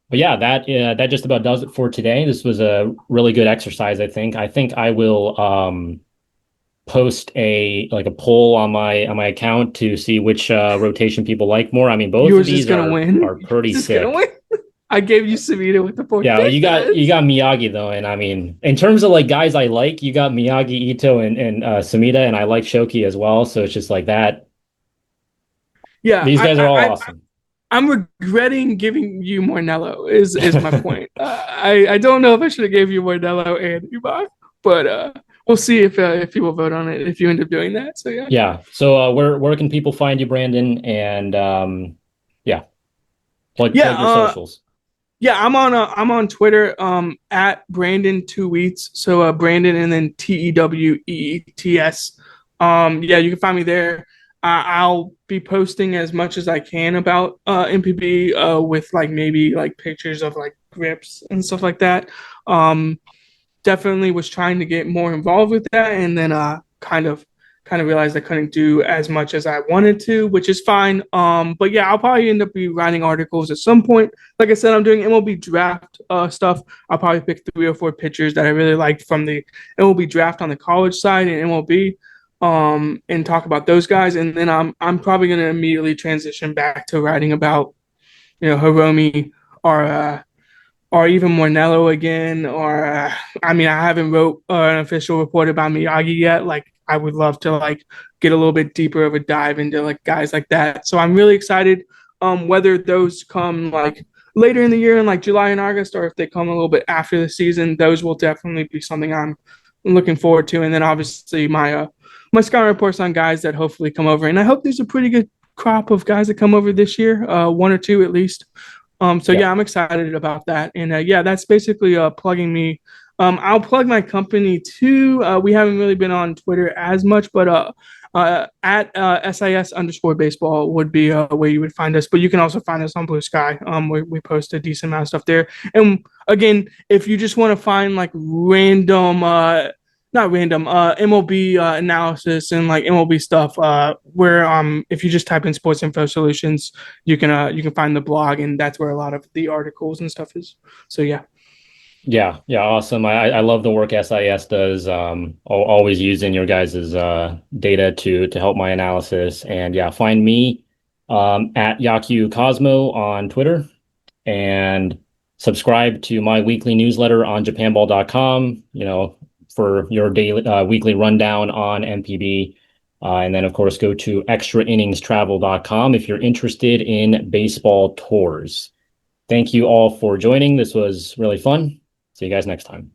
But that just about does it for today. This was a really good exercise, I think. I think I will post a poll on my account to see which rotation people like more. I mean, both of these are pretty sick. I gave you Sumida with the point. Yeah, you got Miyagi though, and I mean, in terms of like guys I like, you got Miyagi, Itoh, and Sumida, and I like Shoki as well. So it's just like that. Yeah, these guys are all awesome. I'm regretting giving you Moinelo is my point. I don't know if I should have gave you Moinelo and Imai, but we'll see if people vote on it if you end up doing that. So yeah. Yeah. So where can people find you, Brandon? And plug your socials. Yeah, I'm on Twitter at Brandon Tweets. So Brandon and then TEWEETS. You can find me there. I'll be posting as much as I can about NPB with like maybe like pictures of like grips and stuff like that. Definitely was trying to get more involved with that, and then kind of realized I couldn't do as much as I wanted to, which is fine. But yeah, I'll probably end up be writing articles at some point. Like I said, I'm doing MLB draft stuff. I'll probably pick 3 or 4 pitchers that I really liked from the MLB draft on the college side and MLB. And talk about those guys, and then I'm probably going to immediately transition back to writing about, Hiromi or even Moinelo again, or I haven't wrote an official report about Miyagi yet. Like I would love to like get a little bit deeper of a dive into like guys like that. So I'm really excited. Whether those come like later in the year in like July and August, or if they come a little bit after the season, those will definitely be something I'm looking forward to. And then obviously my scouting reports on guys that hopefully come over. And I hope there's a pretty good crop of guys that come over this year, 1 or 2 at least. So Yeah. yeah, I'm excited about that. And yeah, that's basically plugging me. I'll plug my company too. We haven't really been on Twitter as much, but at SIS underscore baseball would be where you would find us. But you can also find us on Blue Sky. We post a decent amount of stuff there. And again, if you just want to find like random not random MLB analysis and like MLB stuff where if you just type in sports info solutions you can find the blog, and that's where a lot of the articles and stuff is. So yeah. Yeah, yeah, awesome. I love the work SIS does. Always using your guys' data to help my analysis. And yeah, find me at Yakyu Cosmo on Twitter and subscribe to my weekly newsletter on japanball.com, for your daily weekly rundown on NPB. And then of course go to extrainningstravel.com if you're interested in baseball tours. Thank you all for joining. This was really fun. See you guys next time.